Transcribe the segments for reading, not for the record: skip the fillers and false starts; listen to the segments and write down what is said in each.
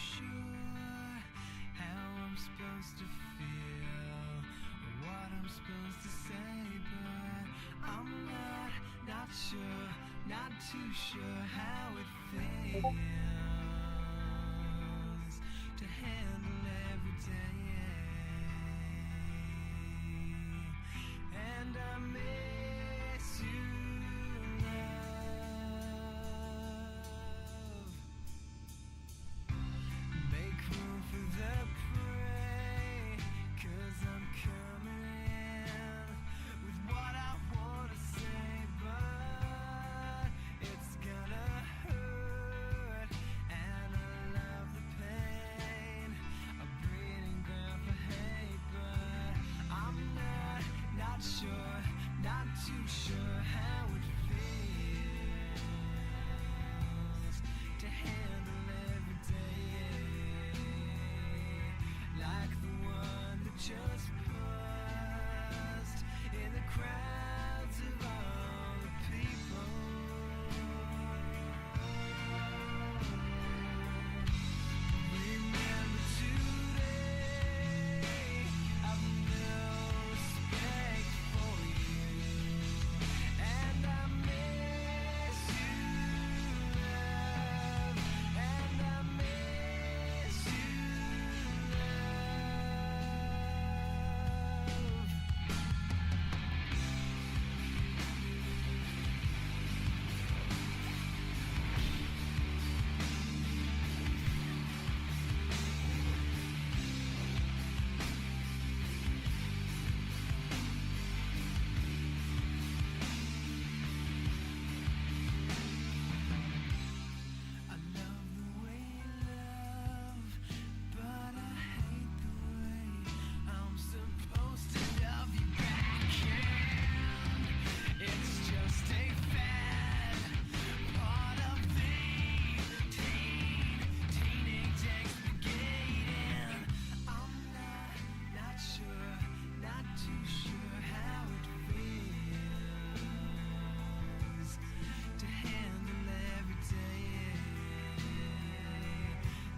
sure how I'm supposed to feel or what I'm supposed to say, but I'm not sure, not too sure how it feels to handle every day. And I miss you, love. Make room for the prey, 'cause I'm coming in with what I wanna say, but it's gonna hurt, and I love the pain, a breeding ground for hate, but I'm not sure, not too sure how it feels to handle every day like the one that just paused in the crowds of all the people. Remember today, I've no respect for you, and I miss you, love, and I miss you, I love the way you love, but I hate the way I'm supposed to love you back. And it's just a fad, part of the teenage expurgating. I'm not sure, not too sure how it feels to handle every day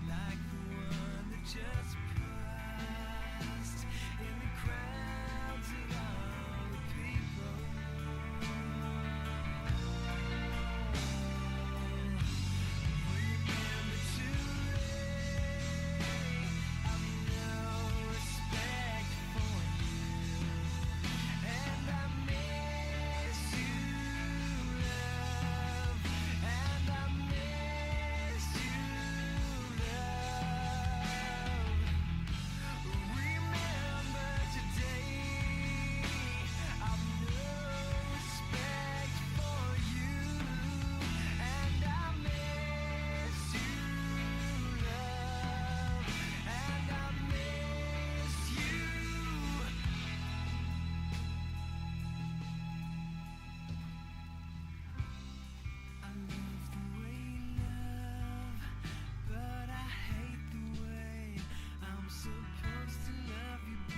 like the one that just passed in the crowds of all the people. Remember today, I've no respect for you, and I miss you, love, and I miss you, love. Remember today, I've no respect for you, and I miss you, love, and I miss you. I love the way you love, but I hate the way I'm supposed to love you back.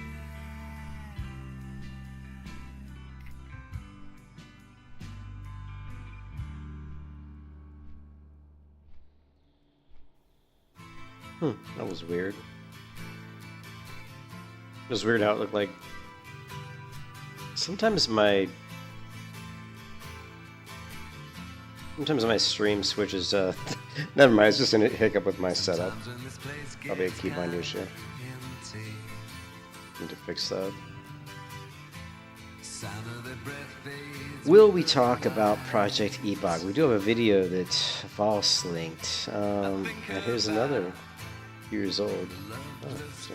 That was weird. It was weird how it looked like. Sometimes my stream switches. Never mind. It's just a hiccup with my setup. Probably a keybind issue. Need to fix that. Will we talk about Project Epoch? We do have a video that Voss linked. And here's another years old. Oh, see?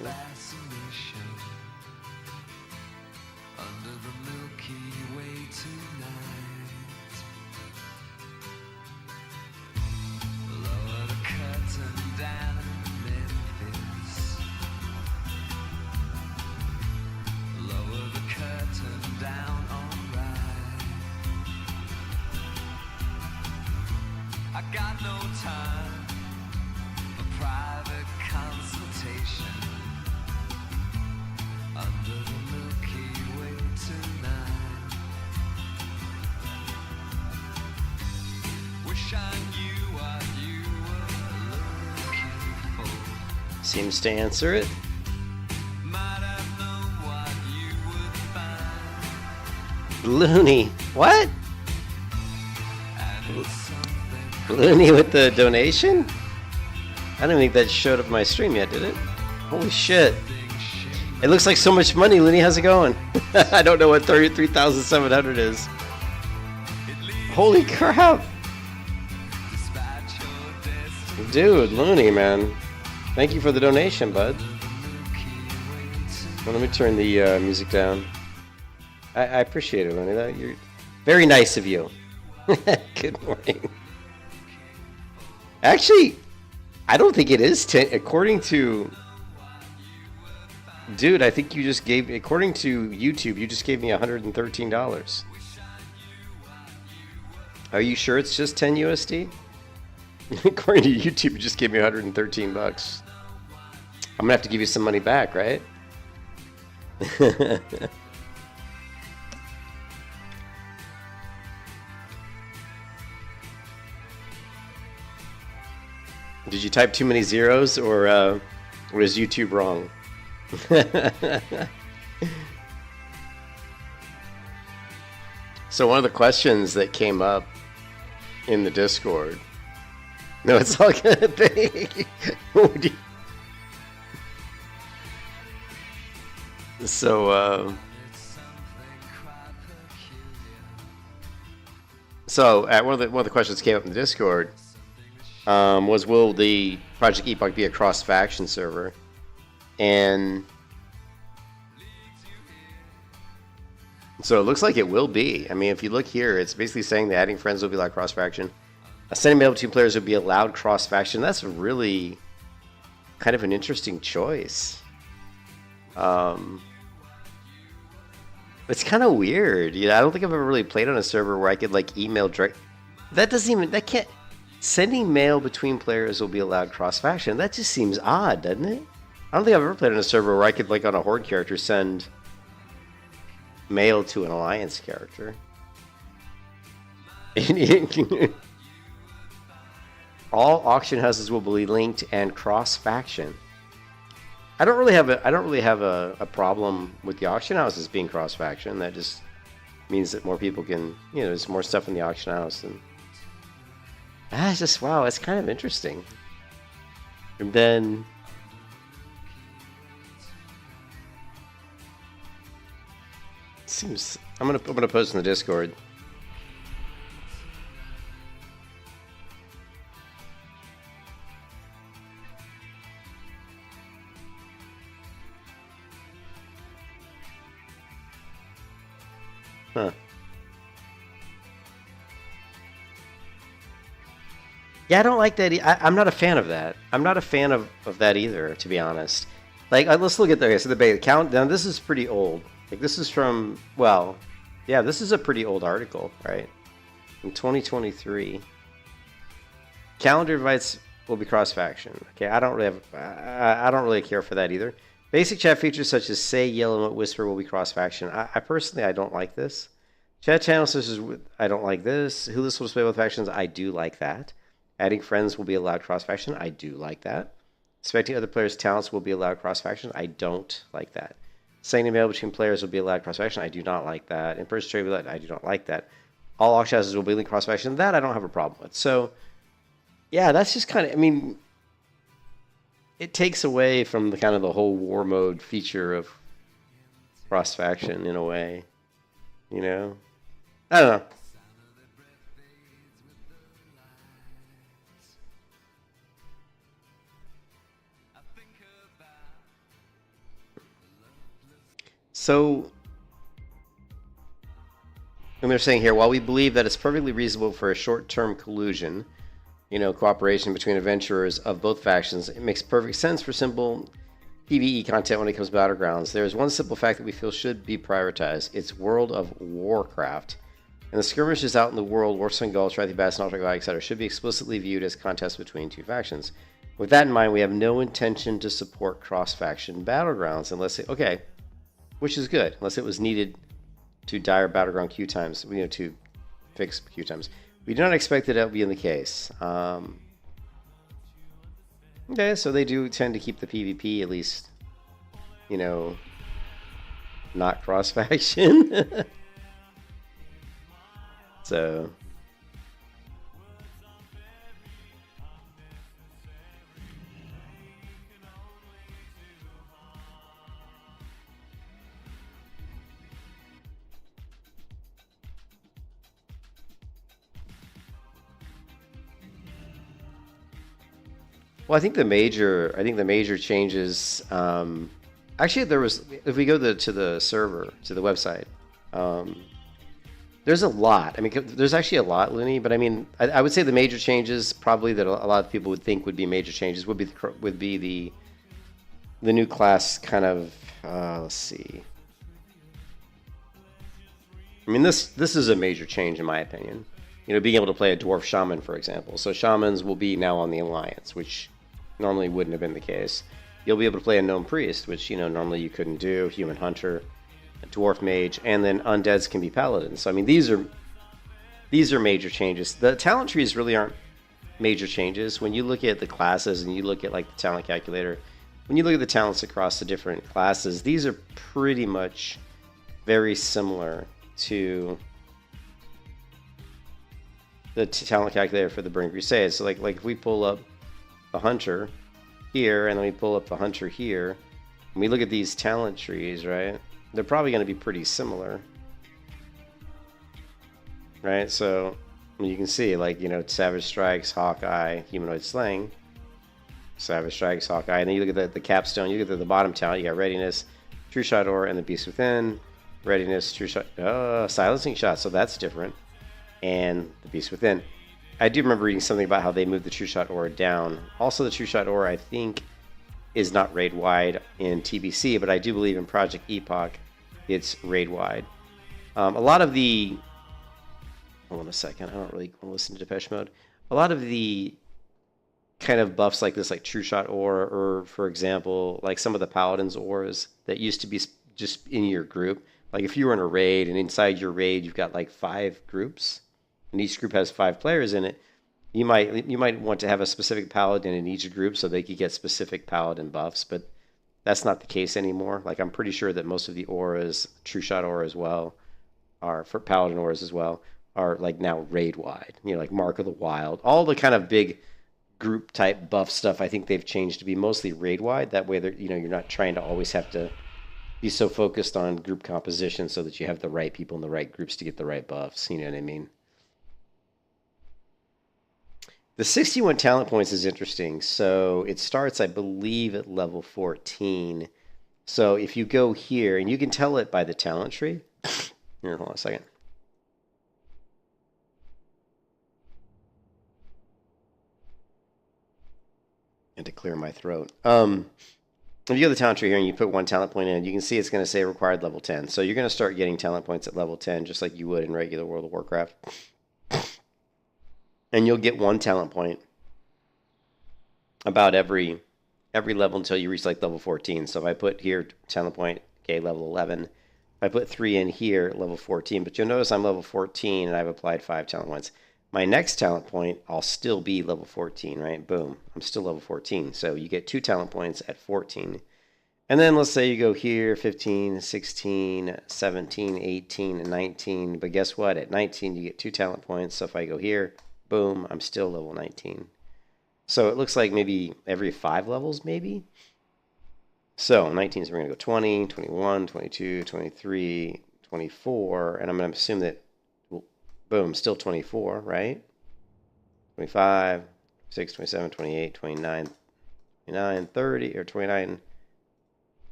Under the Milky Way tonight, lower the curtain down in Memphis, lower the curtain down, alright. I got no time for private consultation under the Milky Way tonight. seems to answer it. Looney. What? Looney with the donation? I don't think that showed up in my stream yet, did it? Holy shit. It looks like so much money. Looney, how's it going? I don't know what 33,700 is. Holy crap. Dude, Looney, man. Thank you for the donation, bud. Well, let me turn the music down. I appreciate it, Looney. You're very nice of you. Good morning. Actually, I don't think it is 10. According to... Dude, I think you just gave... According to YouTube, you just gave me $113. Are you sure it's just 10 USD? According to YouTube, you just gave me 113 bucks. I'm gonna have to give you some money back, right? Did you type too many zeros, or is YouTube wrong? So one of the questions that came up in the Discord. No, it's all good. So one of the questions that came up in the Discord was, will the Project Epoch be a cross-faction server? And so it looks like it will be. I mean, if you look here, it's basically saying that adding friends will be like cross-faction. Sending mail between players will be allowed cross-faction. That's really kind of an interesting choice. It's kind of weird. You know, I don't think I've ever really played on a server where I could like email direct. That can't. Sending mail between players will be allowed cross-faction. That just seems odd, doesn't it? I don't think I've ever played on a server where I could, like, on a Horde character, send mail to an Alliance character. All auction houses will be linked and cross-faction. I don't really have a problem with the auction houses being cross-faction. That just means that more people can, you know, there's more stuff in the auction house. And it's just, wow, it's kind of interesting. And then seems I'm gonna post in the Discord. Huh. Yeah, I don't like that. I'm not a fan of that. I'm not a fan of that either, to be honest. Like, let's look at the, okay, so the countdown. This is pretty old. Like, this is from, well, yeah, this is a pretty old article, right? In 2023. Calendar invites will be cross-faction. Okay, I don't really care for that either. Basic chat features such as say, yell, and whisper will be cross-faction. I personally, I don't like this. Chat channels such as, I don't like this. Who this will display with factions, I do like that. Adding friends will be allowed cross-faction, I do like that. Expecting other players' talents will be allowed cross-faction, I don't like that. Sending mail between players will be allowed cross-faction, I do not like that. In-person trade will be allowed, I do not like that. All auction houses will be linked cross-faction, that I don't have a problem with. So, yeah, that's just kind of, I mean, it takes away from the kind of the whole war mode feature of cross-faction in a way, you know? I don't know. So, and they're saying here, while we believe that it's perfectly reasonable for a short-term collusion, you know, cooperation between adventurers of both factions, it makes perfect sense for simple PvE content when it comes to Battlegrounds. There is one simple fact that we feel should be prioritized. It's World of Warcraft. And the skirmishes out in the world, Warsong Gulch, Wrathy Bass, Nautical, etc., should be explicitly viewed as contests between two factions. With that in mind, we have no intention to support cross-faction Battlegrounds unless it, okay, which is good, unless it was needed to dire Battleground queue times, you know, to fix queue times. We do not expect that will be in the case. Okay, so they do tend to keep the PvP at least, you know, not cross faction. So well, I think the major changes. Actually, there was. If we go to the server to the website, um, there's a lot. I mean, there's actually a lot, Looney. But I mean, I would say the major changes, probably that a lot of people would think would be major changes, would be the new class kind of. Let's see. I mean, this is a major change in my opinion. You know, being able to play a dwarf shaman, for example. So shamans will be now on the alliance, which normally wouldn't have been the case. You'll be able to play a gnome priest, which normally you couldn't do. Human hunter, a dwarf mage, and then undeads can be paladins. So I mean, these are major changes. The talent trees really aren't major changes. When you look at the classes and you look at like the talent calculator, when you look at the talents across the different classes, these are pretty much very similar to the talent calculator for the Burning Crusade. So like if we pull up the hunter here and then we pull up the hunter here, and we look at these talent trees, right? They're probably going to be pretty similar, right? So you can see like Savage Strikes, Hawkeye, Humanoid Slaying, Savage Strikes, Hawkeye, and then you look at the capstone. You look at the bottom talent. You got Readiness, True Shot Aura, and the Beast Within. Readiness, True Shot, Silencing Shot. So that's different. And the Beast Within. I do remember reading something about how they moved the True Shot Aura down. Also, the True Shot Aura, I think, is not raid wide in TBC, but I do believe in Project Epoch, it's raid wide. A lot of the, hold on a second, I don't really want to listen to Depeche Mode. A lot of the kind of buffs like this, like True Shot Aura, or for example, like some of the Paladin's auras that used to be just in your group. Like if you were in a raid and inside your raid you've got like 5 groups, and each group has 5 players in it, you might want to have a specific paladin in each group so they could get specific paladin buffs, but that's not the case anymore. Like I'm pretty sure that most of the auras, True Shot Aura as well, are for paladin auras as well, are like now raid wide. Like Mark of the Wild, all the kind of big group type buff stuff. I think they've changed to be mostly raid wide. That way, you're not trying to always have to be so focused on group composition so that you have the right people in the right groups to get the right buffs. You know what I mean? The 61 talent points is interesting. So it starts, I believe, at level 14. So if you go here, and you can tell it by the talent tree. Here, hold on a second. And to clear my throat. If you go to the talent tree here and you put 1 talent point in, you can see it's going to say required level 10. So you're going to start getting talent points at level 10, just like you would in regular World of Warcraft. And you'll get 1 talent point about every level until you reach like level 14. So if I put here talent point, okay, level 11. If I put 3 in here, level 14. But you'll notice I'm level 14 and I've applied 5 talent points. My next talent point, I'll still be level 14, right? Boom. I'm still level 14. So you get 2 talent points at 14. And then let's say you go here, 15, 16, 17, 18, and 19. But guess what? At 19, you get 2 talent points. So if I go here, boom, I'm still level 19. So it looks like maybe every 5 levels, maybe. So 19, so we're going to go 20, 21, 22, 23, 24. And I'm going to assume that boom, still 24, right? 25, 26, 27, 28, 29, 30, or 29,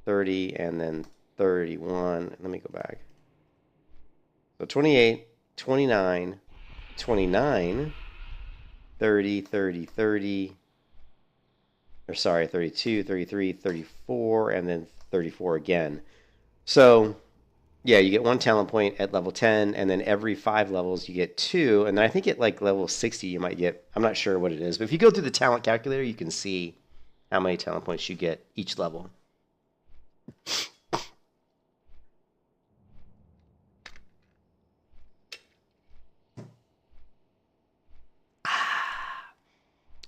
30, and then 31. Let me go back. So 28, 29, 29, 30, 30, 30, or sorry, 32, 33, 34, and then 34 again. So yeah, you get 1 talent point at level 10, and then every 5 levels you get 2, and then I think at like level 60 you might get, I'm not sure what it is, but if you go through the talent calculator, you can see how many talent points you get each level.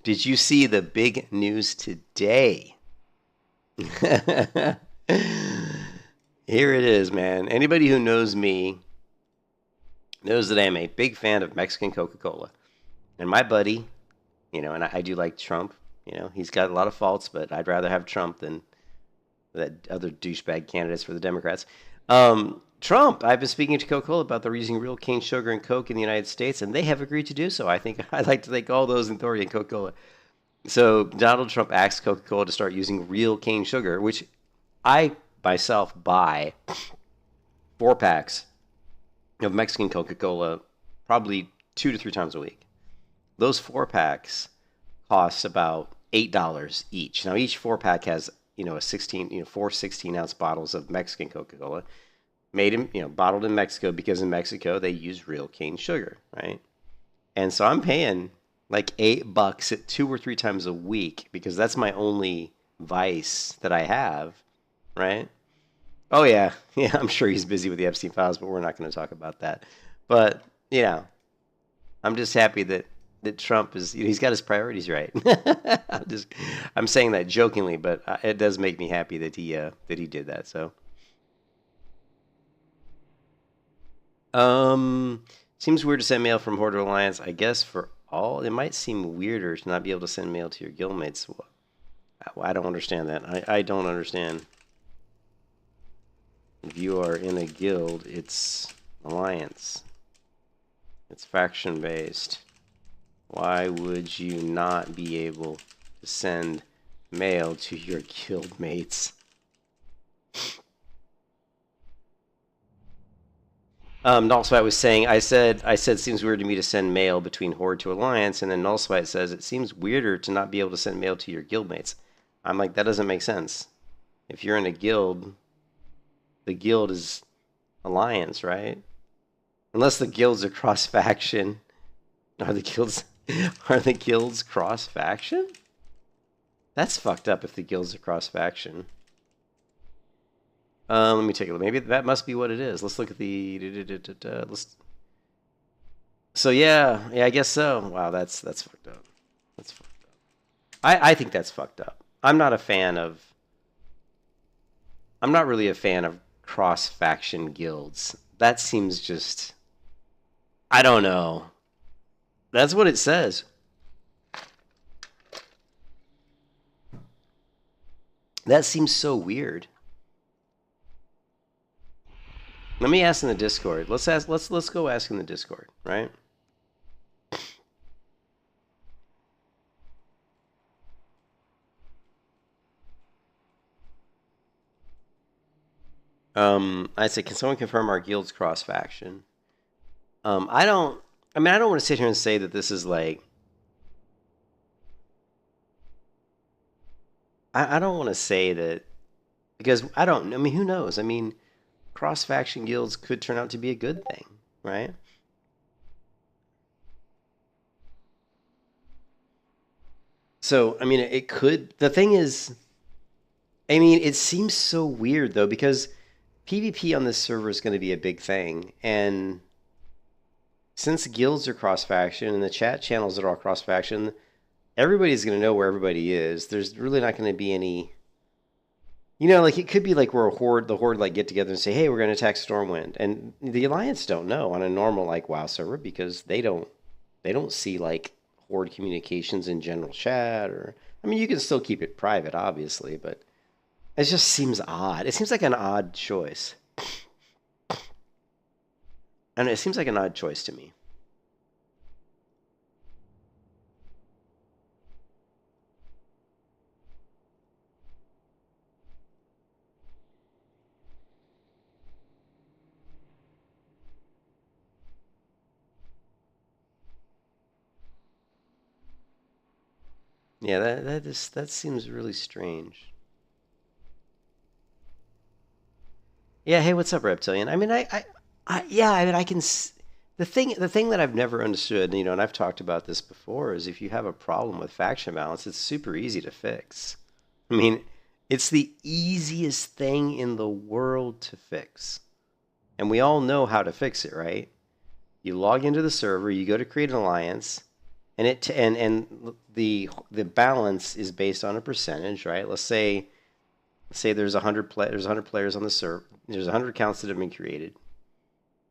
Did you see the big news today? Here it is, man. Anybody who knows me knows that I'm a big fan of Mexican Coca-Cola. And my buddy, and I do like Trump. He's got a lot of faults, but I'd rather have Trump than that other douchebag candidates for the Democrats. Trump, I've been speaking to Coca-Cola about they're using real cane sugar and Coke in the United States, and they have agreed to do so. I think I'd like to thank all those in authority in Coca-Cola. So Donald Trump asked Coca-Cola to start using real cane sugar, which I myself buy 4-packs of Mexican Coca-Cola probably 2 to 3 times a week. Those 4-packs cost about $8 each. Now each 4-pack has a 4 16-ounce bottles of Mexican Coca-Cola, made in bottled in Mexico, because in Mexico they use real cane sugar, right? And so I'm paying like $8 at 2 or 3 times a week, because that's my only vice that I have, right? Oh yeah, I'm sure he's busy with the Epstein files, but we're not going to talk about that. But I'm just happy that Trump is, he's got his priorities right. I'm saying that jokingly, but it does make me happy that he did that. So, seems weird to send mail from Horde to Alliance. I guess for all, it might seem weirder to not be able to send mail to your guildmates. I don't understand that. I don't understand. If you are in a guild, it's Alliance. It's faction based. Why would you not be able to send mail to your guildmates? Nullswite was saying, I said seems weird to me to send mail between Horde to Alliance, and then Nullswite says it seems weirder to not be able to send mail to your guildmates. I'm like, that doesn't make sense. If you're in a guild, the guild is Alliance, right? Unless the guilds are cross faction. Are the guilds cross faction? That's fucked up if the guilds are cross faction. Let me take a look. Maybe that must be what it is. Let's look at the. So yeah, I guess so. Wow, that's fucked up. That's fucked up. I think that's fucked up. I'm not really a fan of cross faction guilds. That seems just. I don't know. That's what it says. That seems so weird. Let me ask in the Discord. Let's go ask in the Discord, right? I say, can someone confirm our guild's cross faction? I don't want to sit here and say that this is like. I don't want to say that, because who knows? Cross faction guilds could turn out to be a good thing, right? So, it could. The thing is, it seems so weird though, because PvP on this server is going to be a big thing, and since guilds are cross faction and the chat channels are all cross faction, everybody's going to know where everybody is. There's really not going to be any. It could be like where the horde like get together and say, "Hey, we're going to attack Stormwind," and the Alliance don't know on a normal like WoW server, because they don't see like horde communications in general chat, or you can still keep it private, obviously, but it just seems odd. It seems like an odd choice, and it seems like an odd choice to me. Yeah, that seems really strange. Yeah, hey, what's up, Reptilian? I can. The thing that I've never understood, and I've talked about this before, is if you have a problem with faction balance, it's super easy to fix. It's the easiest thing in the world to fix, and we all know how to fix it, right? You log into the server, you go to create an alliance, and the balance is based on a percentage, right? Let's say there's 100 players on the server. There's 100 accounts that have been created,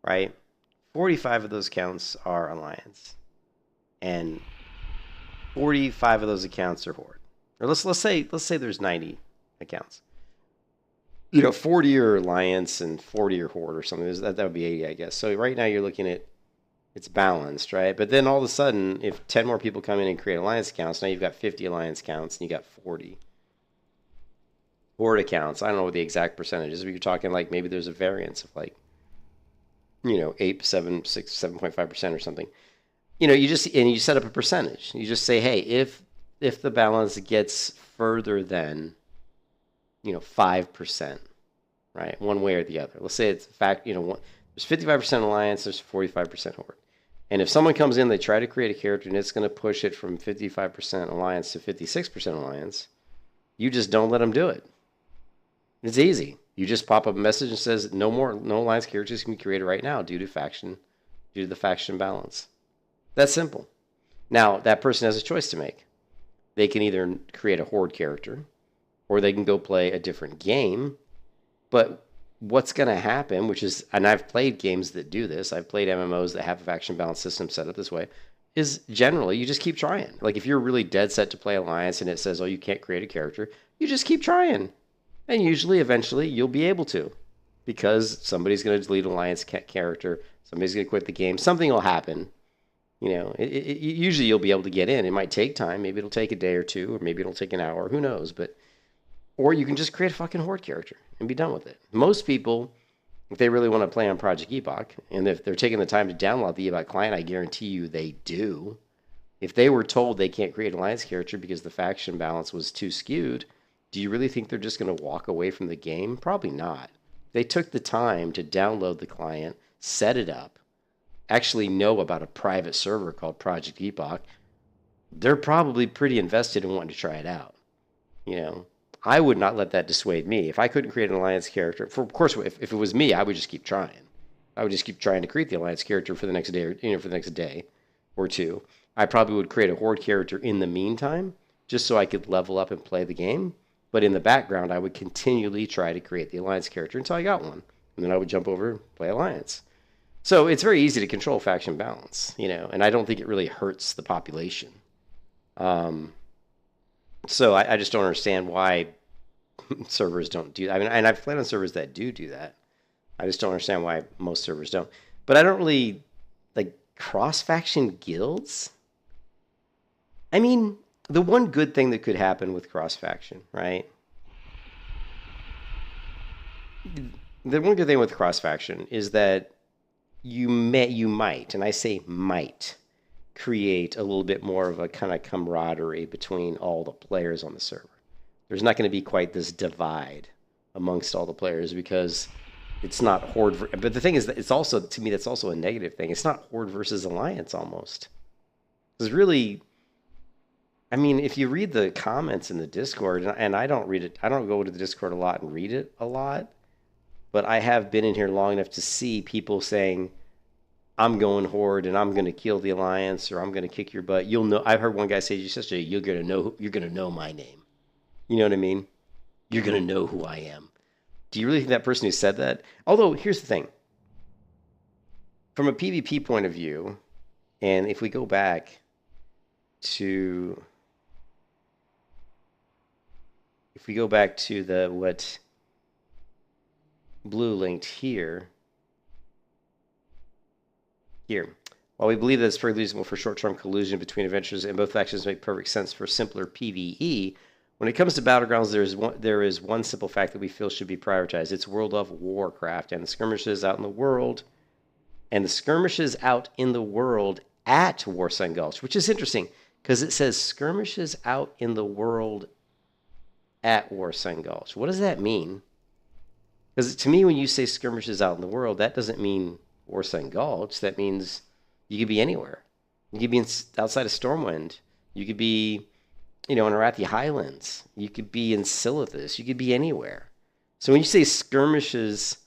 right? 45 of those accounts are Alliance, and 45 of those accounts are Horde. Or let's say there's 90 accounts. 40 are Alliance and 40 are Horde or something. That would be 80, I guess. So right now you're looking at it's balanced, right? But then all of a sudden, if 10 more people come in and create Alliance accounts, now you've got 50 Alliance accounts and you got 40 Horde accounts. I don't know what the exact percentage is, but you're talking like maybe there's a variance of like 8, 7, 6, 7.5% or something. You set up a percentage. You just say, hey, if the balance gets further than 5%, right, one way or the other. Let's say it's fact, there's 55% Alliance, there's 45% Horde. And if someone comes in, they try to create a character and it's going to push it from 55% Alliance to 56% Alliance, you just don't let them do it. It's easy. You just pop up a message and says no Alliance characters can be created right now due to the faction balance. That's simple. Now that person has a choice to make. They can either create a Horde character, or they can go play a different game. But what's going to happen, and I've played games that do this. I've played MMOs that have a faction balance system set up this way. Is generally you just keep trying. Like if you're really dead set to play Alliance and it says, oh, you can't create a character, you just keep trying. And usually, eventually, you'll be able to, because somebody's going to delete an Alliance character, somebody's going to quit the game, something will happen. Usually you'll be able to get in. It might take time. Maybe it'll take a day or two, or maybe it'll take an hour. Who knows? Or you can just create a fucking Horde character and be done with it. Most people, if they really want to play on Project Epoch, and if they're taking the time to download the Epoch client, I guarantee you they do. If they were told they can't create an Alliance character because the faction balance was too skewed, do you really think they're just going to walk away from the game? Probably not. They took the time to download the client, set it up, actually know about a private server called Project Epoch. They're probably pretty invested in wanting to try it out. I would not let that dissuade me. If I couldn't create an Alliance character, of course, if it was me, I would just keep trying. I would just keep trying to create the Alliance character for the next day, for the next day or two. I probably would create a Horde character in the meantime, just so I could level up and play the game. But in the background, I would continually try to create the Alliance character until I got one. And then I would jump over and play Alliance. So it's very easy to control faction balance, and I don't think it really hurts the population. So I just don't understand why servers don't do that. I mean, and I've played on servers that do that. I just don't understand why most servers don't. But I don't really like cross-faction guilds. I mean, the one good thing that could happen with cross-faction, right? The one good thing with cross-faction is that you might, and I say might, create a little bit more of a kind of camaraderie between all the players on the server. There's not going to be quite this divide amongst all the players because it's not Horde. But the thing is that it's also, to me, that's also a negative thing. It's not Horde versus Alliance almost. Because really, I mean, if you read the comments in the Discord, and I don't read it, I don't go to the Discord a lot and read it a lot, but I have been in here long enough to see people saying, I'm going Horde and I'm going to kill the Alliance, or I'm going to kick your butt. You'll know. I've heard one guy say just yesterday, you're going to know my name. You know what I mean? You're going to know who I am. Do you really think that person who said that? Although, here's the thing. From a PvP point of view, and if we go back to the what Blue linked here. While we believe that it's very reasonable for short-term collusion between adventurers and both factions make perfect sense for simpler PvE, when it comes to Battlegrounds, there is one simple fact that we feel should be prioritized. It's World of Warcraft and the skirmishes out in the world, at Warsun Gulch, which is interesting because it says skirmishes out in the world at Warsun Gulch. What does that mean? Because to me, when you say skirmishes out in the world, that doesn't mean Warsun Gulch. That means you could be anywhere. You could be outside of Stormwind. You could be, in Arathi Highlands. You could be in Silithus. You could be anywhere. So when you say skirmishes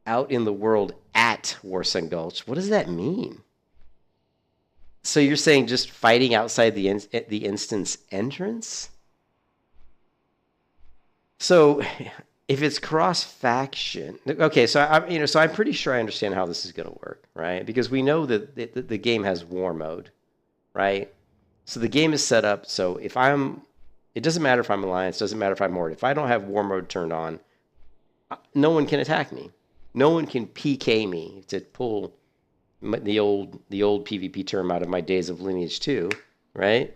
out in the world at Warsun Gulch, what does that mean? So you're saying just fighting outside the instance entrance? So if it's cross faction, okay. So so I'm pretty sure I understand how this is going to work, right? Because we know that the game has war mode, right? So the game is set up so it doesn't matter if I'm Alliance, doesn't matter if I'm Horde. If I don't have war mode turned on, no one can attack me. No one can PK me, to pull the old PvP term out of my days of Lineage 2, right?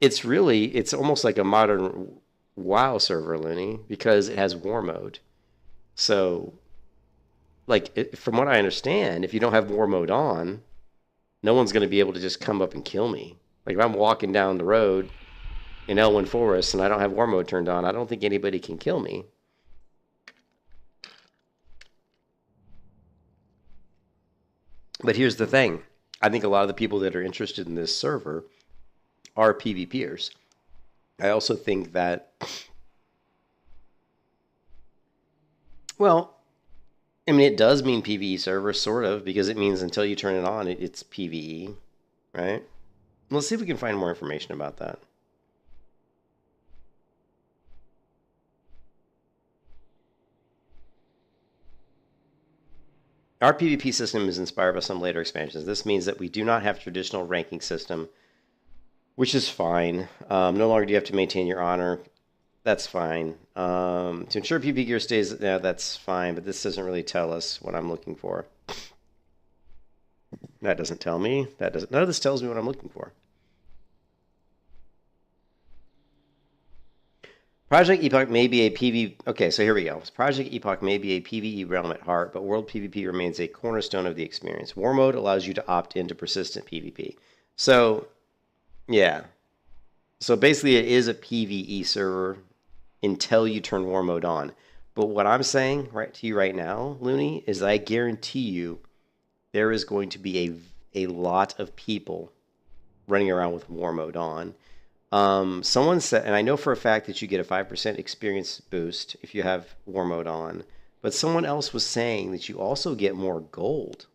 It's almost like a modern WoW server, Looney, because it has war mode. So, like, from what I understand, if you don't have war mode on, no one's going to be able to just come up and kill me. Like, if I'm walking down the road in Elwyn Forest and I don't have war mode turned on, I don't think anybody can kill me. But here's the thing. I think a lot of the people that are interested in this server are PvPers. I also think that, well, I mean, it does mean PvE server, sort of, because it means until you turn it on, it's PvE, right? Let's see if we can find more information about that. Our PvP system is inspired by some later expansions. This means that we do not have traditional ranking system, which is fine. No longer do you have to maintain your honor. That's fine. To ensure PvP gear stays, yeah, that's fine, but this doesn't really tell us what I'm looking for. That doesn't tell me. None of this tells me what I'm looking for. Project Epoch may be a PvE... Okay, so here we go. Project Epoch may be a PvE realm at heart, but World PvP remains a cornerstone of the experience. War mode allows you to opt into persistent PvP. So, yeah. So basically it is a PvE server until you turn war mode on. But what I'm saying right to you right now, Looney, is I guarantee you there is going to be a lot of people running around with war mode on. Someone said, and I know for a fact that you get a 5% experience boost if you have war mode on, but someone else was saying that you also get more gold.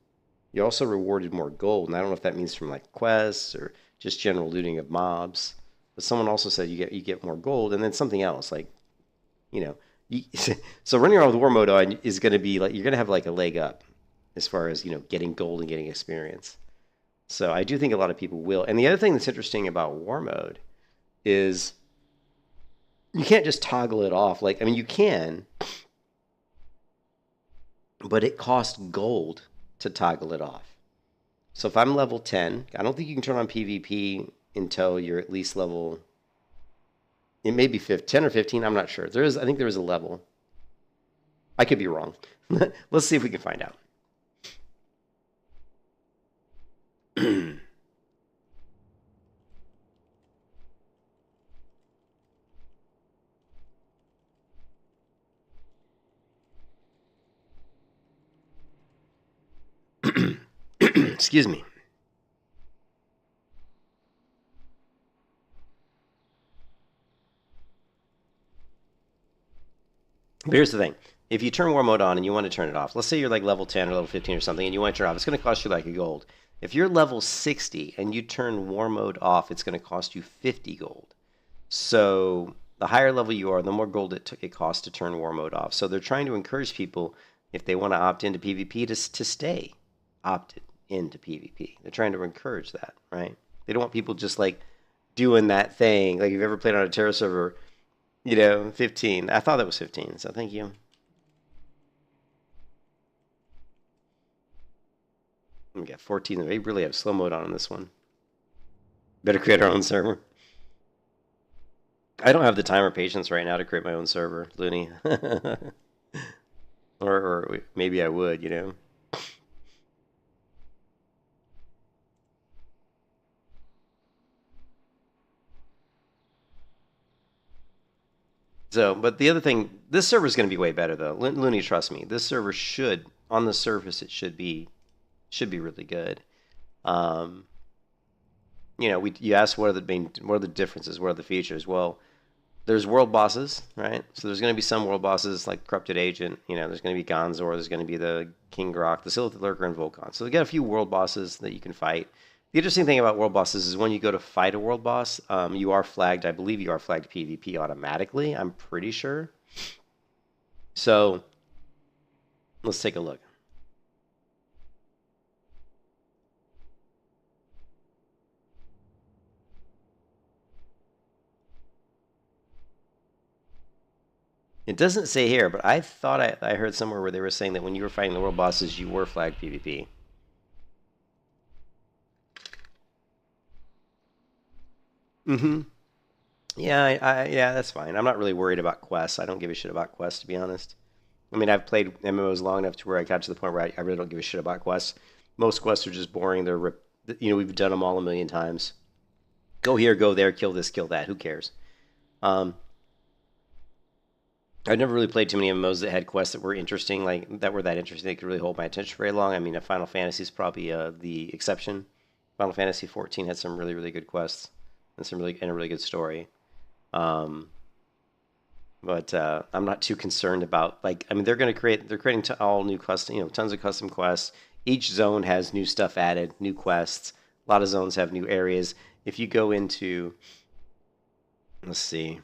You're also rewarded more gold, and I don't know if that means from like quests or just general looting of mobs. But someone also said you get more gold, and then something else like, so running around with war mode on is going to be like you're going to have like a leg up as far as getting gold and getting experience. So I do think a lot of people will. And the other thing that's interesting about war mode is you can't just toggle it off. Like, I mean, you can, but it costs gold to toggle it off. So if I'm level 10, I don't think you can turn on PvP until you're at least level, it may be 10 or 15, I'm not sure. I think there is a level. I could be wrong. Let's see if we can find out. Excuse me. But here's the thing. If you turn war mode on and you want to turn it off, let's say you're like level 10 or level 15 or something and you want to turn it off, it's going to cost you like a gold. If you're level 60 and you turn war mode off, it's going to cost you 50 gold. So the higher level you are, the more gold it costs to turn war mode off. So they're trying to encourage people, if they want to opt into PvP, to stay opted into PvP. They're trying to encourage that, right? They don't want people just like doing that thing. Like if you've ever played on a Terra server, 15. I thought that was 15, so thank you. We got 14. They really have slow mode on this one. Better create our own server. I don't have the time or patience right now to create my own server, Looney. or maybe I would, So, but the other thing, this server is going to be way better though. Looney, trust me, this server should, on the surface, it should be really good. You asked what are the differences, what are the features? Well, there's world bosses, right? So there's going to be some world bosses like Corrupted Agent. There's going to be Gonzor, there's going to be the King Grok, the Silith Lurker, and Volcon. So we got a few world bosses that you can fight. The interesting thing about world bosses is when you go to fight a world boss, you are flagged. I believe you are flagged PvP automatically. I'm pretty sure. So let's take a look. It doesn't say here, but I thought I heard somewhere where they were saying that when you were fighting the world bosses, you were flagged PvP. Mm-hmm. Yeah, yeah, that's fine. I'm not really worried about quests. I don't give a shit about quests, to be honest. I mean, I've played MMOs long enough to where I got to the point where I really don't give a shit about quests. Most quests are just boring. We've done them all a million times. Go here, go there, kill this, kill that. Who cares? Um, I've never really played too many MMOs that had quests that were interesting, that interesting. They could really hold my attention very long. I mean, Final Fantasy is probably the exception. Final Fantasy 14 had some really, really good quests and a really good story. Um, but I'm not too concerned about I mean, they're creating all new custom, tons of custom quests. Each zone has new stuff added, new quests. A lot of zones have new areas. If you go into, let's see,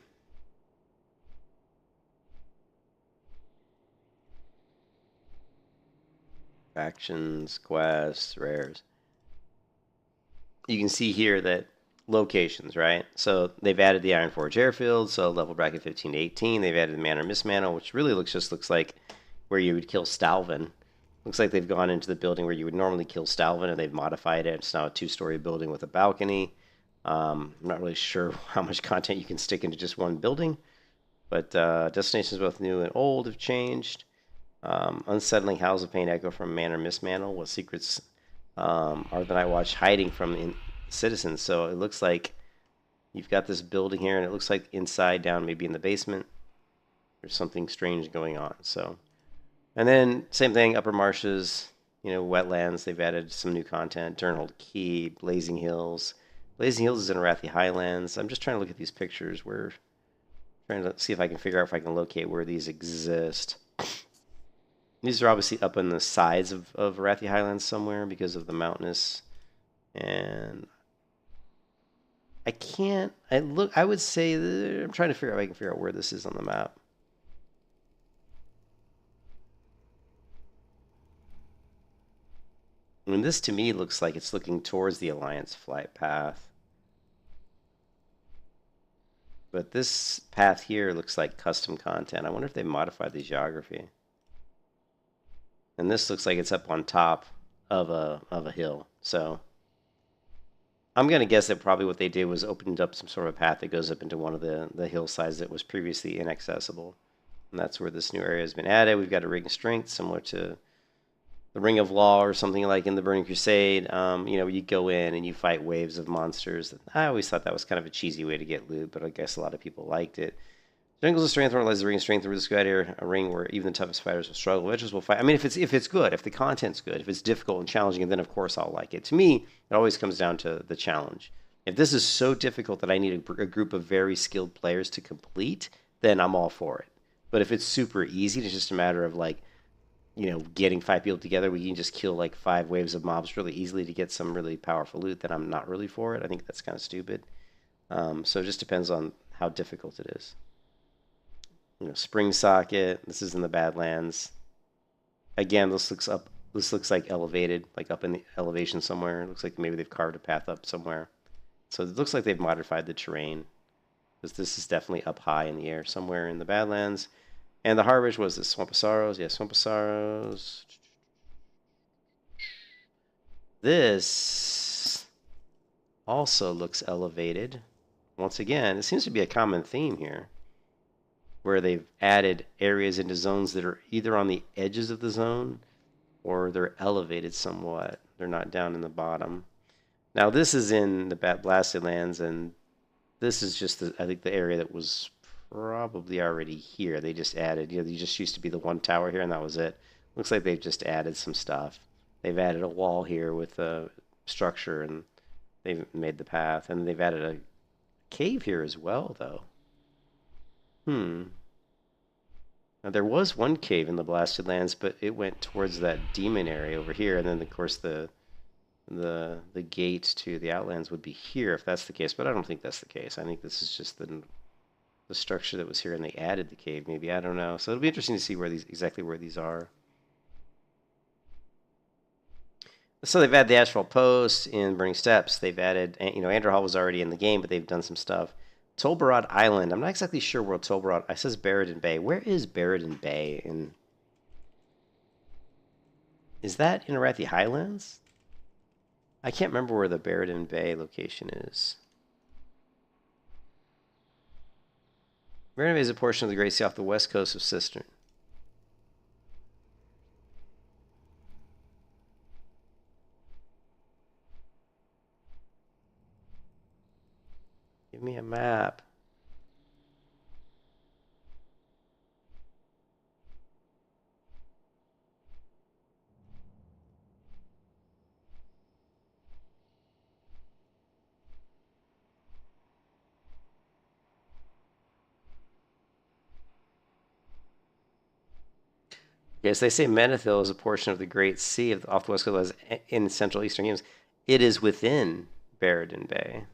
factions, quests, rares. You can see here that locations, right? So they've added the Iron Forge airfield, so level bracket 15 to 18. They've added the Manor Mismantle, which really looks like where you would kill Stalvin. Looks like they've gone into the building where you would normally kill Stalvin, and they've modified it. It's now a two-story building with a balcony. I'm not really sure how much content you can stick into just one building, but destinations both new and old have changed. Unsettling Howls of Pain echo from Manor Mismantle. What secrets are the Night Watch hiding from citizens? So it looks like you've got this building here, and it looks like inside down, maybe in the basement, there's something strange going on. So, and then same thing, Upper Marshes, wetlands. They've added some new content. Durnhold Key, Blazing Hills. Blazing Hills is in Arathi Highlands. I'm just trying to look at these pictures. We're trying to see if I can figure out if I can locate where these exist. These are obviously up on the sides of Arathi Highlands somewhere because of the mountainous. And I would say I'm trying to figure out if I can figure out where this is on the map. I mean, this to me looks like it's looking towards the Alliance flight path. But this path here looks like custom content. I wonder if they modified the geography. And this looks like it's up on top of a hill. So I'm going to guess that probably what they did was opened up some sort of a path that goes up into one of the hillsides that was previously inaccessible. And that's where this new area has been added. We've got a ring of strength similar to the Ring of Law or something like in the Burning Crusade. You go in and you fight waves of monsters. I always thought that was kind of a cheesy way to get loot, but I guess a lot of people liked it. Jungles of Strength lies the Ring of Strength. There was a ring where even the toughest fighters will struggle. Witches will fight. I mean, if it's good, if the content's good, if it's difficult and challenging, then of course I'll like it. To me, it always comes down to the challenge. If this is so difficult that I need a group of very skilled players to complete, then I'm all for it. But if it's super easy, it's just a matter of getting 5 people together, we can just kill 5 waves of mobs really easily to get some really powerful loot, then I'm not really for it. I think that's kind of stupid. So it just depends on how difficult it is. Spring Socket. This is in the Badlands. Again, this looks like elevated, like up in the elevation somewhere. It looks like maybe they've carved a path up somewhere. So it looks like they've modified the terrain, because this is definitely up high in the air somewhere in the Badlands. And the Harvest was the Swamp of Sorrows. Yeah, Swamp of Sorrows. This also looks elevated. Once again, it seems to be a common theme here, where they've added areas into zones that are either on the edges of the zone or they're elevated somewhat. They're not down in the bottom. Now, this is in the Blasted Lands, and this is just, I think, the area that was probably already here. They just added, there just used to be the one tower here, and that was it. Looks like they've just added some stuff. They've added a wall here with a structure, and they've made the path, and they've added a cave here as well, though. Now, there was one cave in the Blasted Lands, but it went towards that demon area over here, and then, of course, the the gate to the Outlands would be here if that's the case, but I don't think that's the case. I think this is just the structure that was here and they added the cave, maybe. I don't know. So it'll be interesting to see where these exactly where these are. So they've added the asphalt post in Burning Steps. They've added, Andor was already in the game, but they've done some stuff. Tolbarad Island. I'm not exactly sure where Tolbarad. It says Barradin Bay. Where is Barradin Bay? Is that in Arathi Highlands? I can't remember where the Barradin Bay location is. Barradin Bay is a portion of the Great Sea off the west coast of Cistern. Give me a map. Yes, they say Menethil is a portion of the Great Sea off the west coast in Central Eastern Games. It is within Barradin Bay.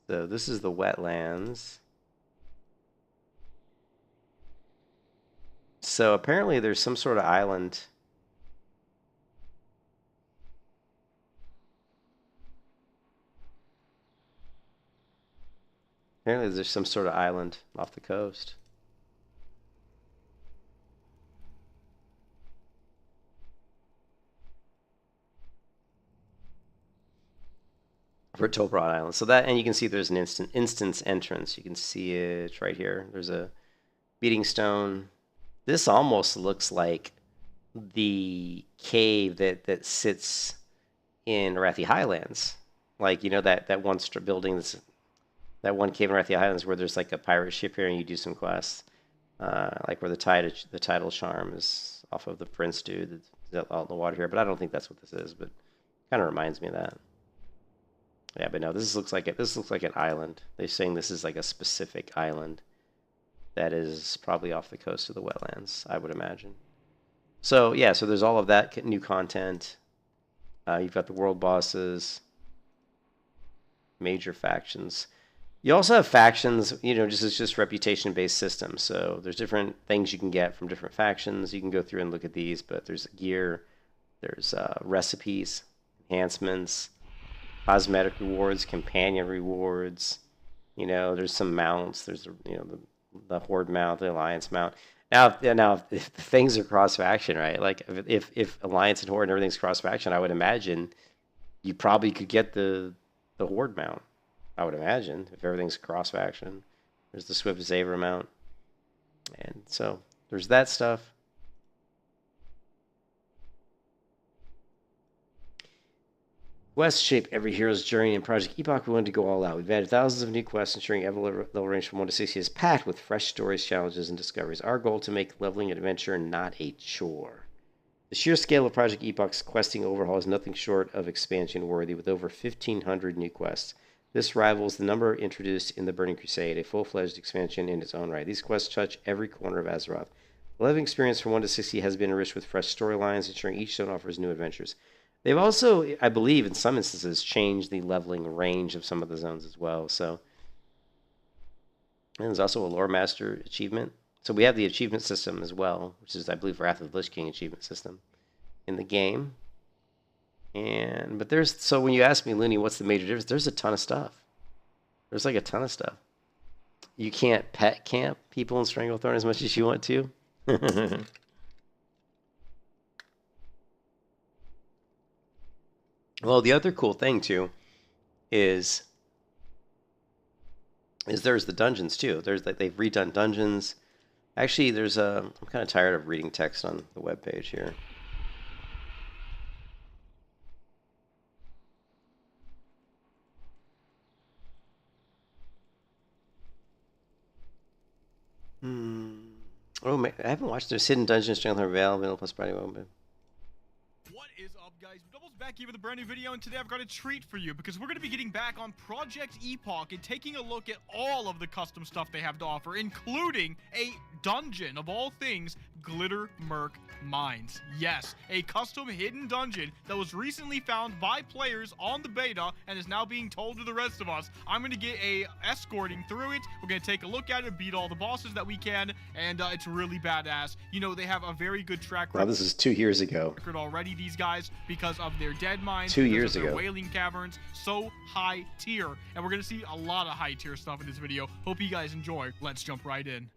So this is the wetlands. So apparently there's some sort of island. Apparently there's some sort of island off the coast. For Tolbarad Island. So that, and you can see there's an instance entrance. You can see it right here. There's a beating stone. This almost looks like the cave that sits in Arathi Highlands. Like, that one building that one cave in Arathi Highlands where there's like a pirate ship here and you do some quests. Like where the tidal charm is off of the Prince dude that's out in the water here. But I don't think that's what this is, but kind of reminds me of that. Yeah, but no, this looks like it. This looks like an island. They're saying this is like a specific island that is probably off the coast of the wetlands, I would imagine. So yeah, so there's all of that new content. You've got the world bosses, major factions. You also have factions, it's just reputation-based systems. So there's different things you can get from different factions. You can go through and look at these, but there's gear, there's recipes, enhancements, cosmetic rewards, companion rewards. There's some mounts. There's the Horde mount, the Alliance mount. Now if things are cross faction, right? Like if Alliance and Horde and everything's cross faction, I would imagine you probably could get the Horde mount. I would imagine if everything's cross faction. There's the Swift Zaver mount, and so there's that stuff. Quests shape every hero's journey in Project Epoch. We wanted to go all out. We've added thousands of new quests, ensuring every level range from 1 to 60 is packed with fresh stories, challenges, and discoveries. Our goal to make leveling an adventure not a chore. The sheer scale of Project Epoch's questing overhaul is nothing short of expansion worthy, with over 1,500 new quests. This rivals the number introduced in the Burning Crusade, a full-fledged expansion in its own right. These quests touch every corner of Azeroth. The leveling experience from 1 to 60 has been enriched with fresh storylines, ensuring each zone offers new adventures. They've also, I believe, in some instances, changed the leveling range of some of the zones as well. So, and there's also a Lore Master achievement. So we have the achievement system as well, which is, I believe, Wrath of the Lich King achievement system in the game. But so when you ask me, Looney, what's the major difference? There's a ton of stuff. There's like a ton of stuff. You can't pet camp people in Stranglethorn as much as you want to. Well, the other cool thing too is there's the dungeons too. There's like they've redone dungeons. Actually, I'm kind of tired of reading text on the webpage here. Oh, I haven't watched. There's Hidden Dungeons, Strength of Veil, Middle plus Party Moment. What is up, guys? Doubles Back here with a brand new video, and today I've got a treat for you because we're going to be getting back on Project Epoch and taking a look at all of the custom stuff they have to offer, including a dungeon of all things, Glitter Merc Mines. Yes, a custom hidden dungeon that was recently found by players on the beta and is now being told to the rest of us. I'm going to get a escorting through it. We're going to take a look at it, beat all the bosses that we can, and it's really badass. You know, they have a very good track record. Wow, this is 2 years ago. Already, these guys, because of their dead mines, 2 years their ago. whaling caverns, so high tier. And we're going to see a lot of high tier stuff in this video. Hope you guys enjoy. Let's jump right in.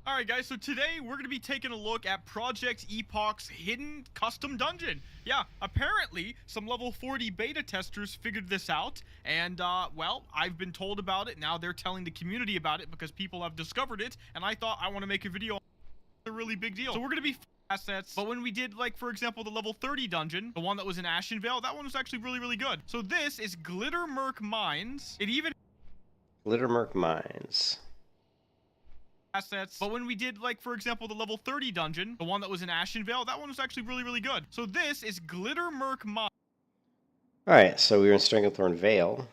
Alright guys, so today we're going to be taking a look at Project Epoch's hidden custom dungeon. Yeah, apparently some level 40 beta testers figured this out, and well, I've been told about it. Now they're telling the community about it because people have discovered it, and I thought I want to make a video on it. A really big deal. So we're going to be assets, but when we did, like, for example, the level 30 dungeon, the one that was in Ashenvale, that one was actually really good. So this is Glitter Merc Mines. It even Glitter Merc Mines. Assets, but when we did, like, for example, the level 30 dungeon, the one that was in Ashenvale, that one was actually really good. So this is Glitter Merc Mines. Alright, so we were in Stranglethorn Vale,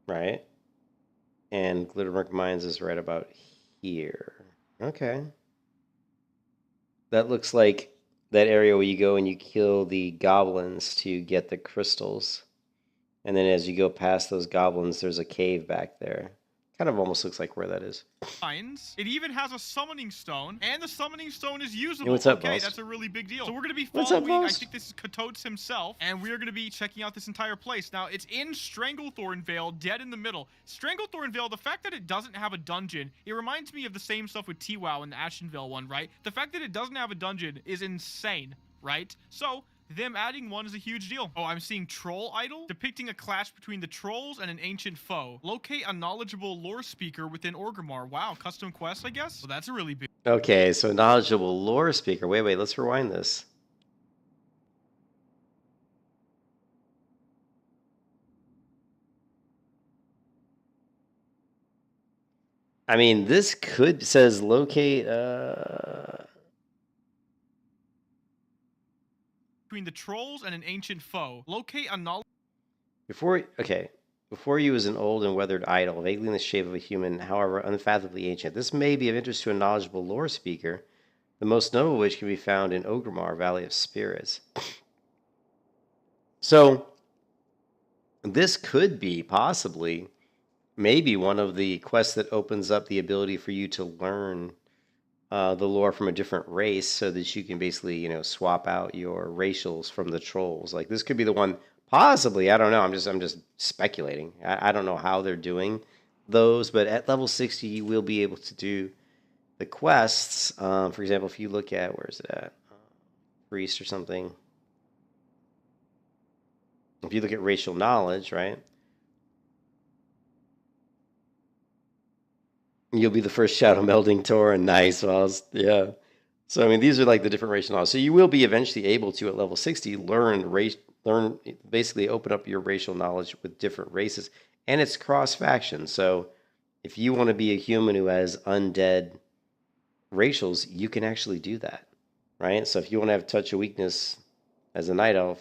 right? And Glitter Merc Mines is right about here. Okay. That looks like that area where you go and you kill the goblins to get the crystals. And then as you go past those goblins, there's a cave back there. Kind of almost looks like where that is. It even has a summoning stone, and the summoning stone is usable. Hey, what's up, okay, boss? that's a really big deal. So we're going to be What's up, following, I boss? think this is Katotes himself, and we're going to be checking out this entire place. Now, it's in Stranglethorn Vale, dead in the middle. Stranglethorn Vale, the fact that it doesn't have a dungeon, it reminds me of the same stuff with T-WoW in the Ashenvale one, right? The fact that it doesn't have a dungeon is insane, right? So them adding one is a huge deal. Oh, I'm seeing Troll Idol, depicting a clash between the trolls and an ancient foe. Locate a knowledgeable lore speaker within Orgrimmar. Wow, custom quest, I guess? Well, that's a really big... Okay, so knowledgeable lore speaker. Wait, let's rewind this. I mean, this could says locate between the trolls and an ancient foe. Locate a knowledge... Before you was an old and weathered idol, vaguely in the shape of a human, however unfathomably ancient. This may be of interest to a knowledgeable lore speaker, the most notable of which can be found in Orgrimmar, Valley of Spirits. So, this could be, possibly, maybe one of the quests that opens up the ability for you to learn the lore from a different race so that you can basically, you know, swap out your racials from the trolls. Like, this could be the one, possibly, I don't know, I'm just speculating. I don't know how they're doing those, but at level 60 you will be able to do the quests. For example, if you look at, where is it at? Priest or something. If you look at racial knowledge, right? You'll be the first shadow melding Tauren. Nice, Oz. Yeah. So, I mean, these are like the different racial knowledge. So you will be eventually able to, at level 60, basically open up your racial knowledge with different races. And it's cross-faction. So if you want to be a human who has undead racials, you can actually do that, right? So if you want to have touch of weakness as a night elf,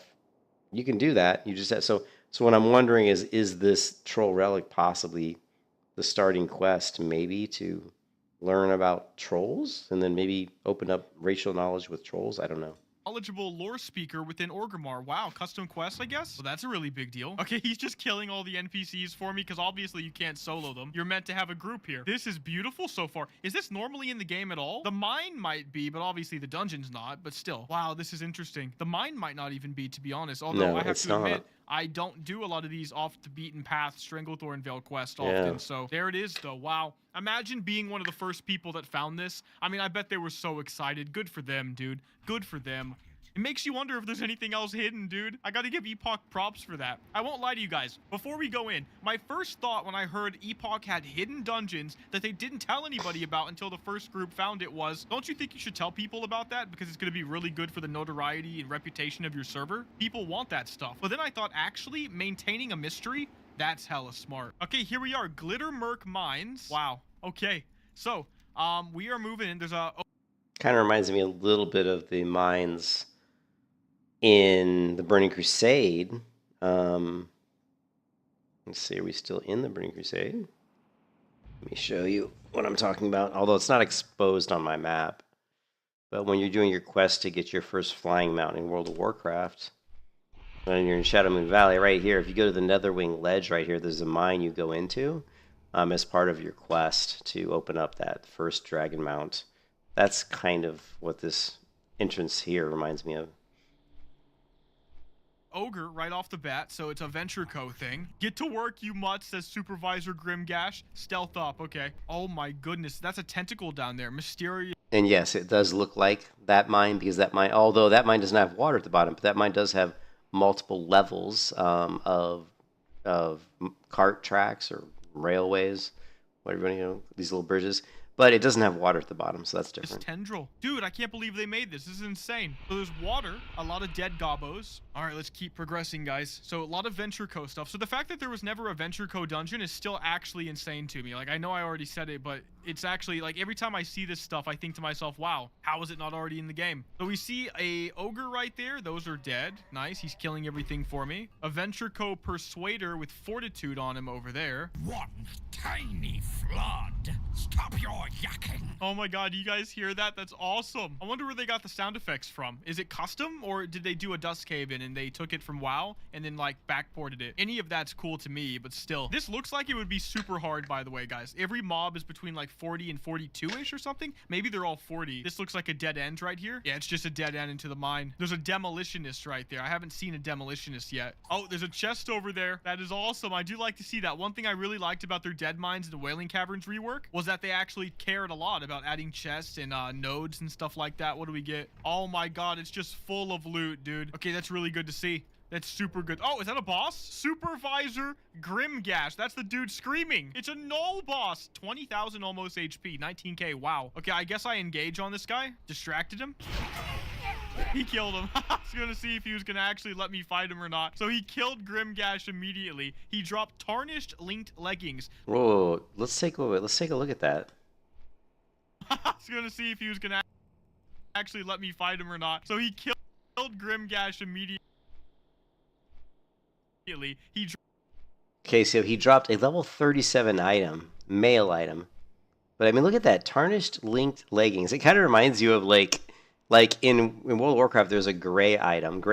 you can do that. You just have, so what I'm wondering is this troll relic possibly the starting quest, maybe to learn about trolls and then maybe open up racial knowledge with trolls? I don't know. Knowledgeable lore speaker within Orgrimmar. Wow, custom quest, I guess? Well, that's a really big deal. Okay, he's just killing all the NPCs for me because obviously you can't solo them. You're meant to have a group here. This is beautiful so far. Is this normally in the game at all? The mine might be, but obviously the dungeon's not, but still. Wow, this is interesting. The mine might not even be, to be honest, although No, I have it's to admit, not. I don't do a lot of these off the beaten path Stranglethorn Vale quest often, Yeah. so there it is though. Wow. Imagine being one of the first people that found this. I mean, I bet they were so excited. Good for them, dude. Good for them. It makes you wonder if there's anything else hidden, dude. I gotta give Epoch props for that. I won't lie to you guys. Before we go in, my first thought when I heard Epoch had hidden dungeons that they didn't tell anybody about until the first group found it was, don't you think you should tell people about that? Because it's gonna be really good for the notoriety and reputation of your server. People want that stuff. But then I thought, actually, maintaining a mystery, that's hella smart. Okay, here we are. Glitter Merc Mines. Wow. Okay. So, we are moving in. There's a Kind of reminds me a little bit of the mines in the Burning Crusade. Let's see, are we still in the Burning Crusade? Let me show you what I'm talking about. Although it's not exposed on my map. But when you're doing your quest to get your first flying mount in World of Warcraft, when you're in Shadow Moon Valley, right here, if you go to the Netherwing Ledge right here, there's a mine you go into as part of your quest to open up that first dragon mount. That's kind of what this entrance here reminds me of. ogre right off the bat, so it's a Venture Co thing. Get to work, you mutts, says Supervisor Grimgash. Stealth up, okay. Oh my goodness, that's a tentacle down there. Mysterious. And yes, it does look like that mine, because that mine, although that mine doesn't have water at the bottom, but that mine does have multiple levels of cart tracks or railways, whatever, you know, these little bridges. But it doesn't have water at the bottom, so that's different. Tendril. Dude, I can't believe they made this. This is insane. So there's water, a lot of dead gobbos. All right, let's keep progressing, guys. So a lot of Venture Co stuff. So the fact that there was never a Venture Co dungeon is still actually insane to me. Like, I know I already said it, but it's actually, like, every time I see this stuff, I think to myself, wow, how is it not already in the game? So we see a ogre right there. Those are dead. Nice. He's killing everything for me. A Venture Co persuader with fortitude on him over there. One tiny flood. Stop your yakking. Oh my god, you guys hear that? That's awesome. I wonder where they got the sound effects from. Is it custom, or did they do a Dust Cave in and they took it from WoW and then like backported it? Any of that's cool to me, but still. This looks like it would be super hard, by the way, guys. Every mob is between like 40 and 42-ish or something. Maybe they're all 40. This looks like a dead end right here. Yeah, it's just a dead end into the mine. There's a demolitionist right there. I haven't seen a demolitionist yet. Oh, there's a chest over there. That is awesome. I do like to see that. One thing I really liked about their dead mines and the Wailing Caverns rework was that they actually cared a lot about adding chests and nodes and stuff like that. What do we get? Oh my god, it's just full of loot, dude. Okay, that's really good to see. That's super good. Oh, is that a boss? Supervisor Grimgash. That's the dude screaming. It's a null boss. 20,000 almost HP. 19k. Wow. Okay, I guess I engage on this guy. Distracted him. He killed him. I was gonna see if he was gonna actually let me fight him or not. So he killed Grimgash immediately. He dropped tarnished linked leggings. Whoa, let's take a look at that. I was gonna see if he was gonna actually let me fight him or not. So he killed Grimgash immediately. Okay, so he dropped a level 37 item, male item. But I mean, look at that, tarnished linked leggings. It kind of reminds you of like in World of Warcraft, there's a gray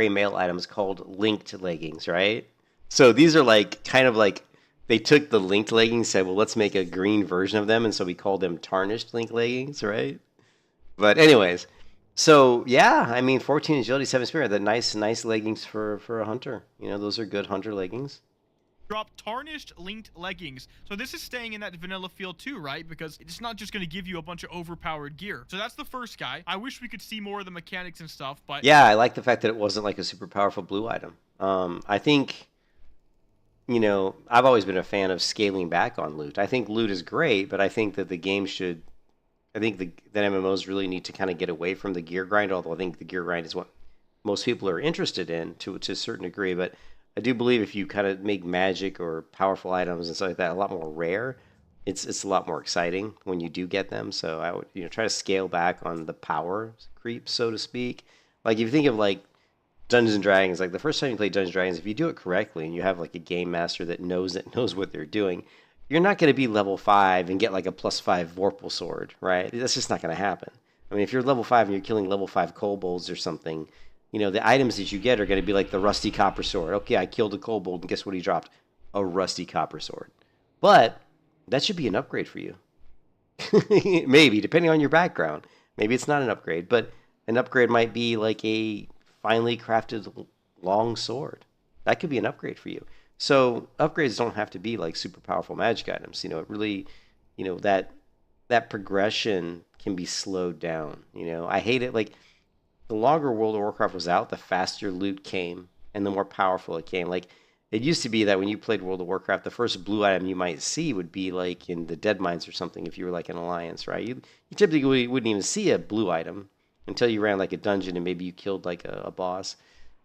male item is called linked leggings, right? So these are like kind of like they took the linked leggings, said, well, let's make a green version of them, and so we called them tarnished linked leggings, right? But anyways, so yeah, I mean, 14 agility, 7 spirit, that nice leggings for a hunter. You know, those are good hunter leggings. Drop tarnished linked leggings. So this is staying in that vanilla feel too, right? Because it's not just going to give you a bunch of overpowered gear. So that's the first guy. I wish we could see more of the mechanics and stuff, but yeah, I like the fact that it wasn't like a super powerful blue item. I think, you know, I've always been a fan of scaling back on loot. I think loot is great, but I think that the game should, I think that MMOs really need to kind of get away from the gear grind, although I think the gear grind is what most people are interested in to a certain degree. But I do believe if you kind of make magic or powerful items and stuff like that a lot more rare, it's a lot more exciting when you do get them. So I would, you know, try to scale back on the power creep, so to speak. Like if you think of like Dungeons and Dragons, like the first time you play Dungeons and Dragons, if you do it correctly and you have like a game master that knows what they're doing, you're not going to be level 5 and get like a +5 Vorpal sword, right? That's just not going to happen. I mean, if you're level 5 and you're killing level 5 kobolds or something, you know, the items that you get are going to be like the rusty copper sword. Okay, I killed a kobold, and guess what he dropped? A rusty copper sword. But that should be an upgrade for you. Maybe, depending on your background. Maybe it's not an upgrade, but an upgrade might be like a finely crafted long sword. That could be an upgrade for you. So upgrades don't have to be like super powerful magic items. You know, it really, you know, that progression can be slowed down. You know, I hate it. Like, the longer World of Warcraft was out, the faster loot came and the more powerful it came. Like, it used to be that when you played World of Warcraft, the first blue item you might see would be like in the Dead Mines or something if you were like an Alliance, right? You typically wouldn't even see a blue item until you ran like a dungeon and maybe you killed like a boss.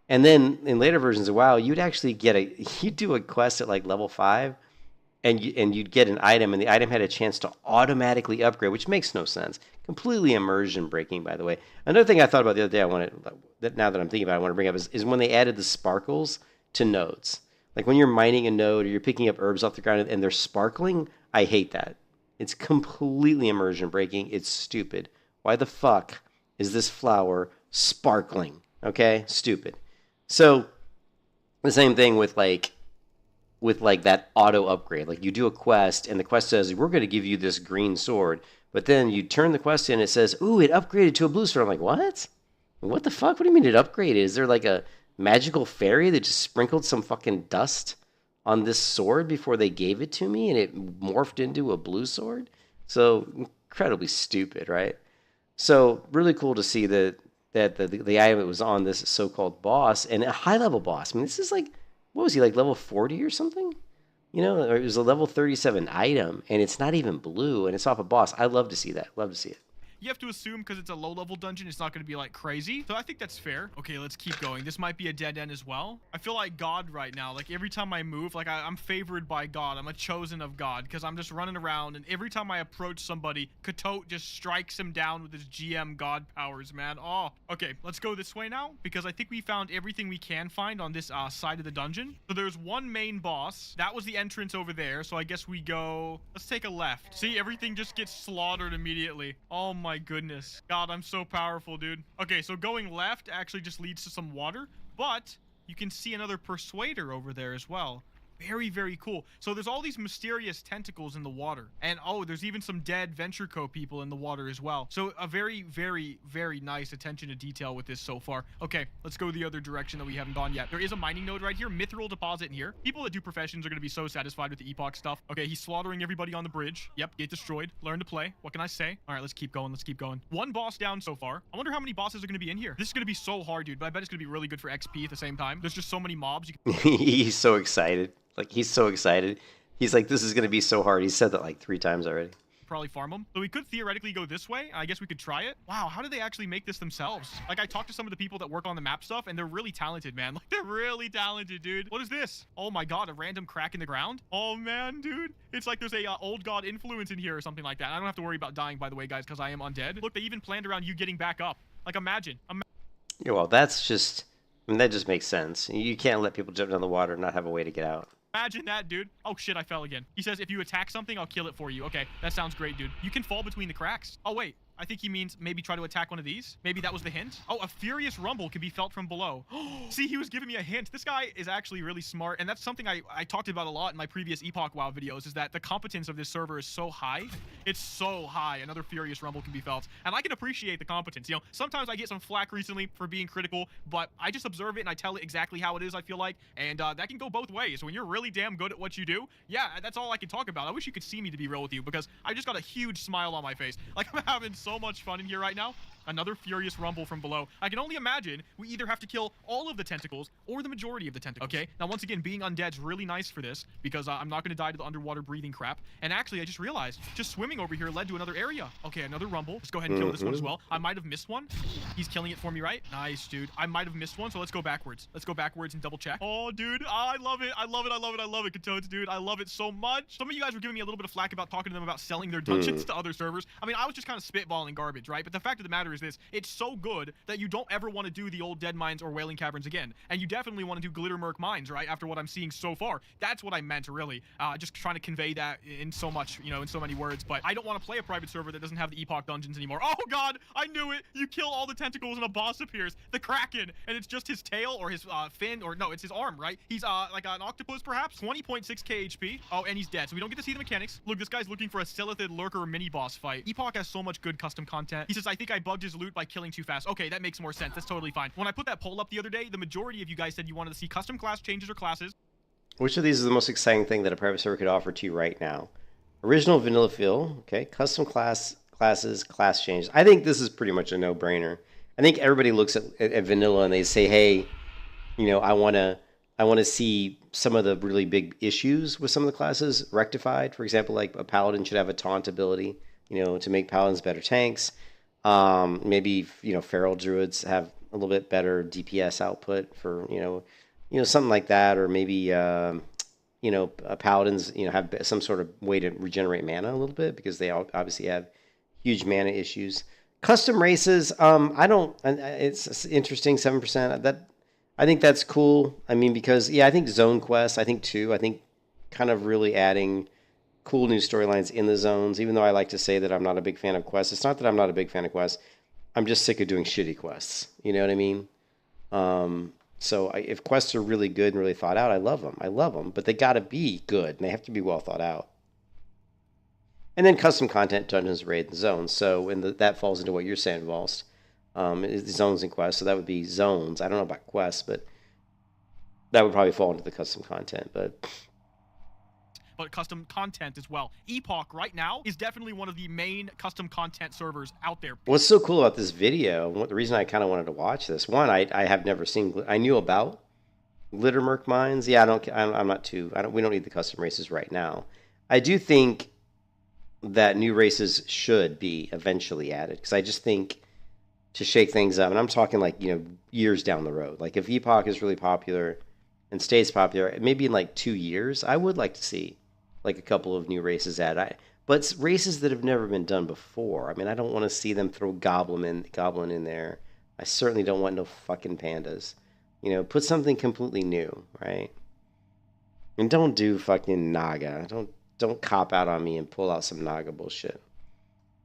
And then in later versions of WoW, you'd actually get you'd do a quest at like level 5 and you'd get an item, and the item had a chance to automatically upgrade, which makes no sense. Completely immersion breaking, by the way. Another thing I thought about the other day, now that I'm thinking about it, I want to bring up is when they added the sparkles to nodes. Like when you're mining a node or you're picking up herbs off the ground and they're sparkling, I hate that. It's completely immersion breaking. It's stupid. Why the fuck is this flower sparkling? Okay, stupid. So the same thing with that auto upgrade. Like you do a quest and the quest says, we're going to give you this green sword. But then you turn the quest in and it says, ooh, it upgraded to a blue sword. I'm like, what? What the fuck? What do you mean it upgraded? Is there like a magical fairy that just sprinkled some fucking dust on this sword before they gave it to me and it morphed into a blue sword? So incredibly stupid, right? So really cool to see that the item that was on this so-called boss, and a high-level boss. I mean, this is like, what was he, like level 40 or something? You know, or it was a level 37 item, and it's not even blue, and it's off a boss. I love to see that. Love to see it. You have to assume because it's a low-level dungeon, it's not going to be like crazy. So I think that's fair. Okay, let's keep going. This might be a dead end as well. I feel like God right now. Like every time I move, like I'm favored by God. I'm a chosen of God because I'm just running around, and every time I approach somebody, Katot just strikes him down with his GM God powers, man. Oh, okay. Let's go this way now because I think we found everything we can find on this side of the dungeon. So there's one main boss. That was the entrance over there. So I guess we go. Let's take a left. See, everything just gets slaughtered immediately. Oh my goodness. God, I'm so powerful, dude. Okay, so going left actually just leads to some water, but you can see another persuader over there as well. Very, very cool. So there's all these mysterious tentacles in the water. And oh, there's even some dead Venture Co people in the water as well. So a very, very, very nice attention to detail with this so far. Okay, let's go the other direction that we haven't gone yet. There is a mining node right here, mithril deposit in here. People that do professions are going to be so satisfied with the Epoch stuff. Okay, he's slaughtering everybody on the bridge. Yep, get destroyed. Learn to play. What can I say? All right, let's keep going. Let's keep going. One boss down so far. I wonder how many bosses are going to be in here. This is going to be so hard, dude, but I bet it's going to be really good for XP at the same time. There's just so many mobs. He's so excited. Like, he's so excited. He's like, this is going to be so hard. He said that like 3 times already. Probably farm them. So we could theoretically go this way. I guess we could try it. Wow, how did they actually make this themselves? Like, I talked to some of the people that work on the map stuff, and they're really talented, man. Like, they're really talented, dude. What is this? Oh my god, a random crack in the ground? Oh man, dude. It's like there's a old god influence in here or something like that. I don't have to worry about dying, by the way, guys, because I am undead. Look, they even planned around you getting back up. Like, imagine. Yeah, well, that's just... I mean, that just makes sense. You can't let people jump down the water and not have a way to get out. Imagine that, dude. Oh, shit, I fell again. He says, if you attack something, I'll kill it for you. Okay, that sounds great, dude. You can fall between the cracks. Oh, wait. I think he means maybe try to attack one of these. Maybe that was the hint. Oh, a furious rumble can be felt from below. See, he was giving me a hint. This guy is actually really smart, and that's something I talked about a lot in my previous Epoch WoW videos, is that the competence of this server is so high. It's so high. Another furious rumble can be felt, and I can appreciate the competence. You know, sometimes I get some flack recently for being critical, but I just observe it and I tell it exactly how it is, I feel like, and that can go both ways. So when you're really damn good at what you do, yeah, that's all I can talk about. I wish you could see me, to be real with you, because I just got a huge smile on my face. Like, I'm having so much fun in here right now. Another furious rumble from below. I can only imagine we either have to kill all of the tentacles or the majority of the tentacles. Okay, now once again, being undead's really nice for this because I'm not going to die to the underwater breathing crap. And actually, I just realized just swimming over here led to another area. Okay, another rumble. Let's go ahead and kill this one as well. I might have missed one. He's killing it for me, right? Nice, dude. I might have missed one, so let's go backwards. Let's go backwards and double check. Oh, dude, I love it. I love it. I love it. I love it, Katoads, dude. I love it so much. Some of you guys were giving me a little bit of flack about talking to them about selling their dungeons to other servers. I mean, I was just kind of spitballing garbage, right? But the fact of the matter is this: it's so good that you don't ever want to do the old Dead Mines or Wailing Caverns again, and you definitely want to do Glittermurk Mines, right? After what I'm seeing so far, that's what I meant, really. Just trying to convey that in so much, you know, in so many words. But I don't want to play a private server that doesn't have the Epoch dungeons anymore. Oh god, I knew it! You kill all the tentacles and a boss appears, the Kraken, and it's just his tail or his fin, or no, it's his arm, right? He's like an octopus, perhaps. 20.6k HP. Oh, and he's dead, so we don't get to see the mechanics. Look, this guy's looking for a Silithid Lurker mini boss fight. Epoch has so much good custom content. He says, I think I bugged his loot by killing too fast. Okay, that makes more sense. That's totally fine. When I put that poll up the other day, the majority of you guys said you wanted to see custom class changes or classes. Which of these is the most exciting thing that a private server could offer to you right now? Original vanilla feel, okay, custom classes, class changes. I think this is pretty much a no-brainer. I think everybody looks at vanilla and they say, hey, you know, I want to see some of the really big issues with some of the classes rectified. For example, like a paladin should have a taunt ability, you know, to make paladins better tanks. Maybe, you know, feral druids have a little bit better DPS output for, you know, something like that. Or maybe, paladins, have some sort of way to regenerate mana a little bit because they obviously have huge mana issues. Custom races, I don't. It's interesting, 7%. I think that's cool. I mean, because I think zone quests. I think kind of really adding cool new storylines in the zones. Even though I like to say that I'm not a big fan of quests, it's not that I'm not a big fan of quests. I'm just sick of doing shitty quests. You know what I mean? So if quests are really good and really thought out, I love them. But they got to be good and they have to be well thought out. And then custom content, dungeons, raids, and zones. So that falls into what you're saying, Valst. Zones and quests. So that would be zones. I don't know about quests, but that would probably fall into the custom content. But custom content as well. Epoch right now is definitely one of the main custom content servers out there. What's so cool about this video, the reason I kind of wanted to watch this, one, I have never seen, I knew about Glittermerc mines. Yeah, we don't need the custom races right now. I do think that new races should be eventually added because I just think to shake things up, and I'm talking like, years down the road. Like if Epoch is really popular and stays popular, maybe in like 2 years, I would like to see like a couple of new races added. But races that have never been done before. I mean, I don't want to see them throw Goblin in there. I certainly don't want no fucking pandas. Put something completely new, right? And don't do fucking Naga. Don't cop out on me and pull out some Naga bullshit.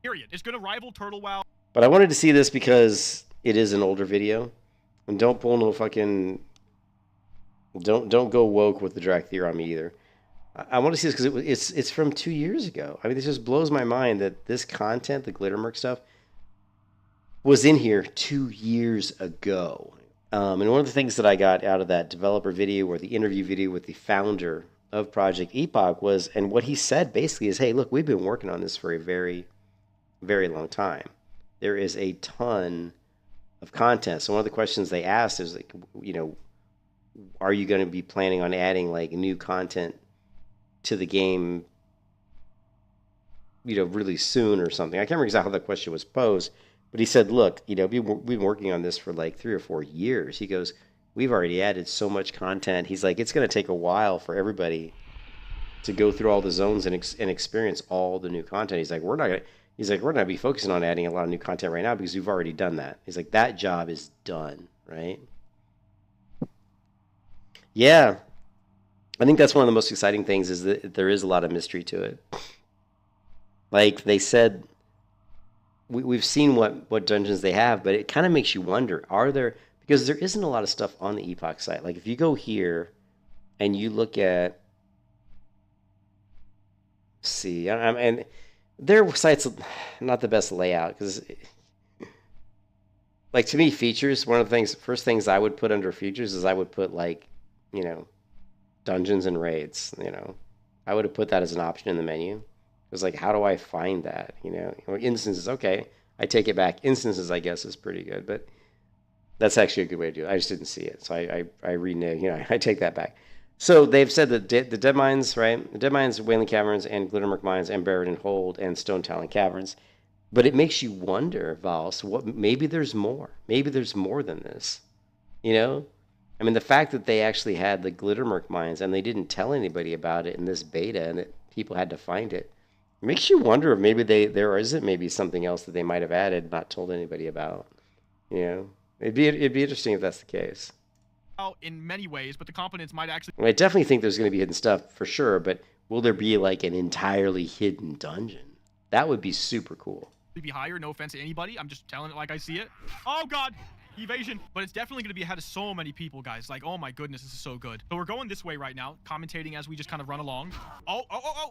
Period. It's going to rival Turtle WoW. But I wanted to see this because it is an older video. And don't pull no fucking... Don't go woke with the Drakthir on me either. I want to see this because it's from 2 years ago. I mean, this just blows my mind that this content, the Glittermerc stuff, was in here 2 years ago. And one of the things that I got out of that developer video or the interview video with the founder of Project Epoch was, and what he said basically is, hey, look, we've been working on this for a very, very long time. There is a ton of content. So one of the questions they asked is, like, are you going to be planning on adding like new content to the game, really soon or something? I can't remember exactly how that question was posed, but he said, look, we've been working on this for like 3 or 4 years. He goes, we've already added so much content. He's like, it's going to take a while for everybody to go through all the zones and experience all the new content. He's like, we're not going to be focusing on adding a lot of new content right now because we've already done that. He's like, that job is done, right? Yeah. I think that's one of the most exciting things is that there is a lot of mystery to it. Like they said, we've seen what dungeons they have, but it kind of makes you wonder, because there isn't a lot of stuff on the Epoch site. Like if you go here and you look at, and their site's not the best layout because, like to me, features, one of the first things I would put under features is I would put like, dungeons and raids. I would have put that as an option in the menu. It was like, how do I find that? Or instances, okay, I take it back. Instances, I guess, is pretty good, but that's actually a good way to do it. I just didn't see it, so I reneged. I take that back. So they've said that the Dead Mines, right? The Dead Mines, Wailing Caverns, and Glittermerc Mines, and Barrett Hold, and Stone Talon Caverns. But it makes you wonder, Vals, maybe there's more. Maybe there's more than this. I mean, the fact that they actually had the Glittermerc mines and they didn't tell anybody about it in this beta and that people had to find it, makes you wonder if maybe there isn't maybe something else that they might have added, not told anybody about. It'd be interesting if that's the case. In many ways, but the competence might actually... I definitely think there's going to be hidden stuff for sure, but will there be like an entirely hidden dungeon? That would be super cool. Be higher, no offense to anybody. I'm just telling it like I see it. Oh, God. Evasion. But it's definitely going to be ahead of so many people, guys. Like, oh my goodness, this is so good. So we're going this way right now, commentating as we just kind of run along. Oh,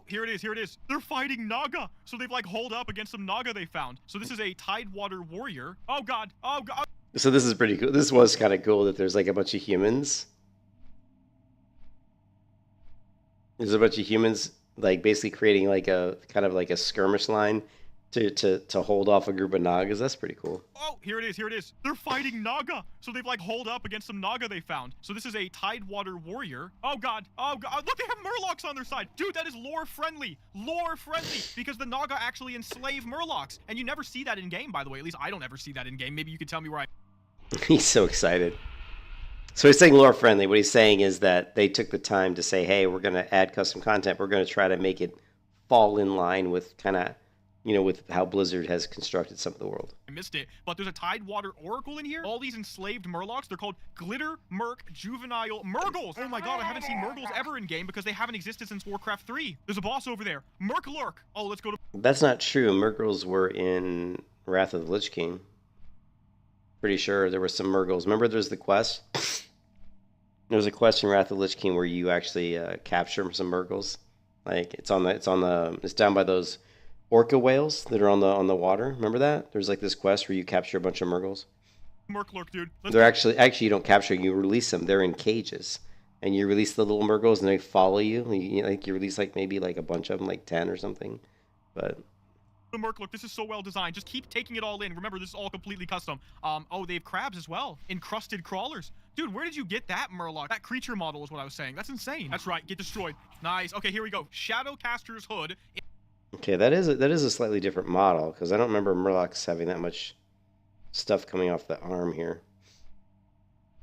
here it is. They're fighting Naga. So they've like holed up against some Naga they found. So this is a Tidewater warrior. Oh God. So this is pretty cool. This was kind of cool that there's like a bunch of humans. There's a bunch of humans like basically creating like a kind of like a skirmish line to hold off a group of Nagas. That's pretty cool. Oh, here it is. They're fighting Naga. So they've like holed up against some Naga they found. So this is a Tidewater warrior. Oh God. Look, they have Murlocs on their side. Dude, that is lore friendly. Because the Naga actually enslave Murlocs. And you never see that in game, by the way. At least I don't ever see that in game. Maybe you could tell me where He's so excited. So he's saying lore friendly. What he's saying is that they took the time to say, hey, we're going to add custom content. We're going to try to make it fall in line with kind of, with how Blizzard has constructed some of the world. I missed it, but there's a Tidewater Oracle in here. All these enslaved Murlocs, they're called Glitter Merc Juvenile Murgles. Oh my god, I haven't seen Murgles ever in game because they haven't existed since Warcraft 3. There's a boss over there, Murklurk. Oh, let's go to... That's not true. Murgles were in Wrath of the Lich King. Pretty sure there were some Murgles. Remember there's the quest? There was a quest in Wrath of the Lich King where you actually capture some Murgles. Like it's down by those orca whales that are on the water. Remember that? There's like this quest where you capture a bunch of Murgles. Murklurk, dude. They're actually you don't capture, you release them. They're in cages. And you release the little Murgles and they follow you. You release maybe a bunch of them, like 10 or something. But the Murklurk, this is so well designed. Just keep taking it all in. Remember, this is all completely custom. Oh, they have crabs as well. Encrusted crawlers. Dude, where did you get that Murloc? That creature model is what I was saying. That's insane. That's right. Get destroyed. Nice. Okay, here we go. Shadowcaster's Hood. Okay, that is a slightly different model because I don't remember Murlocs having that much stuff coming off the arm here,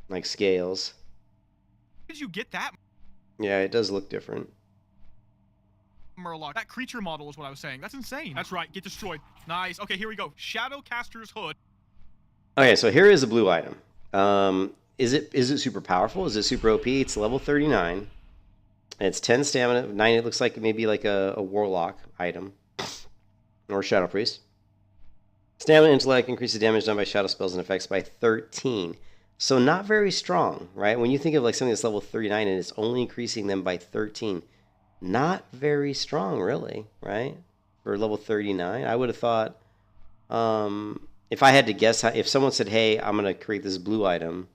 like scales. Where did you get that? Yeah, it does look different. Murloc. That creature model is what I was saying. That's insane. That's right. Get destroyed. Nice. Okay, here we go. Shadowcaster's Hood. Okay, so here is a blue item. Is it super powerful? Is it super OP? It's level 39. It's 10 stamina, 9. It looks like maybe like a warlock item or shadow priest. Stamina intellect increases damage done by shadow spells and effects by 13. So not very strong, right? When you think of something that's level 39 and it's only increasing them by 13, not very strong, really, right? For level 39, I would have thought, if I had to guess, if someone said, "Hey, I'm going to create this blue item,"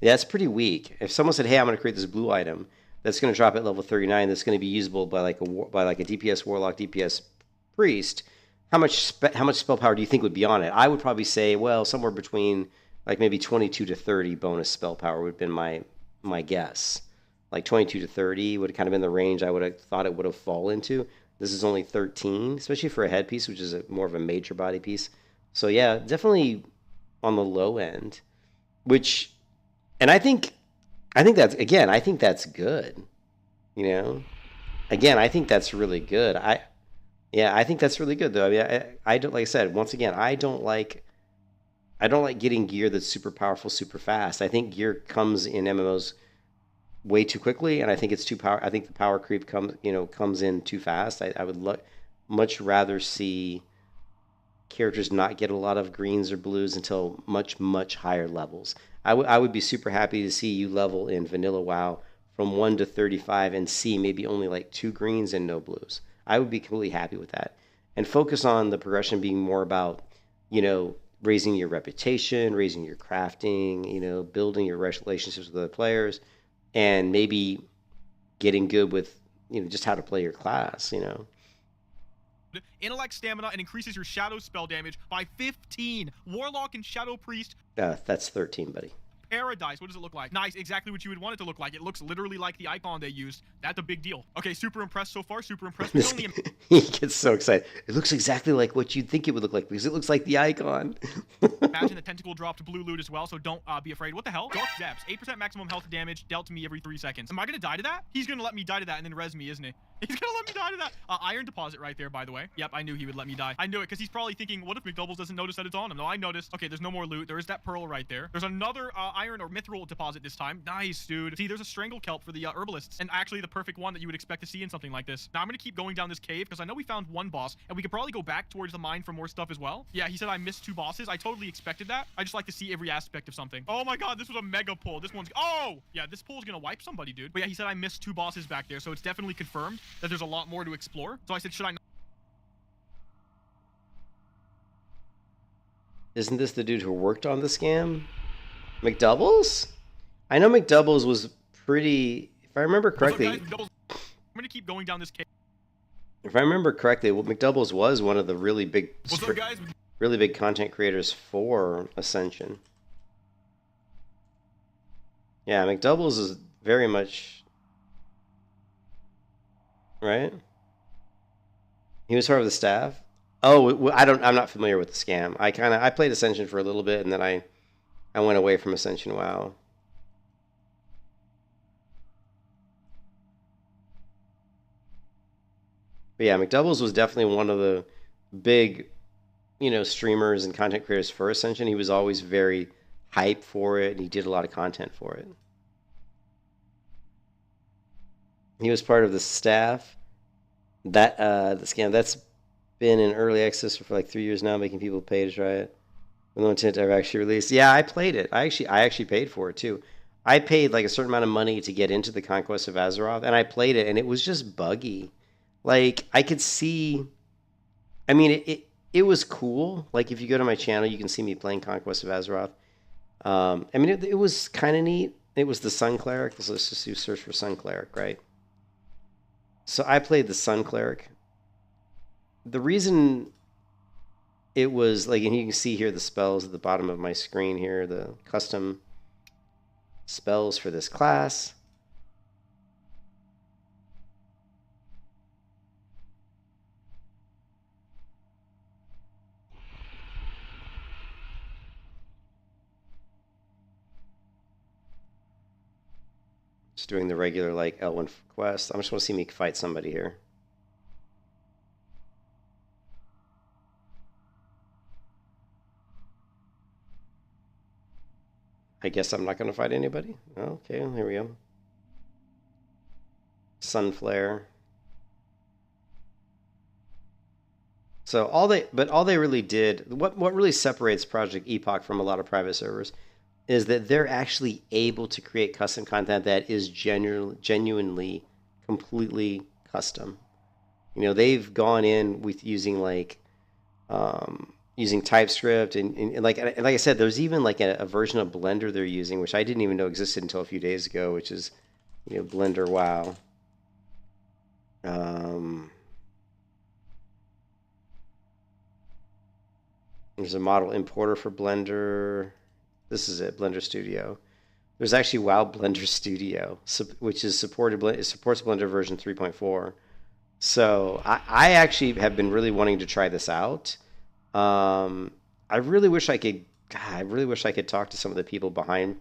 yeah, that's pretty weak. If someone said, "Hey, I'm going to create this blue item," that's going to drop at level 39. That's going to be usable by a DPS warlock, DPS priest. How much spell power do you think would be on it? I would probably say, well, somewhere between maybe 22 to 30 bonus spell power would have been my guess. 22 to 30 would have kind of been the range I would have thought it would have fallen into. This is only 13, especially for a headpiece, which is more of a major body piece. So yeah, definitely on the low end. And I think that's good. Again, I think that's really good. I think that's really good though. I mean, I don't, like I said, once again, I don't like getting gear that's super powerful, super fast. I think gear comes in MMOs way too quickly, and I think it's too power. I think the power creep comes in too fast. I would much rather see characters not get a lot of greens or blues until much higher levels. I would be super happy to see you level in vanilla WoW from 1 to 35 and see maybe only 2 greens and no blues. I would be completely happy with that, and focus on the progression being more about raising your reputation, raising your crafting, building your relationships with other players, and maybe getting good with just how to play your class. Intellect stamina and increases your shadow spell damage by 15. Warlock and Shadow Priest. That's 13, buddy. Paradise. What does it look like? Nice, exactly what you would want it to look like. It looks literally like the icon they used. That's a big deal. Okay, super impressed so far. Super impressed. He gets so excited. It looks exactly like what you'd think it would look like because it looks like the icon. Imagine the tentacle dropped blue loot as well, so don't be afraid. What the hell? Dark Depths. 8% maximum health damage dealt to me every 3 seconds. Am I gonna die to that? He's gonna let me die to that and then res me, isn't he? He's gonna let me die to that. Iron deposit right there, by the way. Yep, I knew he would let me die. I knew it because he's probably thinking, what if McDoubles doesn't notice that it's on him? No, I noticed. Okay, there's no more loot. There is that pearl right there. There's another iron or mithril deposit this time. Nice, dude. See, there's a strangle kelp for the herbalists, and actually the perfect one that you would expect to see in something like this. Now I'm gonna keep going down this cave because I know we found one boss, and we could probably go back towards the mine for more stuff as well. Yeah, he said I missed 2 bosses. I totally expected that. I just like to see every aspect of something. Oh my god, this was a mega pull. This one's... Oh! Yeah, this pull is gonna wipe somebody, dude. But yeah, he said I missed 2 bosses back there, so it's definitely confirmed that there's a lot more to explore. So I said, should I not? Isn't this the dude who worked on the scam? McDoubles? I know McDoubles was pretty... If I remember correctly... I'm gonna keep going down this cave. If I remember correctly, McDoubles was one of the really big... What's up, guys? Really big content creators for Ascension. Yeah, McDoubles is very much... Right? He was part of the staff? Oh, I'm not familiar with the scam. I played Ascension for a little bit, and then I went away from Ascension WoW. But yeah, McDoubles was definitely one of the big, streamers and content creators for Ascension. He was always very hyped for it, and he did a lot of content for it. He was part of the staff that the scam that's been in early access for like 3 years now, making people pay to try it. With no intent to ever actually release. Yeah, I played it. I actually paid for it too. I paid like a certain amount of money to get into the Conquest of Azeroth, and I played it, and it was just buggy. Like I could see. I mean, it was cool. Like if you go to my channel, you can see me playing Conquest of Azeroth. I mean, it was kind of neat. It was the Sun Cleric. So let's just do search for Sun Cleric, right? So I played the Sun Cleric. The reason it was like, and you can see here the spells at the bottom of my screen here, the custom spells for this class. Just doing the regular like L1 quest. I just want to see me fight somebody here. I guess I'm not going to fight anybody. Okay, here we go. Sunflare. So all they really did, what really separates Project Epoch from a lot of private servers is that they're actually able to create custom content that is genuinely completely custom. They've gone in with using like using TypeScript and like I said, there's even like a version of Blender they're using, which I didn't even know existed until a few days ago, which is Blender WoW. There's a model importer for Blender. This is it, Blender Studio. There's actually WoW Blender Studio, which is it supports Blender version 3.4. So I actually have been really wanting to try this out. I really wish I could. God, I really wish I could talk to some of the people behind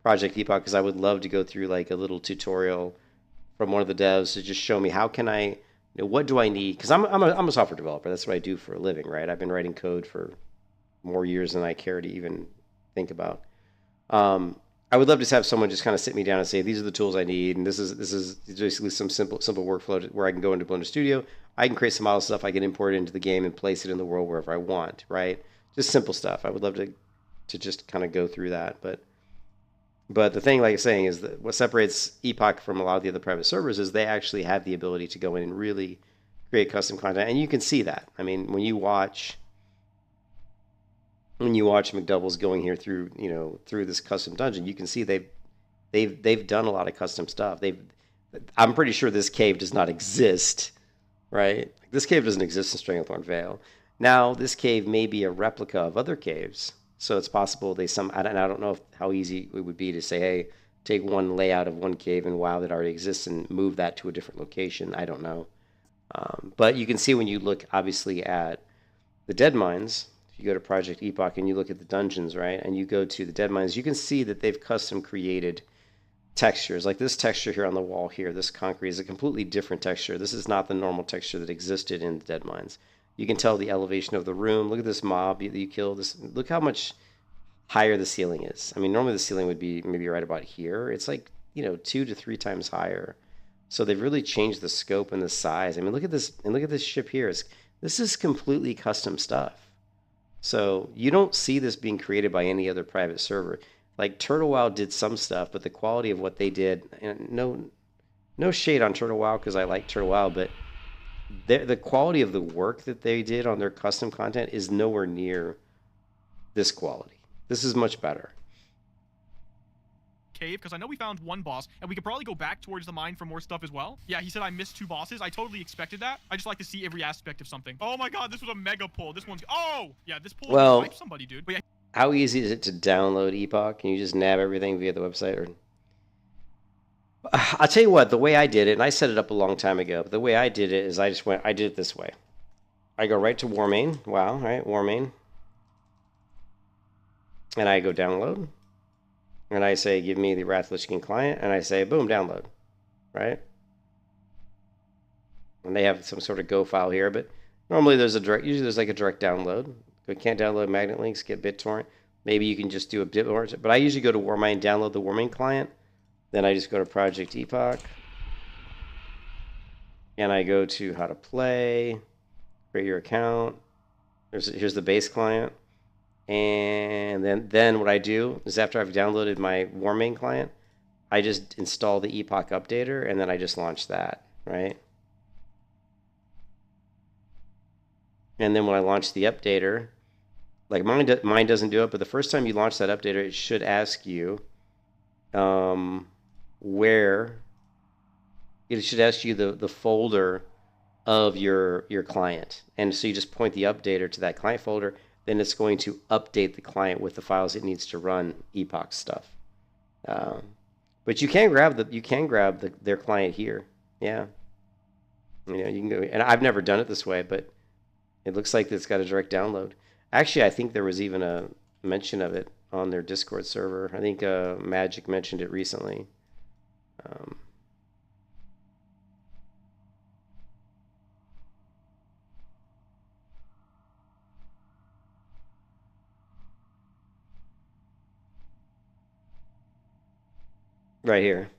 Project Epoch, because I would love to go through like a little tutorial from one of the devs to just show me how can I, what do I need? Because I'm a software developer. That's what I do for a living, right? I've been writing code for more years than I care to even think about. I would love to have someone just kind of sit me down and say, these are the tools I need, and this is basically some simple workflow where I can go into Blender Studio, I can create some model stuff, I can import it into the game and place it in the world wherever I want, right? Just simple stuff. I would love to just kind of go through that, but the thing, like I'm saying, is that what separates Epoch from a lot of the other private servers is they actually have the ability to go in and really create custom content, and you can see that. I mean, when you watch McDoubles going here through through this custom dungeon, you can see they've done a lot of custom stuff. I'm pretty sure this cave does not exist, right? This cave doesn't exist in Stranglethorn Vale. Now, this cave may be a replica of other caves, so it's possible I don't know how easy it would be to say, hey, take one layout of one cave in WoW that already exists and move that to a different location. I don't know, but you can see when you look obviously at the Dead Mines. You go to Project Epoch and you look at the dungeons, right? And you go to the Dead Mines, you can see that they've custom created textures. Like this texture here on the wall here, this concrete is a completely different texture. This is not the normal texture that existed in the Dead Mines. You can tell the elevation of the room. Look at this mob that you killed. Look how much higher the ceiling is. I mean, normally the ceiling would be maybe right about here. It's like, 2 to 3 times higher. So they've really changed the scope and the size. I mean, look at this, and look at this ship here. This is completely custom stuff. So you don't see this being created by any other private server. Like Turtle WoW did some stuff, but the quality of what they did, and no shade on Turtle WoW because I like Turtle WoW, but the quality of the work that they did on their custom content is nowhere near this quality. This is much better. Cave, because I know we found one boss, and we could probably go back towards the mine for more stuff as well. Yeah, he said I missed 2 bosses. I totally expected that. I just like to see every aspect of something. Oh my god, this was a mega pull. This one's... Oh! Yeah, this pull will wipe somebody, dude. But yeah. How easy is it to download Epoch? Can you just nab everything via the website? Or I'll tell you what, the way I did it, and I set it up a long time ago, but the way I did it is I did it this way. I go right to Warmain. Wow, right? Warmain. And I go download. And I say, give me the Wrath Lich King client. And I say, boom, download. Right? and they have some sort of Go file here, but normally usually there's like a direct download. We can't download magnet links, get BitTorrent. Maybe you can just do a BitTorrent, but I usually go to Warmind, download the Warmind client, then I just go to Project Epoch, and I go to how to play, create your account. Here's the base client, and then what I do is after I've downloaded my Warmind client, I just install the Epoch updater, and then I just launch that, right? And then when I launch the updater, like mine doesn't do it, but the first time you launch that updater, it should ask you where it should ask you the folder of your client. And so you just point the updater to that client folder, then it's going to update the client with the files it needs to run Epoch stuff. But you can grab their client here. Yeah. You know, you can go, and I've never done it this way, but it looks like it's got a direct download. Actually, I think there was even a mention of it on their Discord server. I think Magic mentioned it recently. Right here.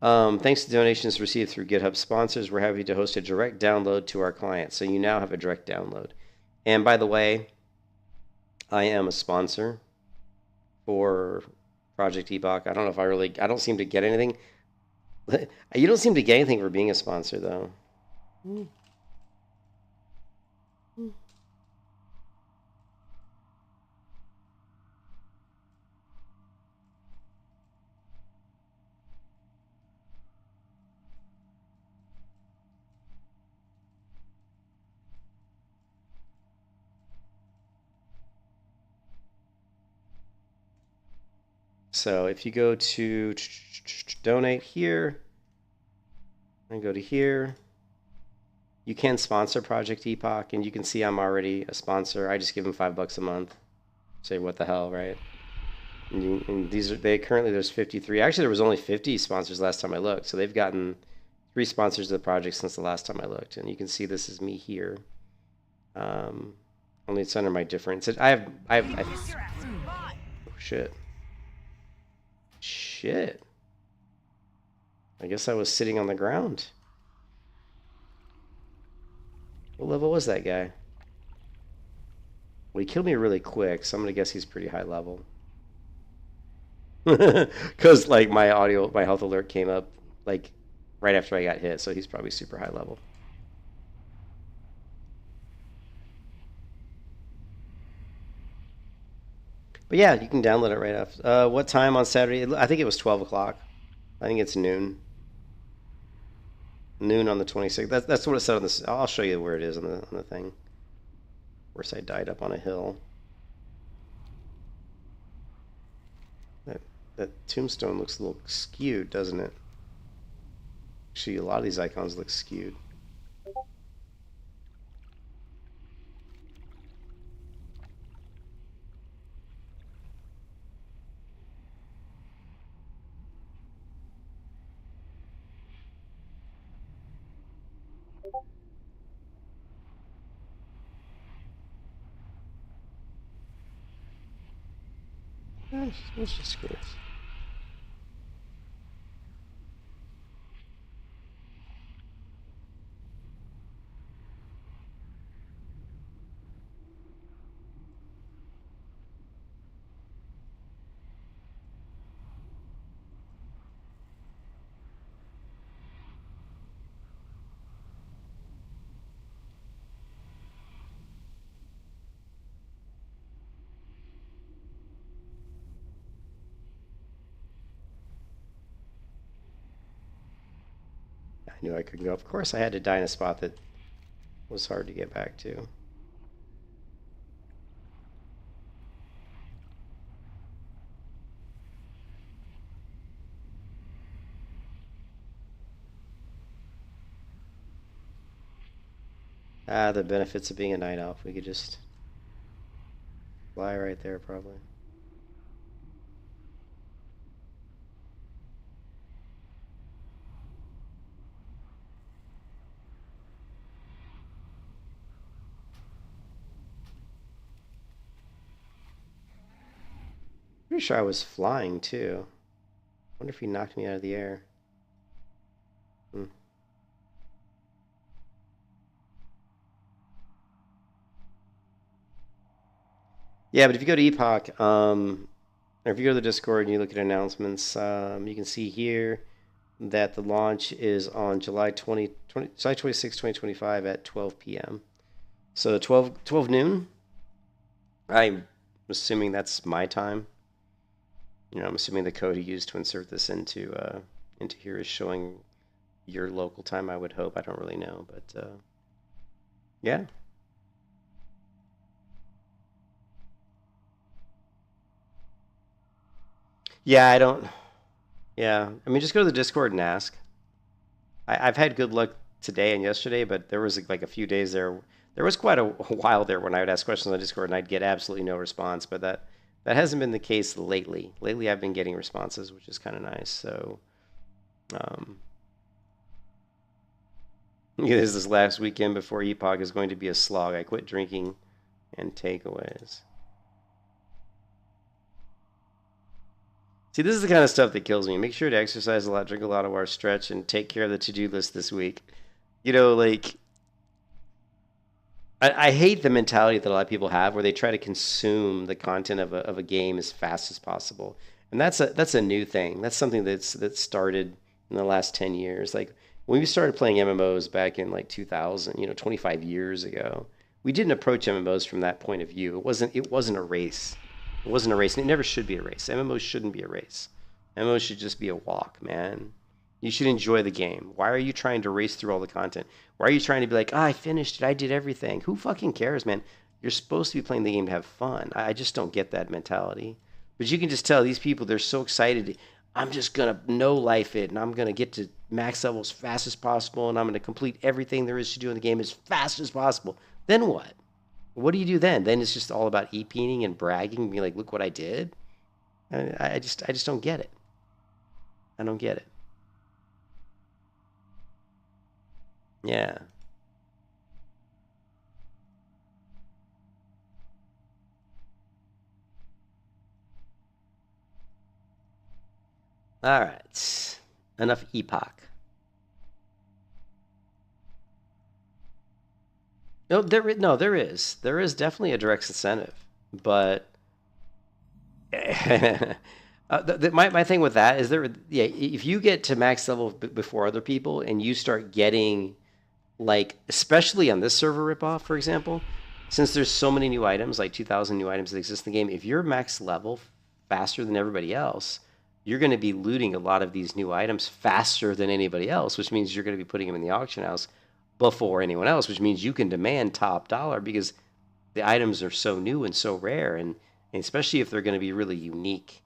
Thanks to donations received through GitHub sponsors, we're happy to host a direct download to our client. So you now have a direct download. And by the way, I am a sponsor for Project Epoch. I don't know if I don't seem to get anything. You don't seem to get anything for being a sponsor, though. So if you go to donate here and go to here, you can sponsor Project Epoch, and you can see I'm already a sponsor. I just give them $5 a month. Say what the hell, right? And currently there's 53. Actually, there was only 50 sponsors last time I looked. So they've gotten 3 sponsors of the project since the last time I looked, and you can see this is me here. Only it's under my different. Oh shit. Shit. I guess I was sitting on the ground. What level was that guy? Well, he killed me really quick, so I'm gonna guess he's pretty high level. Because like my health alert came up like right after I got hit, so he's probably super high level. But yeah, you can download it right after. What time on Saturday? I think it was 12 o'clock. I think it's noon. Noon on the 26th. That's what it said on this. I'll show you where it is on the thing. Of course, I died up on a hill. That tombstone looks a little skewed, doesn't it? Actually, a lot of these icons look skewed. Let's just curious. I knew I couldn't go. Of course, I had to die in a spot that was hard to get back to. The benefits of being a night elf. We could just fly right there, probably. Pretty sure I was flying too. Wonder if he knocked me out of the air. Hmm. Yeah, but if you go to Epoch, or if you go to the Discord and you look at announcements, you can see here that the launch is on July 26, 2025 at 12 p.m. So 12 noon. I'm assuming that's my time. I'm assuming the code he used to insert this into here is showing your local time. I would hope. I don't really know, but yeah. Yeah, I don't. Yeah, I mean, just go to the Discord and ask. I've had good luck today and yesterday, but there was like a few days there. There was quite a while there when I would ask questions on Discord and I'd get absolutely no response. But that hasn't been the case lately. Lately, I've been getting responses, which is kind of nice. So, um, yeah, this last weekend before Epoch is going to be a slog. I quit drinking and takeaways. See, this is the kind of stuff that kills me. Make sure to exercise a lot, drink a lot of water, stretch, and take care of the to-do list this week. Like I hate the mentality that a lot of people have where they try to consume the content of a game as fast as possible. And that's a new thing. That's something that started in the last 10 years. Like when we started playing MMOs back in like 2000, 25 years ago, we didn't approach MMOs from that point of view. It wasn't a race. It wasn't a race, and it never should be a race. MMOs shouldn't be a race. MMOs should just be a walk, man. You should enjoy the game. Why are you trying to race through all the content? Why are you trying to be like, I finished it, I did everything? Who fucking cares, man? You're supposed to be playing the game to have fun. I just don't get that mentality. But you can just tell these people, they're so excited. I'm just going to no life it, and I'm going to get to max level as fast as possible, and I'm going to complete everything there is to do in the game as fast as possible. Then what? What do you do then? Then it's just all about e-peening and bragging, being like, look what I did. I just don't get it. I don't get it. Yeah. All right. Enough Epoch. No, there is. There is definitely a direct incentive, but my thing with that is yeah, if you get to max level before other people and you start getting like, especially on this server ripoff, for example, since there's so many new items, like 2,000 new items that exist in the game, if you're max level faster than everybody else, you're going to be looting a lot of these new items faster than anybody else, which means you're going to be putting them in the auction house before anyone else, which means you can demand top dollar because the items are so new and so rare, and especially if they're going to be really unique.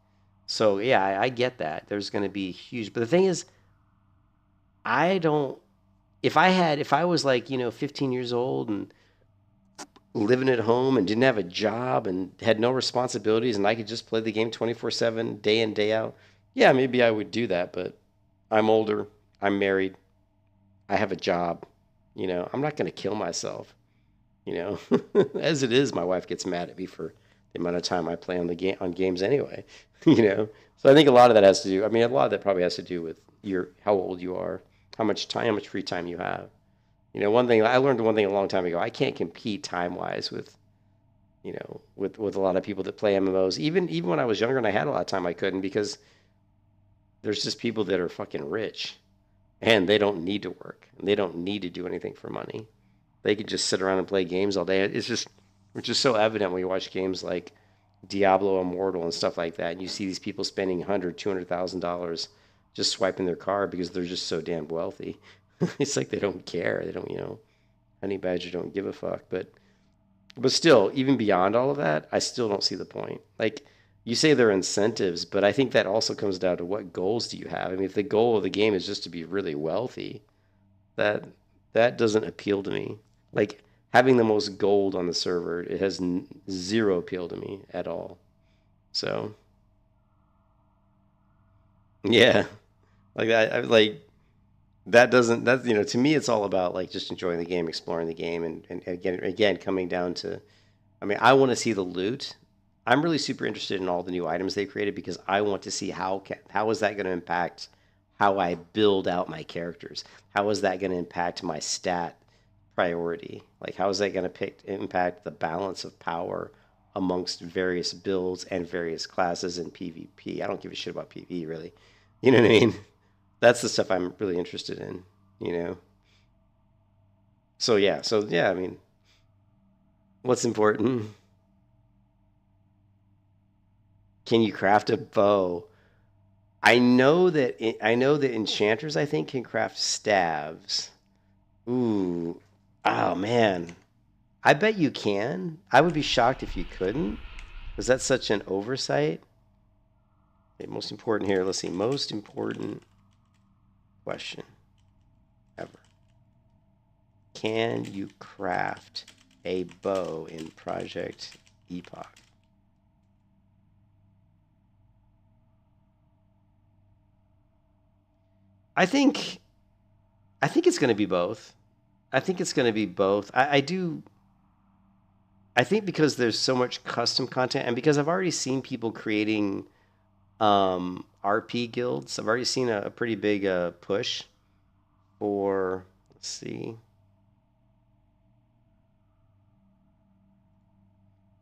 So yeah, I get that. There's going to be huge, but the thing is, I don't. If I was like 15 years old and living at home and didn't have a job and had no responsibilities and I could just play the game 24/7, day in day out, yeah, maybe I would do that. But I'm older. I'm married. I have a job. I'm not going to kill myself. As it is, my wife gets mad at me for the amount of time I play on games anyway. So I think a lot of that has to do. I mean, a lot of that probably has to do with how old you are, how much free time you have. One thing I learned a long time ago. I can't compete time wise with with a lot of people that play MMOs. Even when I was younger and I had a lot of time, I couldn't because there's just people that are fucking rich and they don't need to work and they don't need to do anything for money. They could just sit around and play games all day. It's just so evident when you watch games like Diablo Immortal and stuff like that, and you see these people spending $100,000-$200,000 just swiping their card because they're just so damn wealthy. It's like they don't care. They don't, Honey Badger don't give a fuck. But still, even beyond all of that, I still don't see the point. Like, you say there are incentives, but I think that also comes down to what goals do you have? I mean, if the goal of the game is just to be really wealthy, that doesn't appeal to me. Like, having the most gold on the server, it has zero appeal to me at all. So, yeah, like that doesn't, to me, it's all about like just enjoying the game, exploring the game, and again coming down to, I mean, I want to see the loot I'm really super interested in all the new items they created because I want to see how is that going to impact how I build out my characters. How is that going to impact my stat priority? Like, how is that going to impact the balance of power amongst various builds and various classes in PvP? I don't give a shit about PvE, really. You know what I mean? That's the stuff I'm really interested in, you know? So, yeah. I mean, what's important? Can you craft a bow? I know that enchanters, I think, can craft staves. Ooh. Oh man. I bet you can. I would be shocked if you couldn't. Was that such an oversight? Okay, most important here. Let's see. Most important question ever. Can you craft a bow in Project Epoch? I think it's going to be both. I think it's going to be both. I think because there's so much custom content, and because I've already seen people creating RP guilds. I've already seen a pretty big push for. Let's see.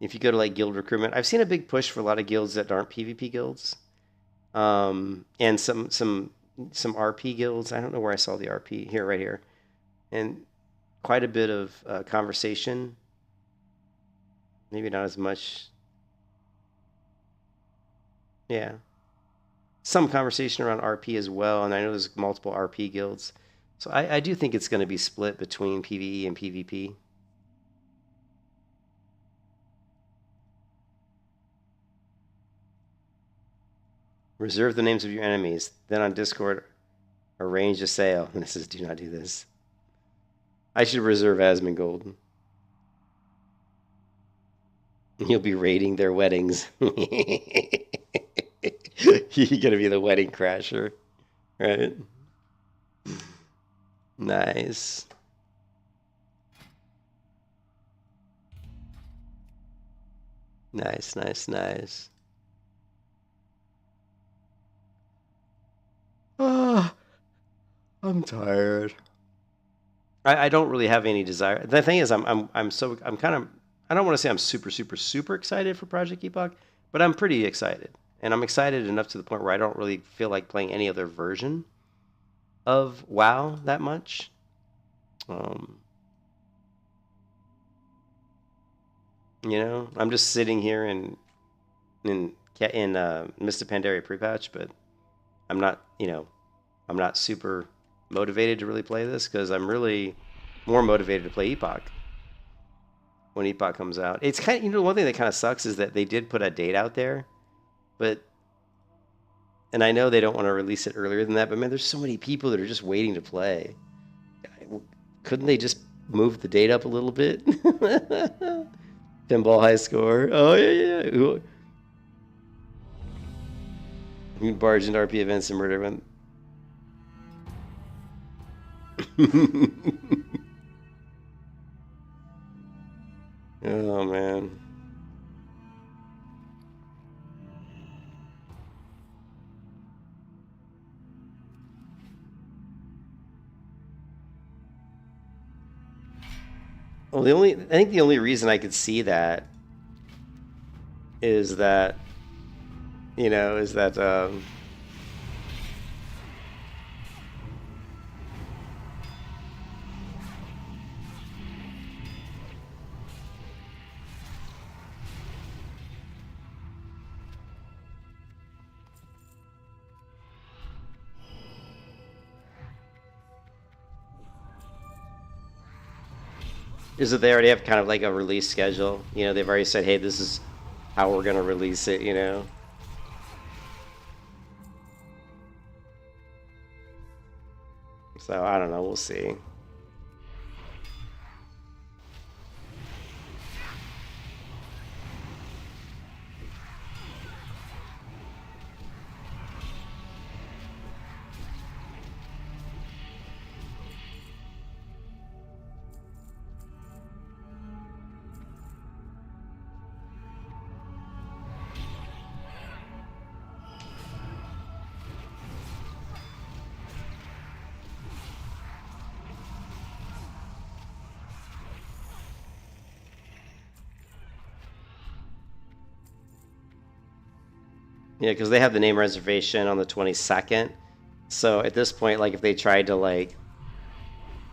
If you go to like guild recruitment, I've seen a big push for a lot of guilds that aren't PvP guilds, and some RP guilds. I don't know where I saw the RP here, right here, and quite a bit of conversation. Maybe not as much. Yeah, some conversation around RP as well, and I know there's multiple RP guilds, so I do think it's going to be split between PvE and PvP. Reserve the names of your enemies. Then on Discord, arrange a sale. And this is, do not do this. I should reserve Asmongold. You'll be raiding their weddings. You're gonna be the wedding crasher, right? Nice. Nice. Oh, I'm tired. I don't really have any desire. The thing is, I'm kind of. I don't want to say I'm super excited for Project Epoch, but I'm pretty excited, and I'm excited enough to the point where I don't really feel like playing any other version of WoW that much. You know, I'm just sitting here in Mr. Pandaria Pre-Patch, but I'm not, I'm not super motivated to really play this because I'm really more motivated to play Epoch when Epoch comes out. It's kind of, one thing that kind of sucks is that they did put a date out there, and I know they don't want to release it earlier than that, but man, there's so many people that are just waiting to play. Couldn't they just move the date up a little bit? Pinball high score. Oh, yeah. You can barge into RP events and murder everyone. Oh, man. Well, I think the only reason I could see that is that, is that they already have kind of like a release schedule. They've already said, hey, this is how we're going to release it, So, I don't know. We'll see. Yeah, because they have the name reservation on the 22nd. So at this point, like if they tried to like,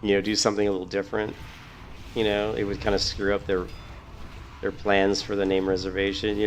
do something a little different, it would kind of screw up their plans for the name reservation.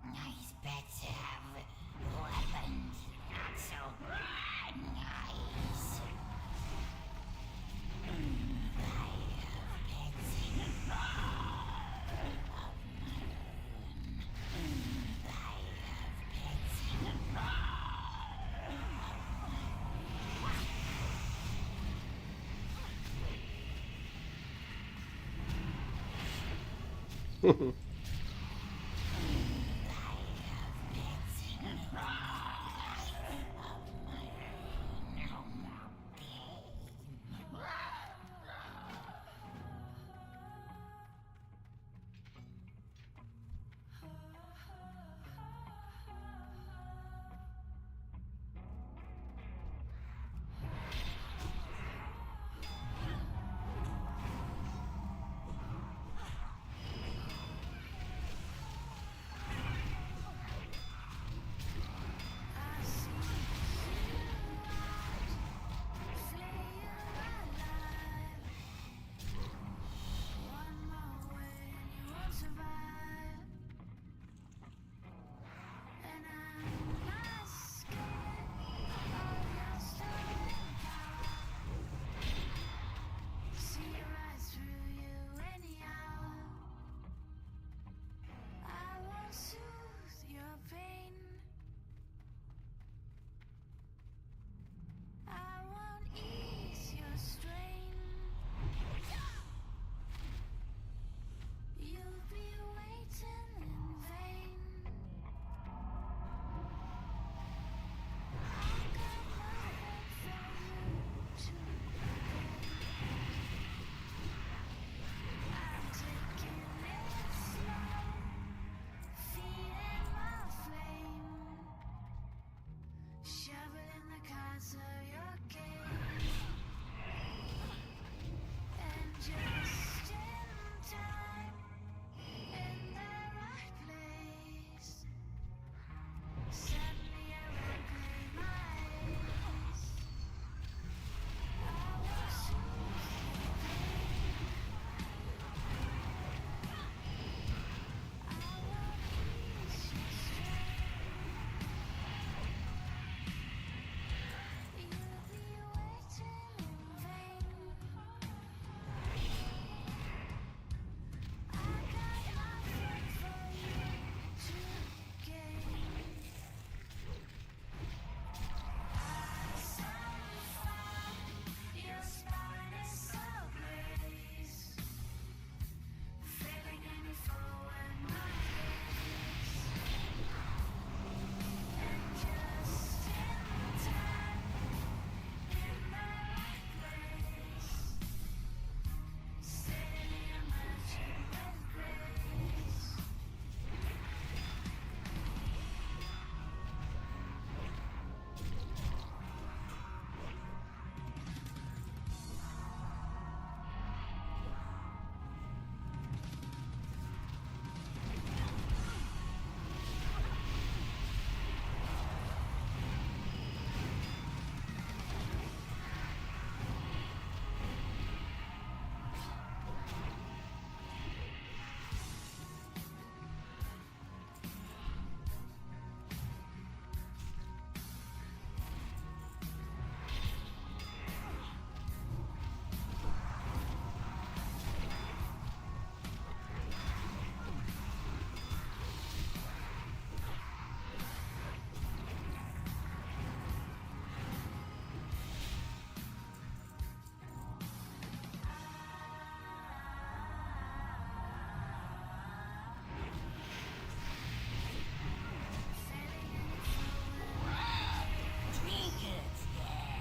Nice bets to have weapons, not so nice. I have pets in the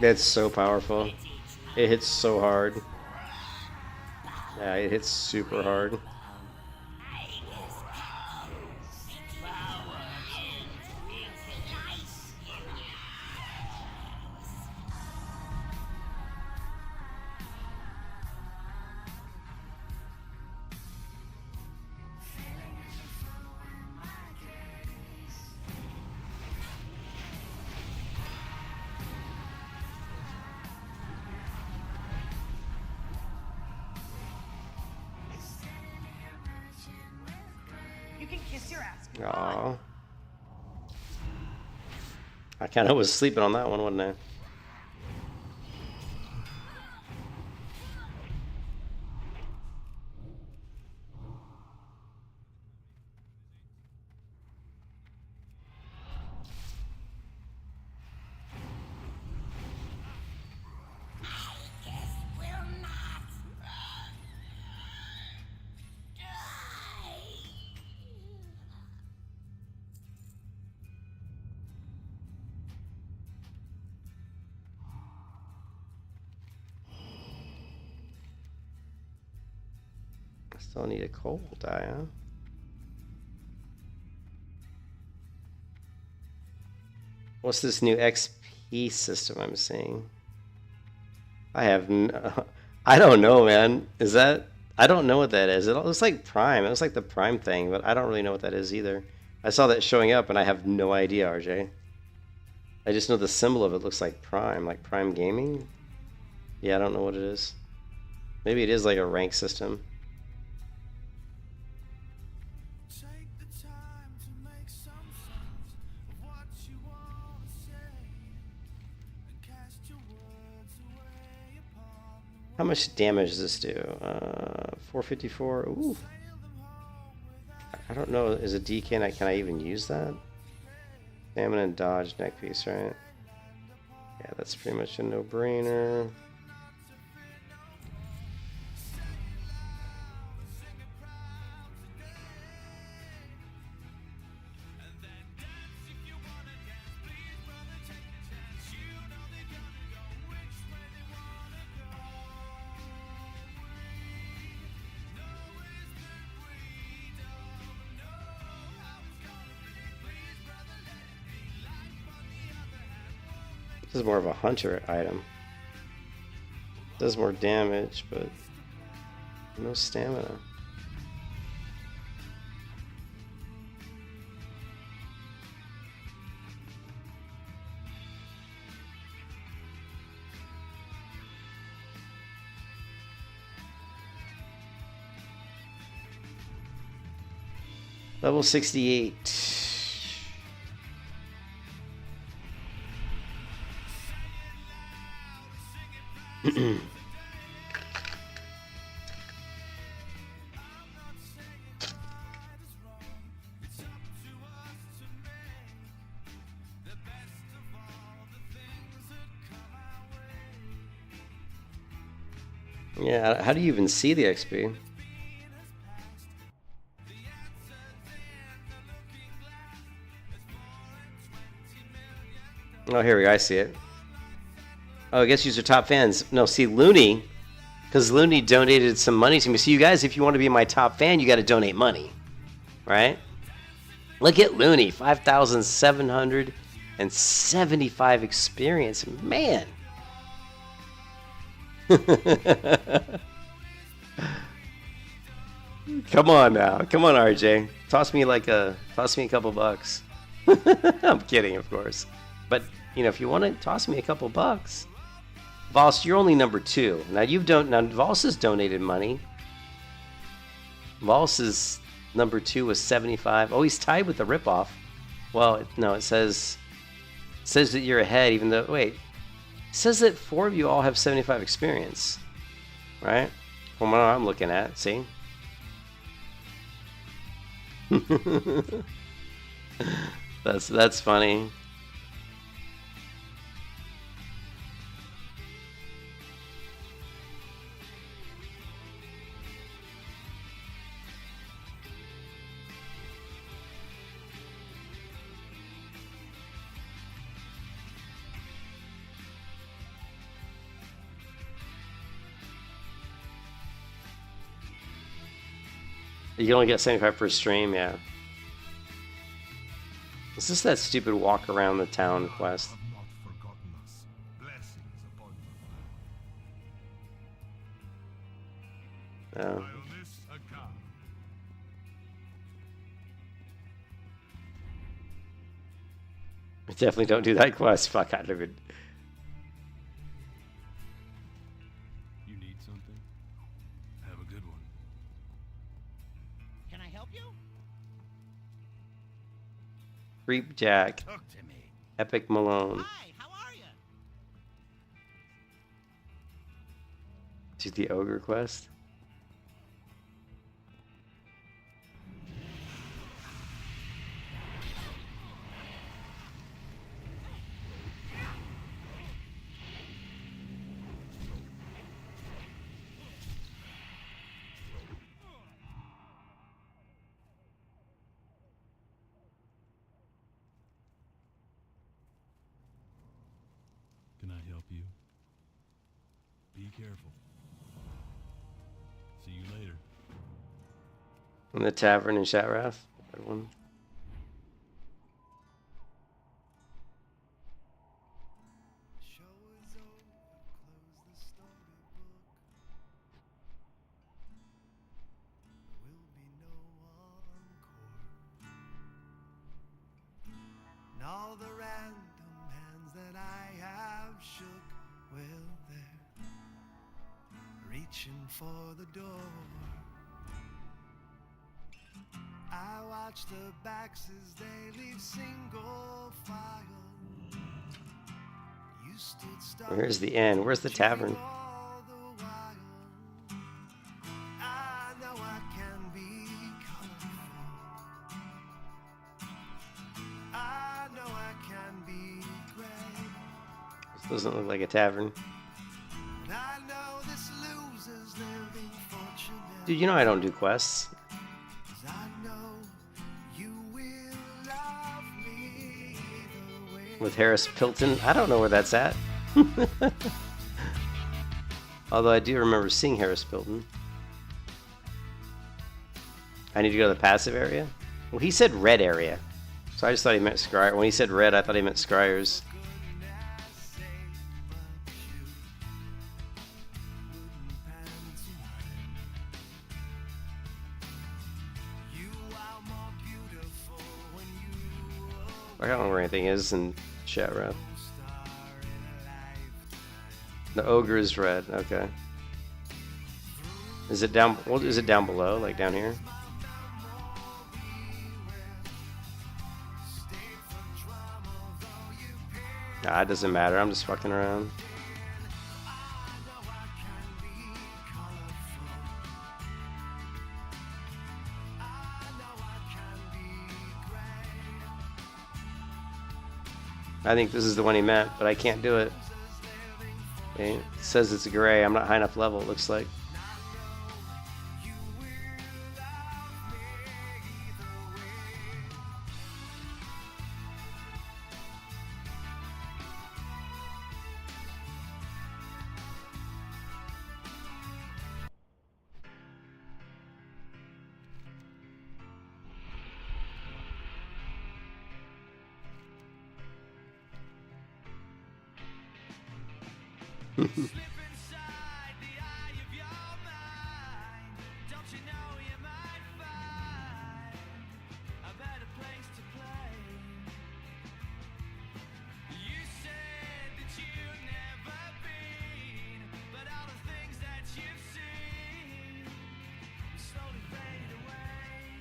That's so powerful. It hits so hard. Yeah, it hits super hard. You can kiss your ass. Aww. I kind of was sleeping on that one, wasn't I? I still need a coal die, huh? What's this new XP system I'm seeing? I have no, I don't know, man. Is that... I don't know what that is. It looks like Prime. It looks like the Prime thing, but I don't really know what that is either. I saw that showing up, and I have no idea, RJ. I just know the symbol of it looks like Prime Gaming? Yeah, I don't know what it is. Maybe it is like a rank system. Take the time to make some sense of what you want to say, and cast your words away upon the How much damage does this do? 454. Ooh. I don't know. Is a D can I even use that? Stamina and dodge neck piece, right? Yeah, that's pretty much a no-brainer. This is more of a hunter item. Does more damage, but no stamina. Level 68. Yeah, how do you even see the XP? Oh, here we go. I see it. Oh, I guess these are top fans. No, see, Looney, because Looney donated some money to me. So you guys, if you want to be my top fan, you got to donate money, right? Look at Looney, 5,775 experience. Man. Come on now. Come on, RJ. Toss me a couple bucks. I'm kidding, of course. But, if you want to toss me a couple bucks. Voss, you're only number 2. Now Voss has donated money. Voss's number 2 was 75. Oh, he's tied with the ripoff. Well, no, it says that you're ahead, even though it says that 4 of you all have 75 experience, right? From what I'm looking at, see? That's funny. You can only get 75 per stream, yeah. Is this that stupid walk around the town quest? Have not forgotten us. Blessings upon the land. No. I'll miss a cow. Definitely don't do that quest. Fuck, I don't even. You need something? Have a good one. Can I help you? Creep Jack, Talk to me. Epic Malone. Hi, how are you? Do the ogre quest. Can I help you? Be careful. See you later. In the tavern in Shatrath. Good one. Show is over, close the storybook. There will be no encore. And all the random hands that I have shook, well, they're reaching for the door. I watch the backs as they leave single file. You stood stark. Where's the end? Where's the tavern? All the while. I know I can be colorful. I know I can be gray. This doesn't look like a tavern. And I know this loser's living fortunate. Dude, you know I don't do quests. 'Cause I know you will love me either way. With Harris Pilton. I don't know where that's at. Although I do remember seeing Harris Pilton. I need to go to the passive area? Well, he said red area. So I just thought he meant Scryer. When he said red, I thought he meant Scryers. I don't know where anything is in Shatrath. The ogre is red. Okay. Is it down? Well, is it down below, like down here? Nah, it doesn't matter. I'm just fucking around. I think this is the one he meant, but I can't do it. Okay. It says it's gray. I'm not high enough level, it looks like. Slip inside the eye of your mind. Don't you know you might find a better place to play? You said that you've never been, but all the things that you've seen will slowly fade away.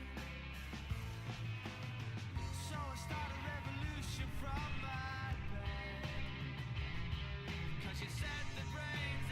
So I start a revolution from my bed. 'Cause you said the brains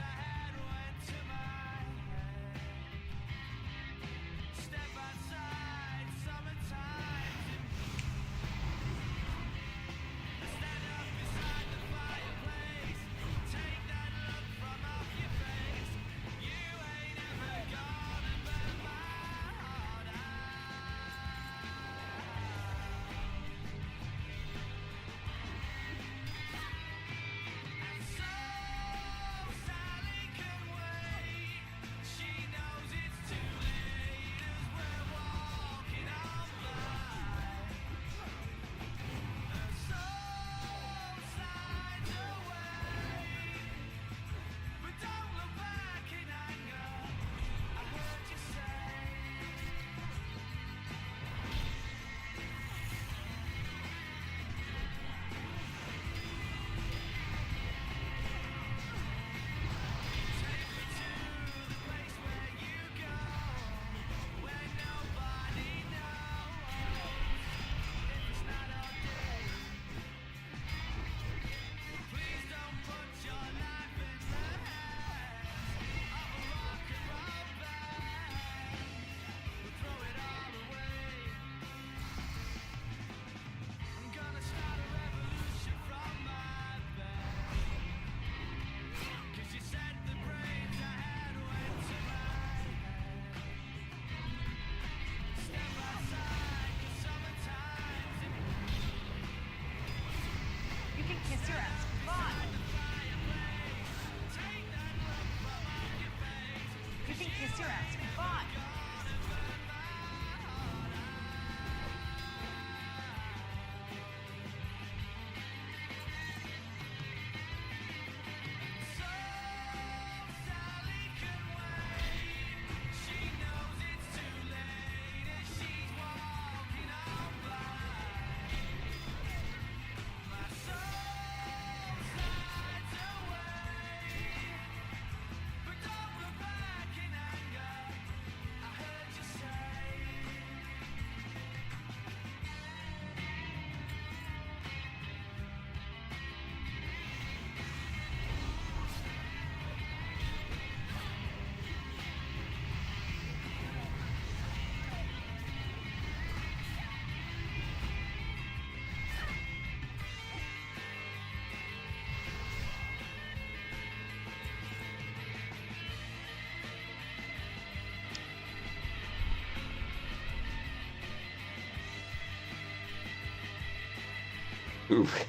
kiss your ass goodbye.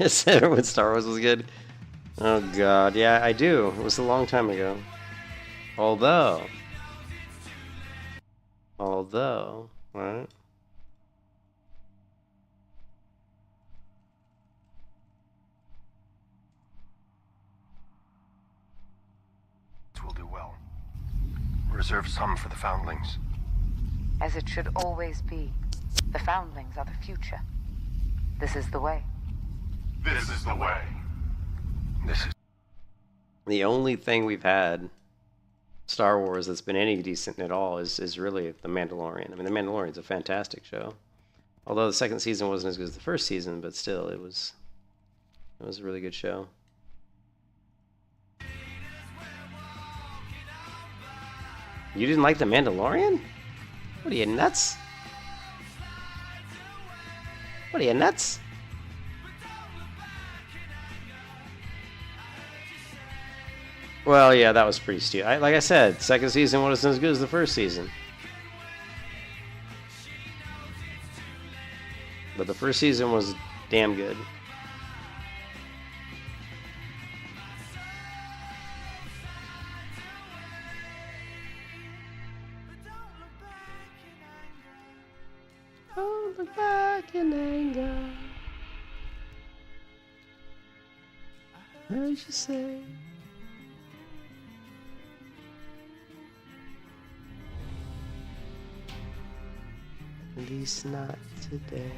Said when Star Wars was good. Oh god, yeah, I do. It was a long time ago. Although, right? Will do well. Reserve some for the foundlings. As it should always be. The foundlings are the future. This is the way. This is the way. This is The only thing we've had Star Wars that's been any decent at all is really The Mandalorian. I mean, The Mandalorian's a fantastic show. Although the second season wasn't as good as the first season, but still, it was a really good show. You didn't like The Mandalorian? What are you, nuts? What are you, nuts? Well, yeah, that was pretty stupid. Like I said, second season wasn't as good as the first season. But the first season was damn good. Don't look back in anger. Heard you say. At least not today.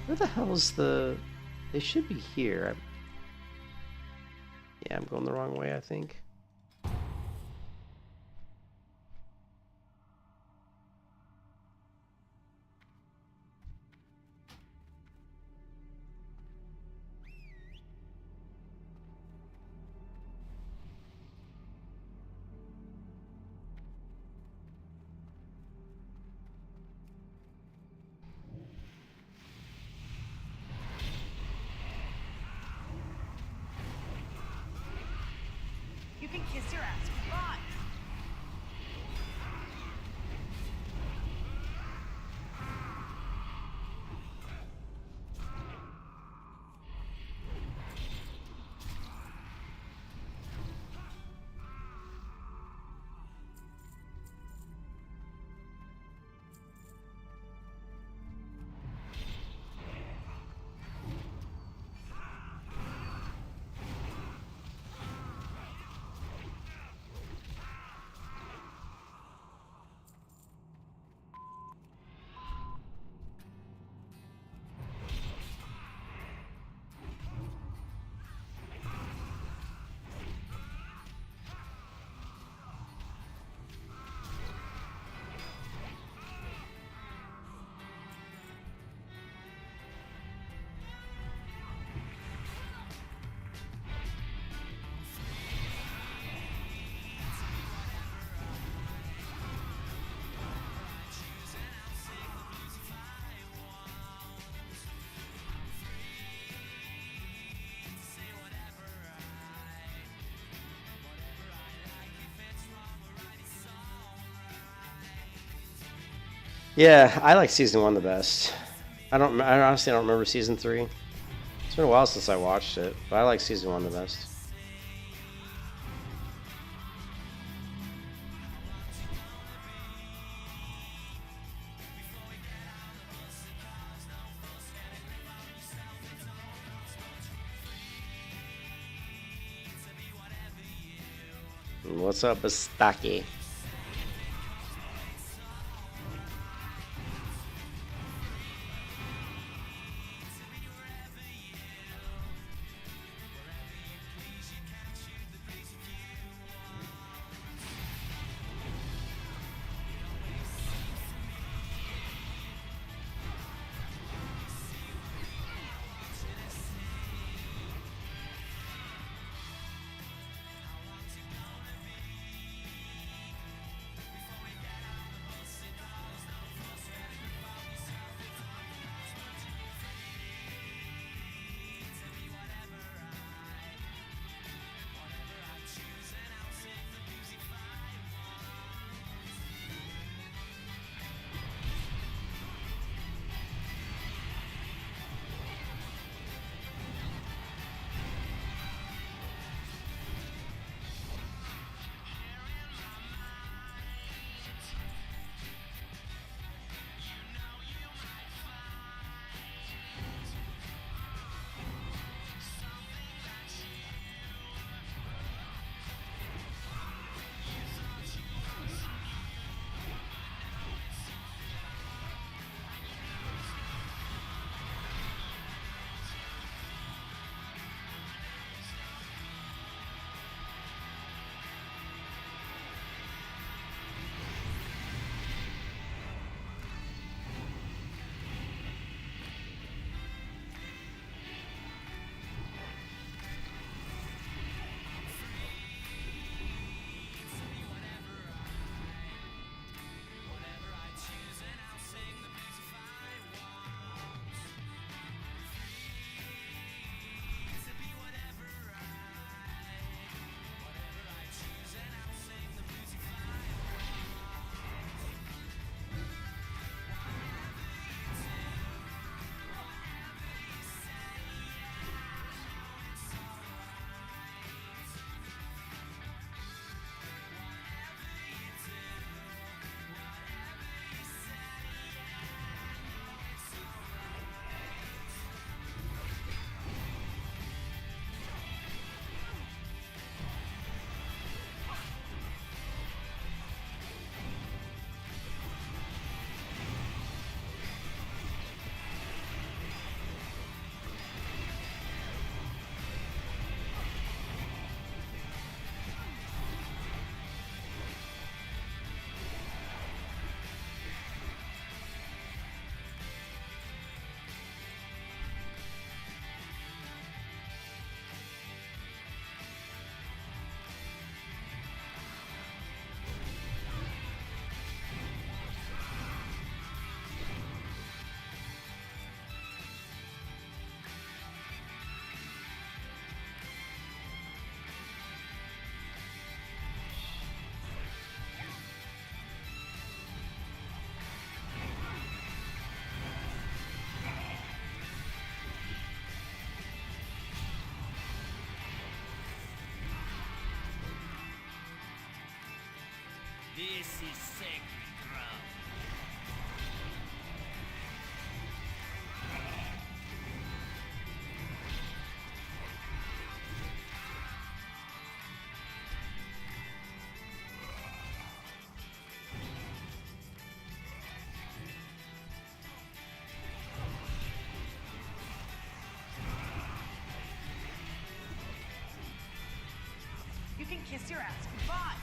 Where the hell's the... They should be here. Yeah, I'm going the wrong way, I think. You can kiss your ass goodbye. Yeah, I like season 1 the best. I honestly don't remember season 3. It's been a while since I watched it, but I like season 1 the best. What's up, Bastaki? This is sacred ground. You can kiss your ass goodbye.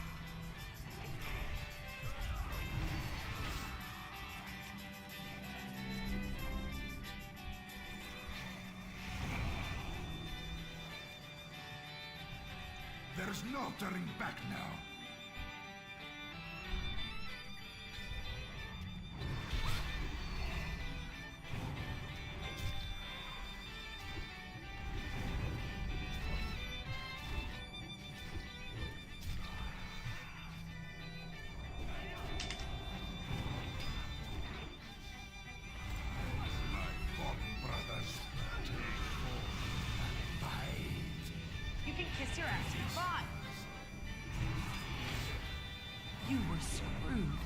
There's no turning back now. My fallen brothers, take hold and fight. You can kiss your ass goodbye. You were screwed.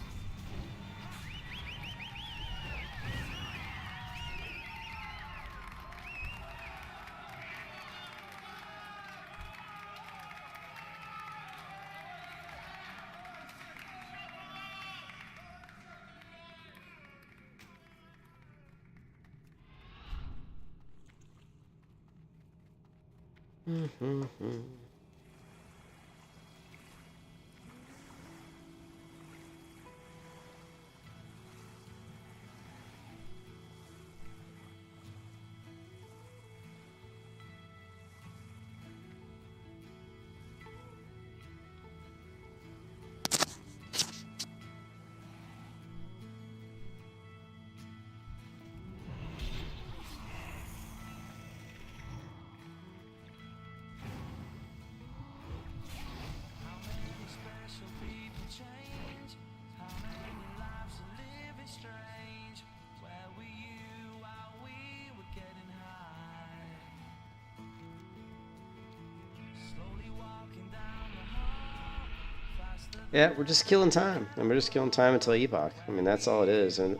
Yeah, we're just killing time. And we're just killing time until Epoch. I mean, that's all it is. And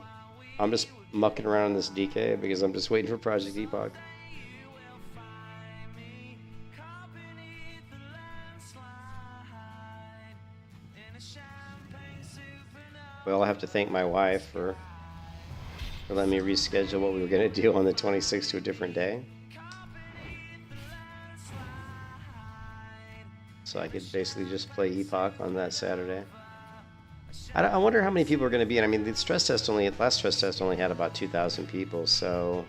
I'm just mucking around in this DK because I'm just waiting for Project Epoch. Well, I have to thank my wife for letting me reschedule what we were going to do on the 26th to a different day. So I could basically just play Epoch on that Saturday. I wonder how many people are going to be in. I mean, the last stress test only had about 2,000 people, so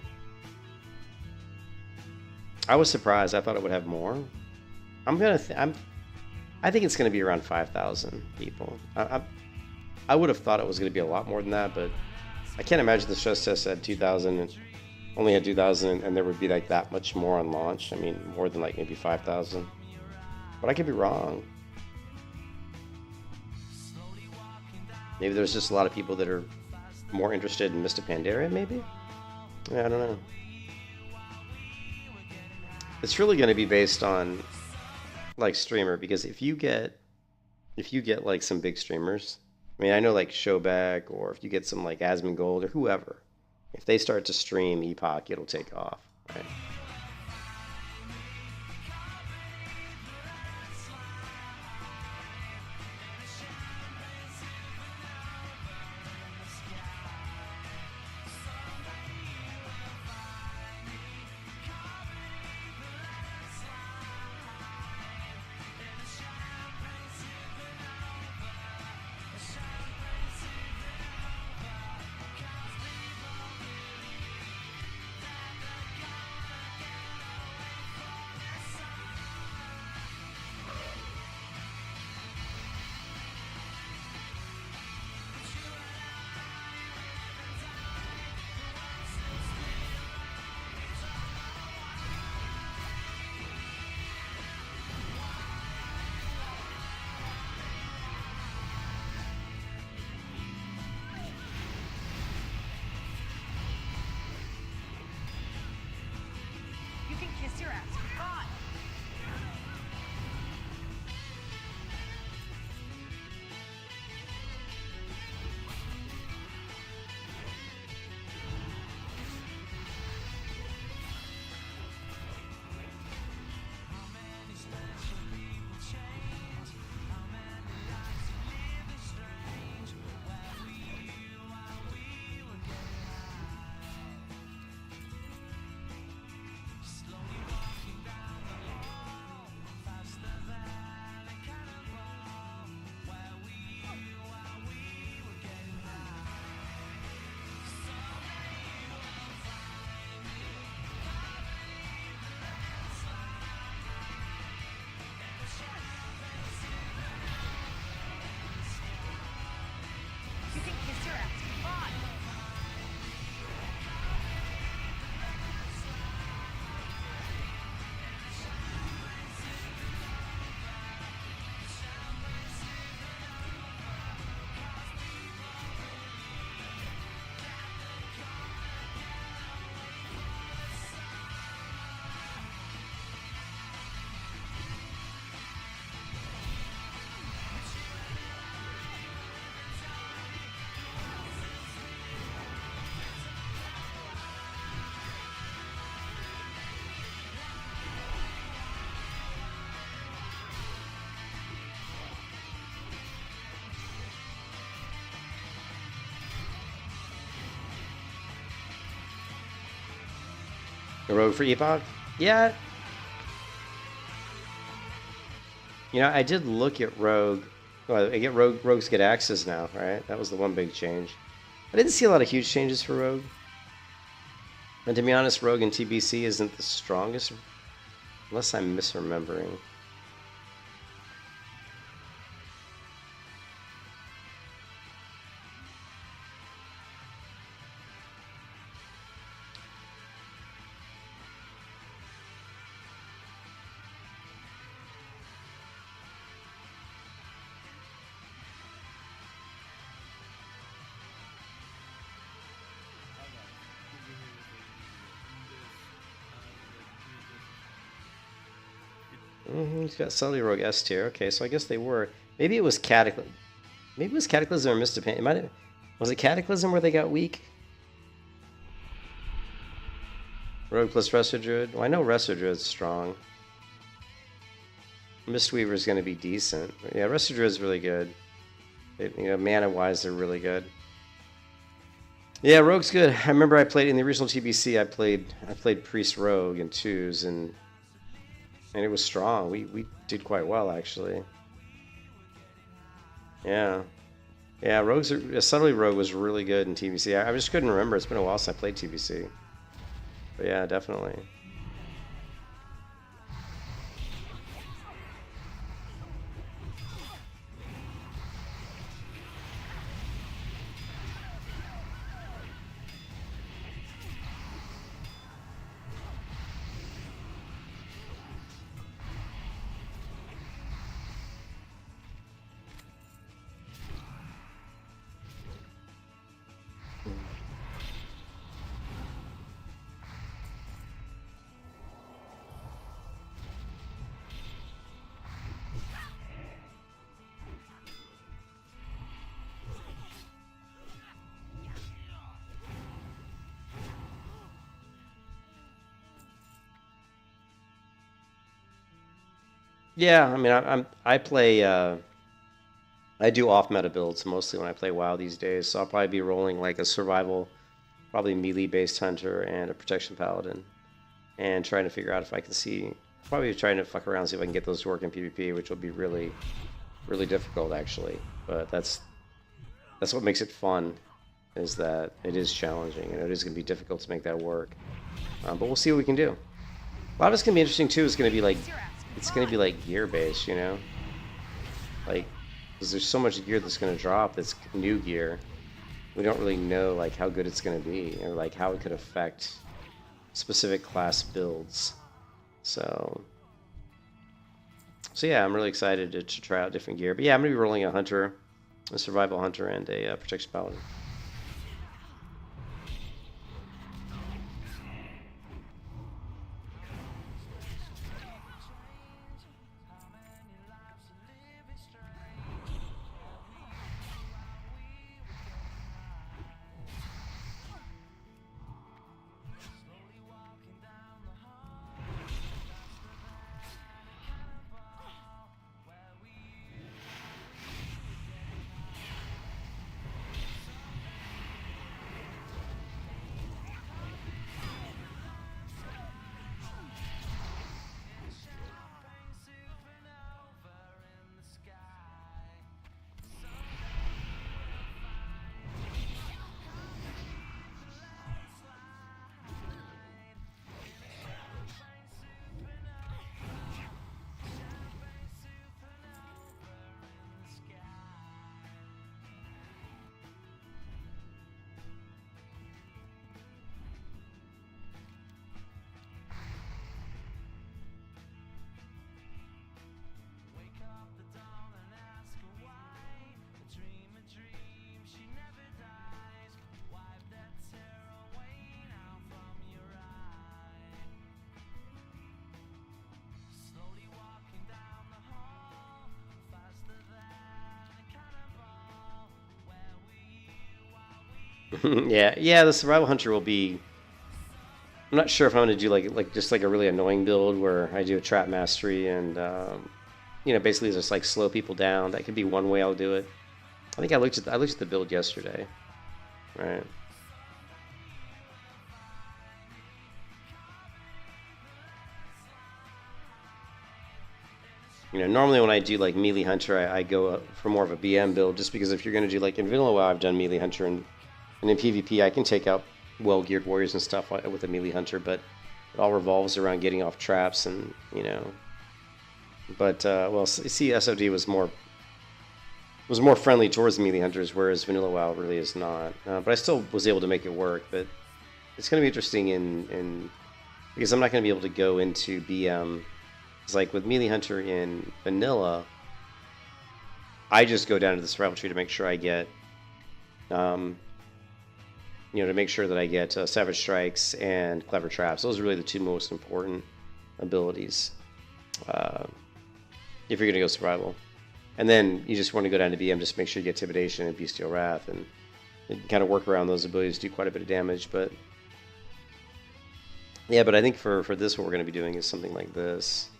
I was surprised. I thought it would have more. I think it's going to be around 5,000 people. I would have thought it was going to be a lot more than that, but I can't imagine the stress test had 2,000 and only had 2,000, and there would be like that much more on launch. I mean, more than like maybe 5,000. But I could be wrong. Maybe there's just a lot of people that are more interested in Mr. Pandaria, maybe? Yeah, I don't know. It's really going to be based on like streamer, because if you get like some big streamers, I mean, I know like Showback, or if you get some like Asmongold or whoever, if they start to stream Epoch, it'll take off, right? You can kiss your ass goodbye. You can kiss your ass goodbye. The road for Epoch? Yeah. You know, I did look at Rogue. Well, I get Rogues get access now, right? That was the one big change. I didn't see a lot of huge changes for Rogue. And to be honest, Rogue in TBC isn't the strongest, unless I'm misremembering. He's got subtly Rogue S tier. Okay, so I guess they were. Maybe it was Cataclysm. Maybe it was Cataclysm or Mistapane. It might have. Was it Cataclysm where they got weak? Rogue plus Resto Druid. Well, I know Resto Druid's strong. Mistweaver's going to be decent. Yeah, Resto Druid's really good. Mana-wise, they're really good. Yeah, Rogue's good. I remember I played in the original TBC. I played Priest Rogue in 2s, and it was strong. We did quite well, actually. Yeah. Yeah, Subtly Rogue was really good in TBC. I just couldn't remember. It's been a while since I played TBC. But yeah, definitely. Yeah, I mean, I play. I do off meta builds mostly when I play WoW these days, so I'll probably be rolling like a survival, probably melee based hunter and a protection paladin, and trying to figure out if I can see. Probably trying to fuck around, see if I can get those to work in PvP, which will be really, really difficult actually. But that's what makes it fun, is that it is challenging and it is going to be difficult to make that work. But we'll see what we can do. A lot of it's going to be interesting too. It's going to be like gear based, you know, like because there's so much gear that's going to drop that's new gear. We don't really know like how good it's going to be or like how it could affect specific class builds. So yeah, I'm really excited to try out different gear. But yeah, I'm going to be rolling a hunter, a survival hunter, and a protection paladin. yeah, the survival hunter will be. I'm not sure if I'm going to do like just like a really annoying build where I do a trap mastery and basically just like slow people down. That could be one way I'll do it. I think I looked at the build yesterday, right? You know, normally when I do like Melee Hunter, I go for more of a BM build, just because if you're going to do like in Vanilla WoW, I've done Melee Hunter, and in PvP, I can take out well-geared warriors and stuff with a Melee Hunter, but it all revolves around getting off traps and, you know. But, well, see, SOD was more friendly towards Melee Hunters, whereas Vanilla WoW really is not. But I still was able to make it work, but it's going to be interesting because I'm not going to be able to go into BM. It's like with Melee Hunter in Vanilla, I just go down to the survival tree to make sure I get, you know, to make sure that I get Savage Strikes and Clever Traps. Those are really the two most important abilities if you're going to go survival. And then you just want to go down to BM, just make sure you get Intimidation and Bestial Wrath, and kind of work around those abilities to do quite a bit of damage. But yeah, but I think for this, what we're going to be doing is something like this.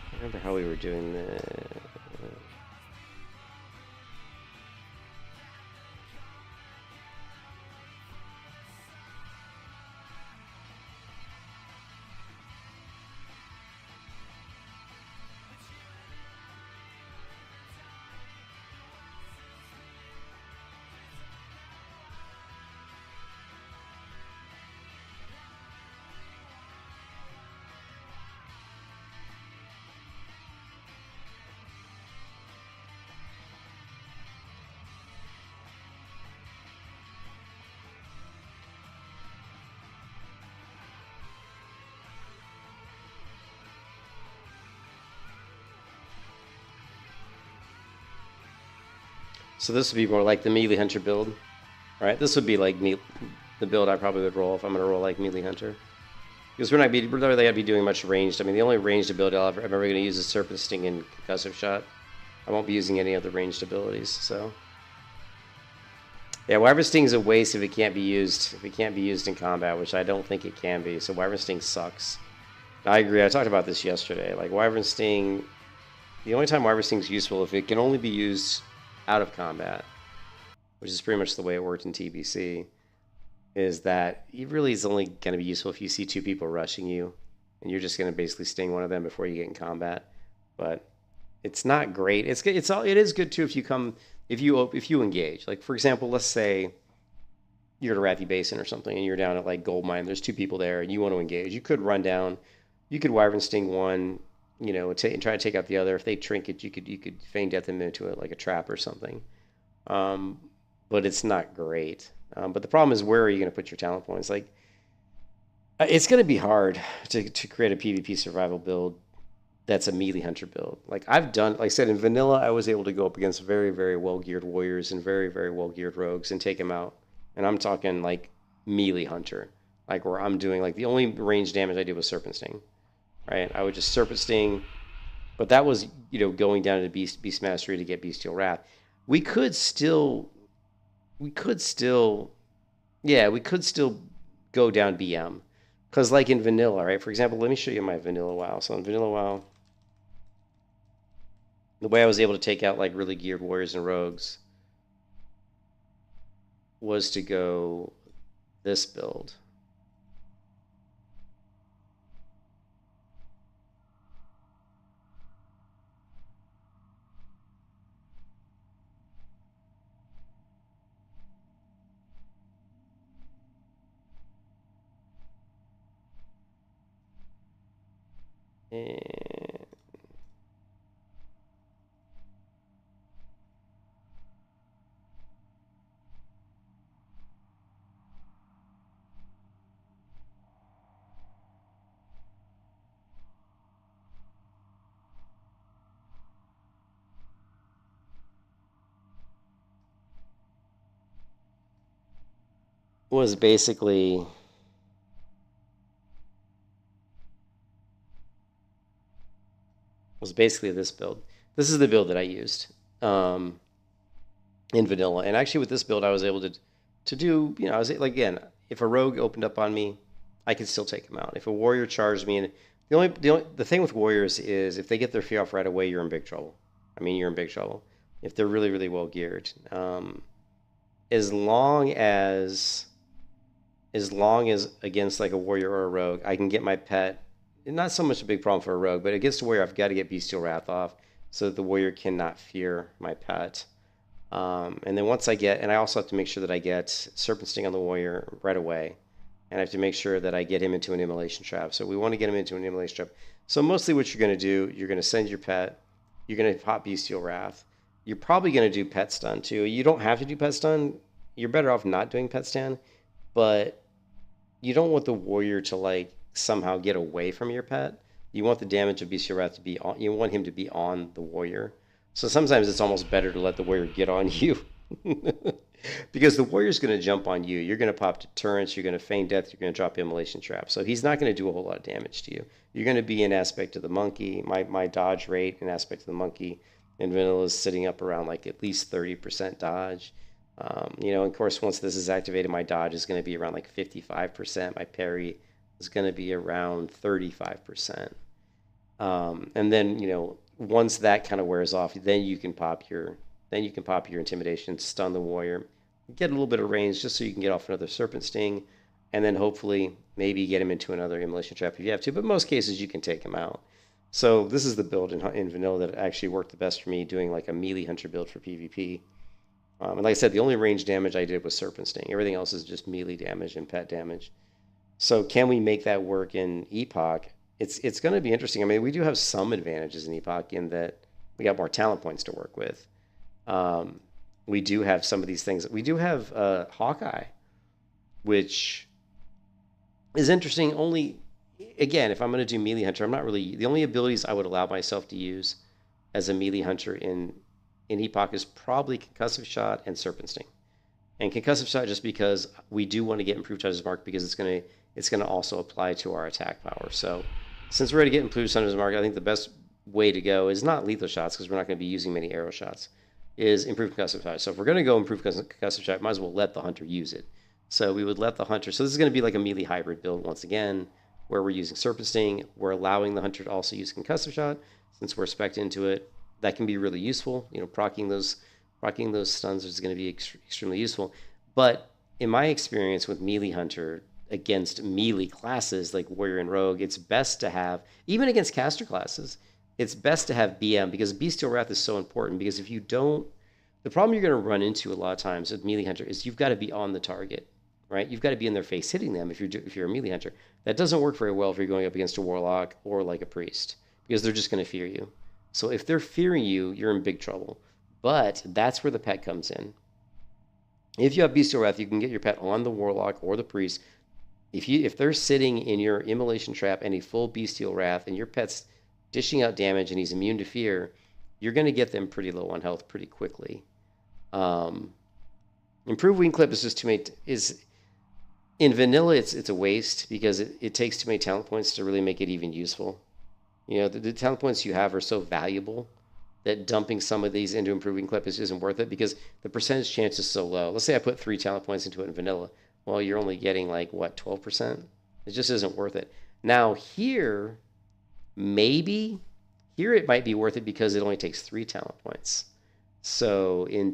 I remember how we were doing the. So this would be more like the Melee Hunter build, right? This would be like the build I probably would roll if I'm going to roll like Melee Hunter. Because we're not really going to be doing much ranged. I mean, the only ranged ability I'm ever going to use is Serpent Sting and Concussive Shot. I won't be using any other ranged abilities, so. Yeah, Wyvern Sting is a waste if it can't be used. If it can't be used in combat, which I don't think it can be. So Wyvern Sting sucks. I agree. I talked about this yesterday. Like Wyvern Sting, the only time Wyvern Sting is useful if it can only be used out of combat, which is pretty much the way it worked in TBC, is that it really is only going to be useful if you see two people rushing you, and you're just going to basically sting one of them before you get in combat. But it's not great. It is good too if you engage. Like for example, let's say you're at a Rathy Basin or something, and you're down at like Gold Mine. There's two people there, and you want to engage. You could run down. You could Wyvern Sting one, you know, and try to take out the other. If they trinket, you could feign death them into it like a trap or something. But it's not great. But the problem is, where are you going to put your talent points? Like, it's going to be hard to create a PvP survival build that's a Melee Hunter build. Like I said, in Vanilla, I was able to go up against very, very well-geared warriors and very, very well-geared rogues and take them out. And I'm talking like Melee Hunter, like where I'm doing like the only range damage I did was Serpent Sting. Right, I would just Serpent Sting, but that was, you know, going down to Beast Mastery to get Bestial Wrath. We could still go down BM, because like in Vanilla, right? For example, let me show you my Vanilla WoW. So in Vanilla WoW, the way I was able to take out like really geared warriors and rogues was to go this build. And was basically this build. This is the build that I used in vanilla. And actually with this build, I was able to do, you know, I was like, again, if a rogue opened up on me, I could still take him out. If a warrior charged me, and the thing with warriors is if they get their fear off right away, you're in big trouble. I mean, you're in big trouble if they're really, really well geared. As long as against like a warrior or a rogue, I can get my pet. Not so much a big problem for a rogue, but against a warrior, I've got to get Bestial Wrath off so that the warrior cannot fear my pet. And then once I get, and I also have to make sure that I get Serpent Sting on the warrior right away. And I have to make sure that I get him into an immolation trap. So we want to get him into an immolation trap. So mostly what you're going to do, you're going to send your pet. You're going to pop Bestial Wrath. You're probably going to do pet stun too. You don't have to do pet stun. You're better off not doing pet stun. But you don't want the warrior to like somehow get away from your pet. You want the damage of Bestial Wrath to be on. You want him to be on the warrior. So sometimes it's almost better to let the warrior get on you. Because the warrior's going to jump on you. You're going to pop deterrence. You're going to feign death. You're going to drop immolation trap. So he's not going to do a whole lot of damage to you. You're going to be an aspect of the monkey. My dodge rate in aspect of the monkey in vanilla is sitting up around like at least 30% dodge. You know, of course, once this is activated, my dodge is going to be around like 55%. My parry is going to be around 35%. And then, you know, once that kind of wears off, then you can pop your intimidation, stun the warrior, get a little bit of range just so you can get off another Serpent Sting, and then hopefully maybe get him into another immolation trap if you have to. But most cases you can take him out. So this is the build in vanilla that actually worked the best for me, doing like a melee hunter build for PvP. And like I said, the only range damage I did was Serpent Sting. Everything else is just melee damage and pet damage. So can we make that work in Epoch? It's going to be interesting. I mean, we do have some advantages in Epoch in that we got more talent points to work with. We do have some of these things. We do have Hawkeye, which is interesting. Only, again, if I'm going to do melee hunter, I'm not really, the only abilities I would allow myself to use as a melee hunter in Epoch is probably Concussive Shot and Serpent Sting. And Concussive Shot just because we do want to get improved Hunter's Mark because it's going to also apply to our attack power. So since we're going to get improved Hunter's Mark, I think the best way to go is not lethal shots because we're not going to be using many arrow shots, is improved Concussive Shot. So if we're going to go improve Concussive Shot, might as well let the hunter use it. So we would let the hunter, so this is going to be like a melee hybrid build once again, where we're using Serpent Sting, we're allowing the hunter to also use Concussive Shot, since we're spec'd into it. That can be really useful. You know, proccing those stuns is going to be extremely useful. But in my experience with melee hunter against melee classes like warrior and rogue, it's best to have, even against caster classes, it's best to have BM, because Bestial Wrath is so important. Because if you don't, the problem you're going to run into a lot of times with melee hunter is you've got to be on the target, right? You've got to be in their face hitting them if you're a melee hunter. That doesn't work very well if you're going up against a warlock or like a priest, because they're just going to fear you. So if they're fearing you, you're in big trouble. But that's where the pet comes in. If you have Bestial Wrath, you can get your pet on the warlock or the priest. If they're sitting in your immolation trap and a full Bestial Wrath and your pet's dishing out damage and he's immune to fear, you're going to get them pretty low on health pretty quickly. Improved Wing Clip is just too many. In vanilla, it's a waste because it takes too many talent points to really make it even useful. You know, the talent points you have are so valuable that dumping some of these into Improving Clip isn't worth it because the percentage chance is so low. Let's say I put 3 talent points into it in vanilla. Well, you're only getting like, what, 12%? It just isn't worth it. Now here, maybe, here it might be worth it because it only takes 3 talent points. So in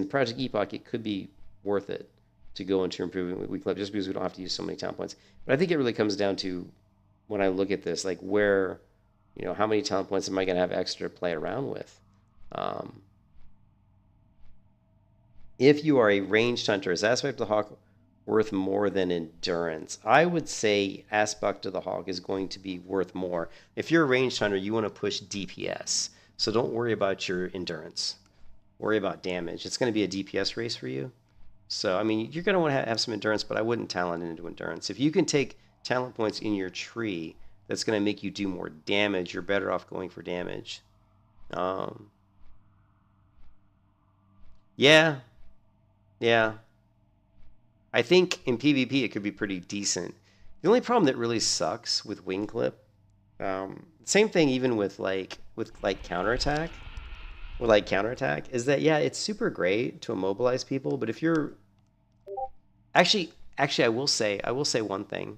Project Epoch, it could be worth it to go into Improving Weak Clip just because we don't have to use so many talent points. But I think it really comes down to, when I look at this, like where, you know, how many talent points am I going to have extra to play around with? If you are a ranged hunter, is Aspect of the Hawk worth more than Endurance? I would say Aspect of the Hawk is going to be worth more. If you're a ranged hunter, you want to push DPS. So don't worry about your Endurance. Worry about damage. It's going to be a DPS race for you. So, I mean, you're going to want to have some Endurance, but I wouldn't talent into Endurance. If you can take talent points in your tree that's going to make you do more damage, you're better off going for damage. Yeah. I think in PvP it could be pretty decent. The only problem that really sucks with wing clip, same thing even with counterattack, is that yeah, it's super great to immobilize people, but if you're actually I will say one thing.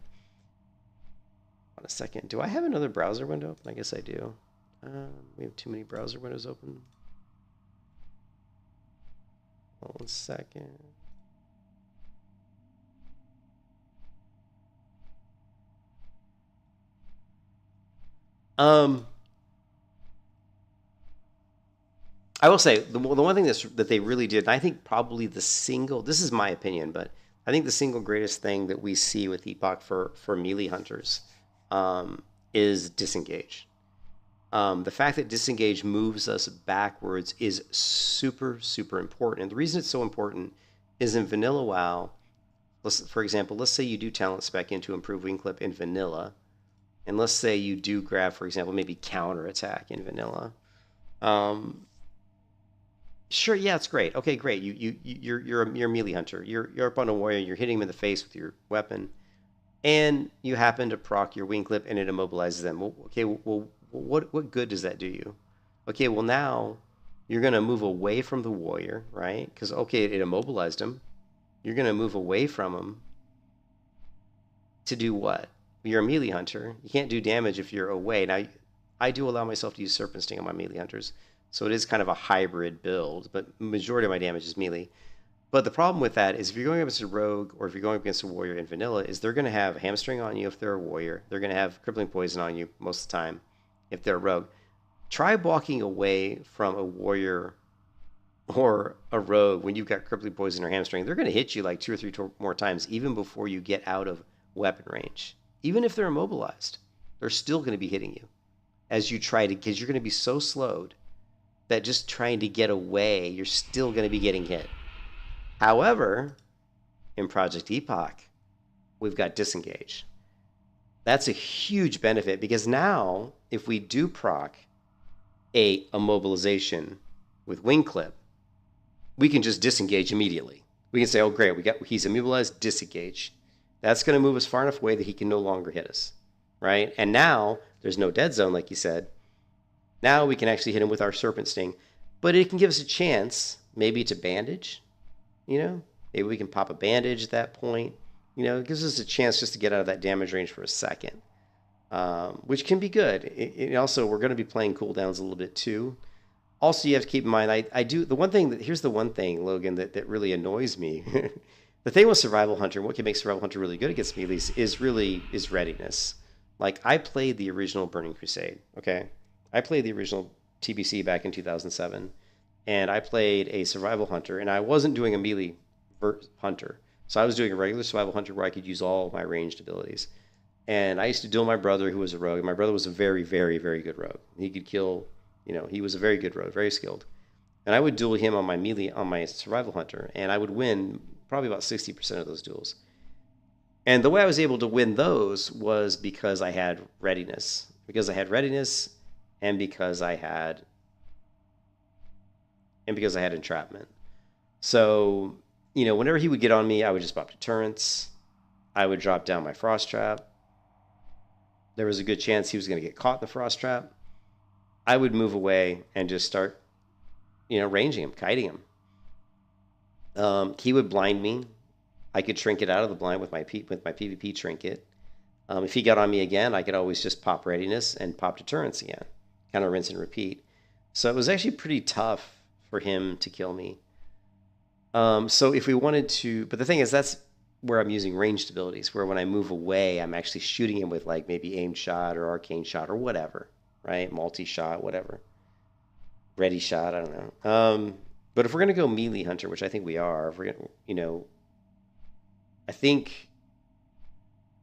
On a second, do I have another browser window open? I guess I do. We have too many browser windows open. Hold on a second. I will say the one thing that they really did, and I think probably this is my opinion, but I think the single greatest thing that we see with Epoch for melee hunters is disengage. The fact that disengage moves us backwards is super, super important. And the reason it's so important is in vanilla WoW, for example, let's say you do talent spec into improve wing clip in vanilla, and let's say you do grab, for example, maybe counterattack in vanilla. Sure, yeah, it's great. Okay, great. You're a melee hunter. You're up on a warrior. You're hitting him in the face with your weapon, and you happen to proc your wing clip, and it immobilizes them. Well, okay, well, what good does that do you? Okay, well now you're gonna move away from the warrior, right? Because okay, it immobilized him. You're gonna move away from him to do what? You're a melee hunter. You can't do damage if you're away. Now, I do allow myself to use Serpent Sting on my melee hunters. So it is kind of a hybrid build, but majority of my damage is melee. But the problem with that is if you're going against a rogue or if you're going against a warrior in vanilla, is they're going to have hamstring on you if they're a warrior. They're going to have crippling poison on you most of the time if they're a rogue. Try walking away from a warrior or a rogue when you've got crippling poison or hamstring. They're going to hit you like 2 or 3 more times even before you get out of weapon range. Even if they're immobilized, they're still going to be hitting you as you try to, because you're going to be so slowed that just trying to get away, you're still going to be getting hit. However, in Project Epoch, we've got disengage. That's a huge benefit because now, if we do proc a immobilization with wing clip, we can just disengage immediately. We can say, oh great, he's immobilized, disengage. That's going to move us far enough away that he can no longer hit us, right? And now there's no dead zone, like you said. Now we can actually hit him with our Serpent Sting, but it can give us a chance maybe to bandage, maybe we can pop a bandage at that point. It gives us a chance just to get out of that damage range for a second, which can be good. It also, we're going to be playing cooldowns a little bit too. Also, you have to keep in mind, here's the one thing, Logan, that really annoys me. The thing with Survival Hunter, what can make Survival Hunter really good against melees is readiness. Like, I played the original Burning Crusade, okay? I played the original TBC back in 2007, and I played a Survival Hunter, and I wasn't doing a melee hunter. So I was doing a regular Survival Hunter where I could use all of my ranged abilities. And I used to duel my brother, who was a rogue, and my brother was a very, very, very good rogue. He could kill, he was a very good rogue, very skilled. And I would duel him on my Survival Hunter, and I would win probably about 60% of those duels. And the way I was able to win those was because I had readiness. And because I had entrapment. So, whenever he would get on me, I would just pop deterrence. I would drop down my frost trap. There was a good chance he was going to get caught in the frost trap. I would move away and just start, ranging him, kiting him. He would blind me. I could trinket out of the blind with my PvP trinket. If he got on me again, I could always just pop readiness and pop deterrence again. Kind of rinse and repeat. So it was actually pretty tough for him to kill me. So if we wanted to, but the thing is, that's where I'm using ranged abilities, where when I move away, I'm actually shooting him with like maybe aimed shot or arcane shot or whatever, right? Multi-shot, whatever. Ready shot, I don't know. But if we're going to go melee hunter, which I think we are, if we're going I think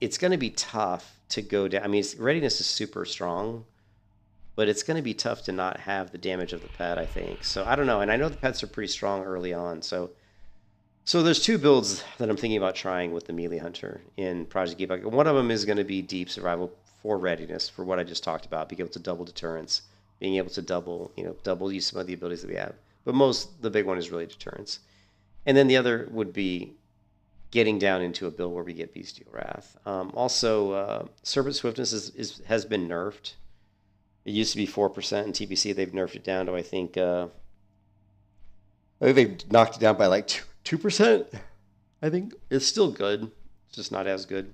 it's going to be tough to go down. I mean, readiness is super strong, but it's going to be tough to not have the damage of the pet, I think. So I don't know. And I know the pets are pretty strong early on. So there's 2 builds that I'm thinking about trying with the melee hunter in Project Epoch. One of them is going to be deep survival for readiness, for what I just talked about, being able to double deterrence, being able to double use some of the abilities that we have. But the big one is really deterrence. And then the other would be getting down into a build where we get Bestial Wrath. Also, Serpent Swiftness has been nerfed. It used to be 4% in TBC. They've nerfed it down to, I think they've knocked it down by like 2%. I think it's still good. It's just not as good.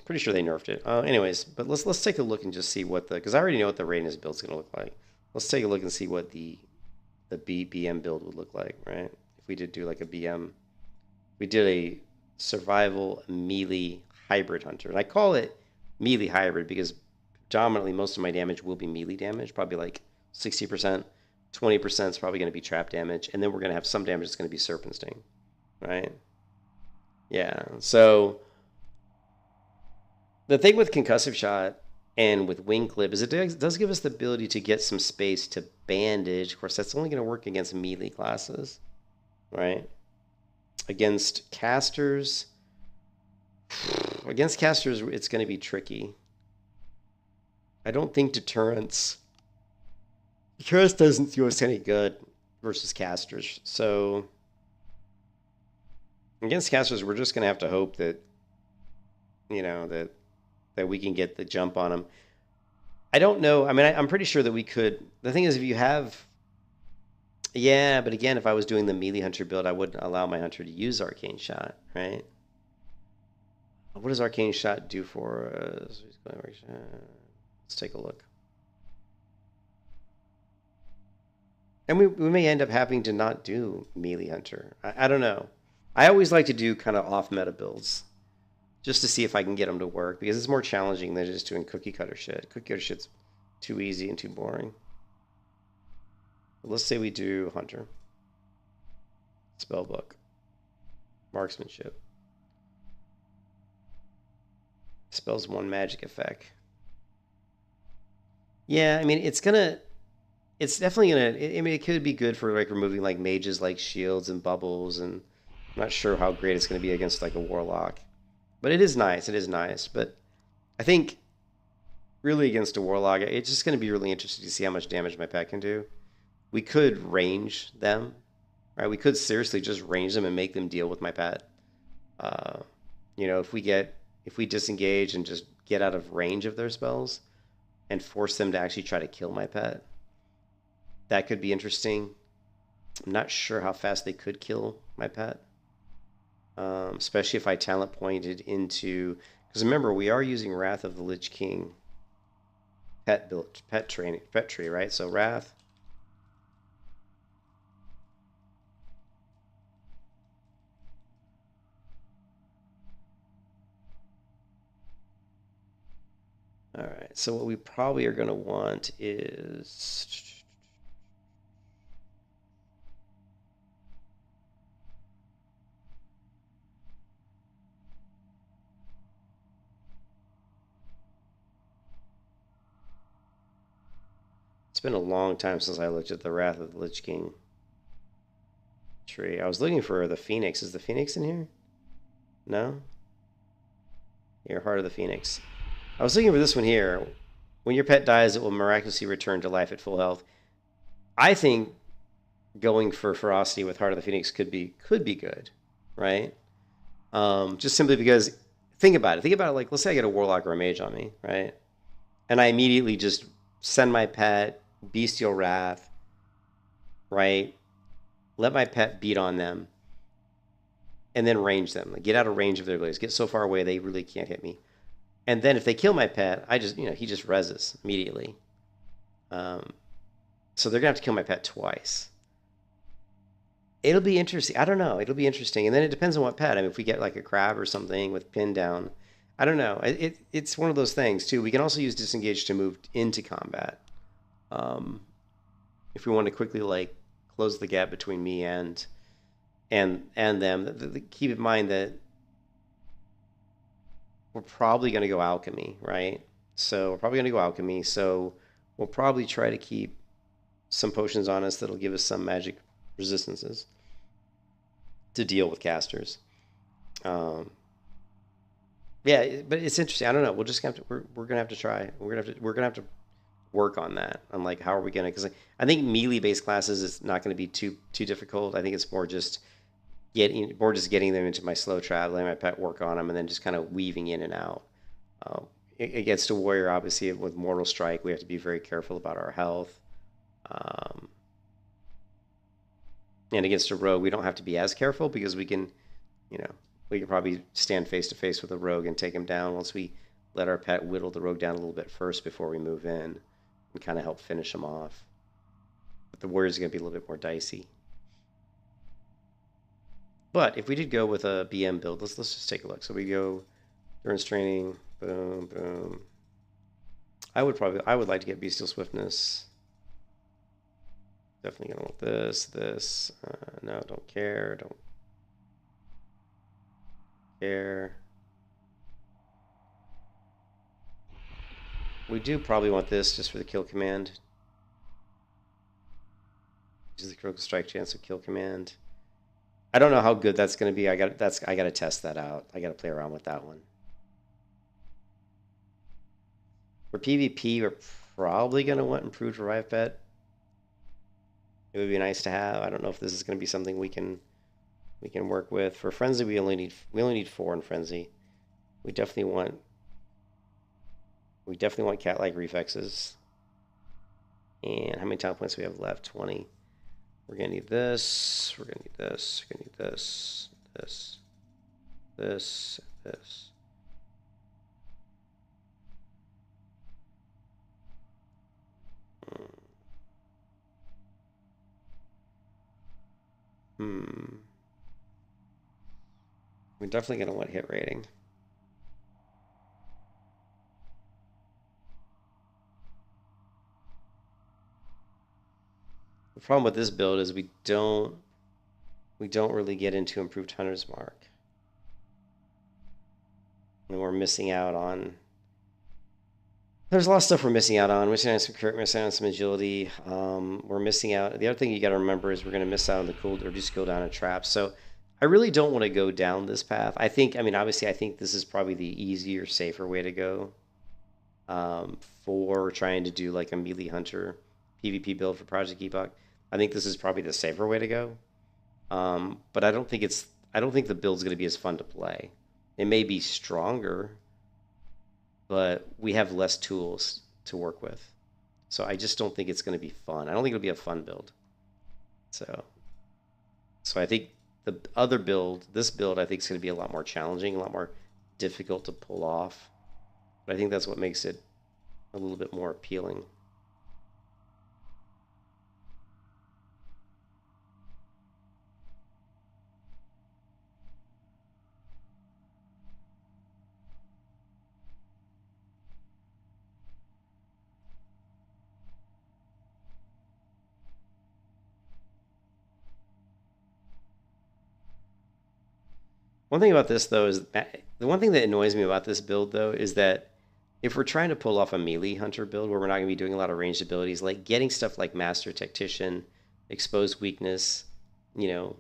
Pretty sure they nerfed it. Anyways, but let's take a look and just see what because I already know what the Radiance build's gonna look like. Let's take a look and see what the BM build would look like, right? If we did do like a BM, we did a survival melee hybrid hunter, and I call it melee hybrid because predominantly most of my damage will be melee damage, probably like 60%. 20% is probably going to be trap damage, and then we're going to have some damage that's going to be Serpent Sting, right? Yeah, so the thing with Concussive Shot and with Wing Clip is it does give us the ability to get some space to bandage. Of course, that's only going to work against melee classes, right? Against casters, it's going to be tricky. I don't think Deterrence doesn't do us any good versus casters. So against casters, we're just going to have to hope that, you know, that we can get the jump on them. I don't know. I mean, I'm pretty sure that we could. The thing is, if you have... Yeah, but again, if I was doing the melee hunter build, I wouldn't allow my hunter to use Arcane Shot, right? What does Arcane Shot do for us? Let's take a look. And we may end up having to not do melee hunter. I don't know. I always like to do kind of off-meta builds just to see if I can get them to work, because it's more challenging than just doing cookie cutter shit. Cookie cutter shit's too easy and too boring. But let's say we do hunter, spellbook, marksmanship. Spells 1 magic effect. Yeah, I mean, it's definitely gonna. I mean, it could be good for like removing like mages, like shields and bubbles, and I'm not sure how great it's gonna be against like a warlock. But it is nice. It is nice. But I think really against a warlock, it's just gonna be really interesting to see how much damage my pet can do. We could range them, right? We could seriously just range them and make them deal with my pet. You know, if we disengage and just get out of range of their spells and force them to actually try to kill my pet. That could be interesting. I'm not sure how fast they could kill my pet. Especially if I talent pointed into... Because remember, we are using Wrath of the Lich King pet tree, right? So Wrath. All right, so what we probably are going to want is... It's been a long time since I looked at the Wrath of the Lich King tree. I was looking for the Phoenix. Is the Phoenix in here? No? Here, Heart of the Phoenix. I was looking for this one here. When your pet dies, it will miraculously return to life at full health. I think going for Ferocity with Heart of the Phoenix could be good, right? Just simply because, think about it. Think about it like, let's say I get a Warlock or a Mage on me, right? And I immediately just send my pet, Bestial Wrath, right? Let my pet beat on them. And then range them. Like, get out of range of their blades. Get so far away they really can't hit me. And then if they kill my pet, he just reses immediately. So they're going to have to kill my pet twice. It'll be interesting. I don't know. It'll be interesting. And then it depends on what pet. I mean, if we get like a crab or something with pin down, I don't know. It's one of those things, too. We can also use disengage to move into combat. If we want to quickly, like, close the gap between me and them. Keep in mind that we're probably going to go alchemy, right? So we're probably going to go alchemy. So we'll probably try to keep some potions on us that'll give us some magic resistances to deal with casters. Yeah, but it's interesting. I don't know. We'll just have to. We're gonna have to try. We're gonna have to work on that. On like how are we gonna? Because I think melee based classes is not going to be too difficult. I think it's more just or just getting them into my slow trap, letting my pet work on them, and then just kind of weaving in and out. Against a warrior, obviously, with Mortal Strike, we have to be very careful about our health. And against a rogue, we don't have to be as careful because we can, we can probably stand face to face with a rogue and take him down once we let our pet whittle the rogue down a little bit first before we move in and kind of help finish him off. But the warrior is going to be a little bit more dicey. But if we did go with a BM build, let's just take a look. So we go endurance training, boom, boom. I would like to get bestial swiftness. Definitely gonna want this. No, don't care. Don't care. We do probably want this just for the kill command. This is the critical strike chance of kill command. I don't know how good that's gonna be. I gotta test that out. I gotta play around with that one. For PvP, we're probably gonna want improved revive pet. It would be nice to have. I don't know if this is going to be something we can work with. For frenzy, we only need 4 in frenzy. We definitely want cat-like reflexes. And how many talent points do we have left? 20. We're gonna need this. We're gonna need this. We're gonna need this. This. We're definitely going to want hit rating. The problem with this build is we don't really get into improved Hunter's Mark. And we're missing out on... There's a lot of stuff we're missing out on. We're missing out on some crit, missing out on some agility. We're missing out... The other thing you got to remember is we're going to miss out on the reduce cooldown and traps. So I really don't want to go down this path. Obviously, I think this is probably the easier, safer way to go for trying to do like a melee hunter PvP build for Project Epoch. I think this is probably the safer way to go. But I don't think the build's going to be as fun to play. It may be stronger, but we have less tools to work with. So I just don't think it's going to be fun. I don't think it'll be a fun build. So I think the other build, this build, I think is going to be a lot more challenging, a lot more difficult to pull off. But I think that's what makes it a little bit more appealing. One thing about this, though, is the one thing that annoys me about this build, though, is that if we're trying to pull off a melee hunter build where we're not going to be doing a lot of ranged abilities, like getting stuff like Master Tactician, Exposed Weakness, Thrill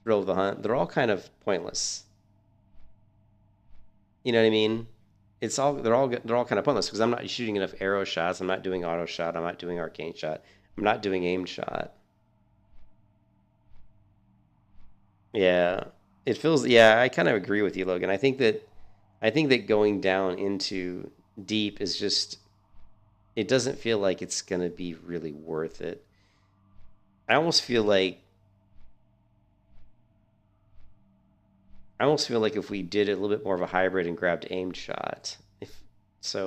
of the Hunt, they're all kind of pointless. You know what I mean? They're all kind of pointless because I'm not shooting enough arrow shots. I'm not doing auto shot. I'm not doing arcane shot. I'm not doing aimed shot. Yeah, it feels. Yeah, I kind of agree with you, Logan. I think that going down into deep is just. It doesn't feel like it's gonna be really worth it. I almost feel like if we did a little bit more of a hybrid and grabbed aimed shot,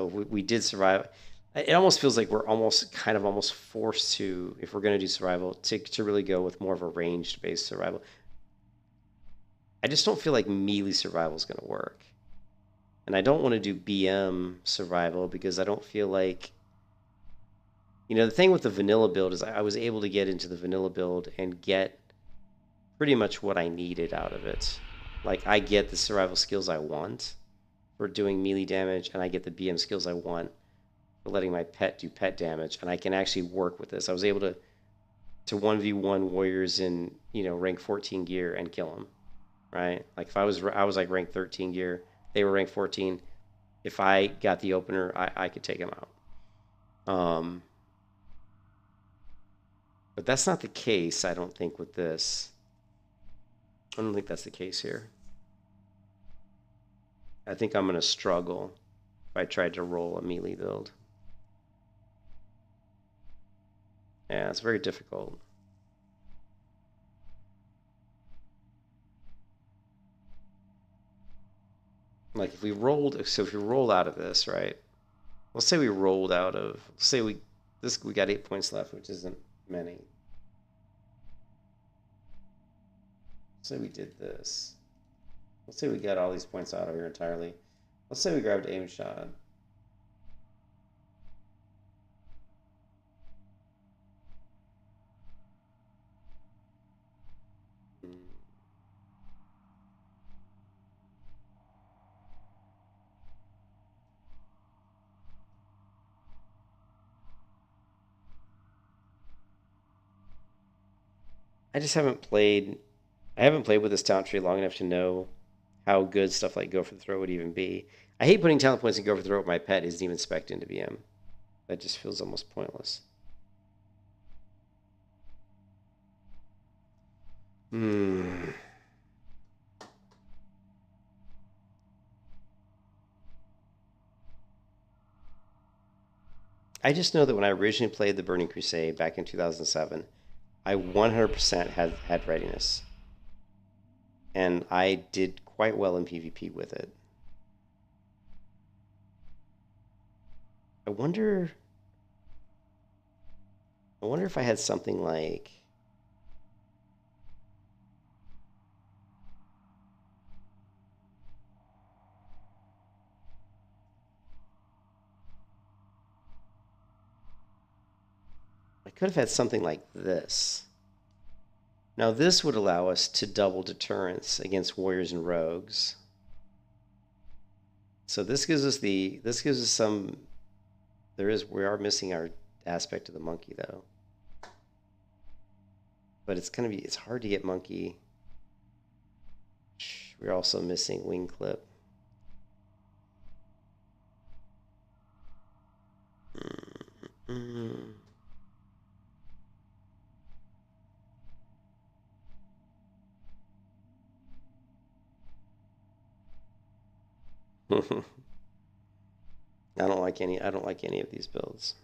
we did survive. It almost feels like we're almost forced to, if we're gonna do survival, to really go with more of a ranged based survival. I just don't feel like melee survival is going to work. And I don't want to do BM survival because I don't feel like... the thing with the vanilla build is I was able to get into the vanilla build and get pretty much what I needed out of it. Like, I get the survival skills I want for doing melee damage, and I get the BM skills I want for letting my pet do pet damage, and I can actually work with this. I was able to 1v1 warriors in, rank 14 gear and kill them. Right? Like if I was like rank 13 gear, they were rank 14. If I got the opener, I could take them out. But that's not the case, I don't think, with this. I don't think that's the case here. I think I'm going to struggle if I tried to roll a melee build. Yeah, it's very difficult. Like if we rolled, so if we roll out of this, right? Let's say we rolled out of, let's say we got 8 points left, which isn't many. Say we did this. Let's say we got all these points out of here entirely. Let's say we grabbed aim shot. I just haven't played. I haven't played with this talent tree long enough to know how good stuff like Go for the Throat would even be. I hate putting talent points in Go for the Throat. My pet isn't even spec'd into BM. That just feels almost pointless. I just know that when I originally played the Burning Crusade back in 2007, I 100% had readiness. And I did quite well in PvP with it. I wonder if I had something like I could have had something like this. Now this would allow us to double deterrence against warriors and rogues. So this gives us some. We are missing our aspect of the monkey though. But it's hard to get monkey. We're also missing wing clip. I don't like any of these builds.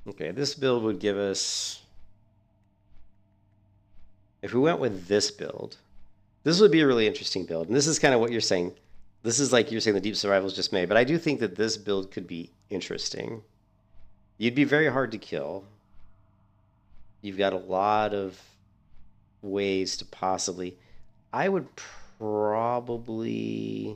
Okay, this build would give us, if we went with this build, this would be a really interesting build. And this is kind of what you're saying. This is like you're saying the deep survival is just made, but I do think that this build could be interesting. You'd be very hard to kill. You've got a lot of ways to possibly. I would probably.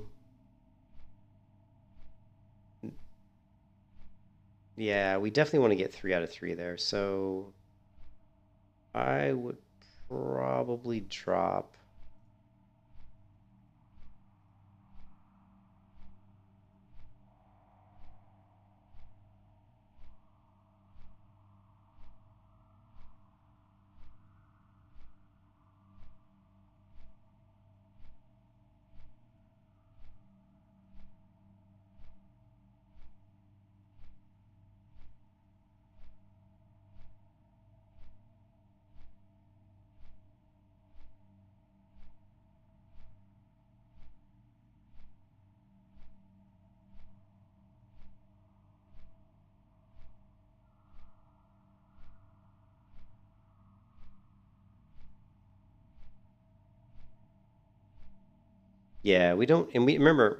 Yeah, we definitely want to get 3 out of 3 there. So I would probably drop. Yeah, we don't, and we remember,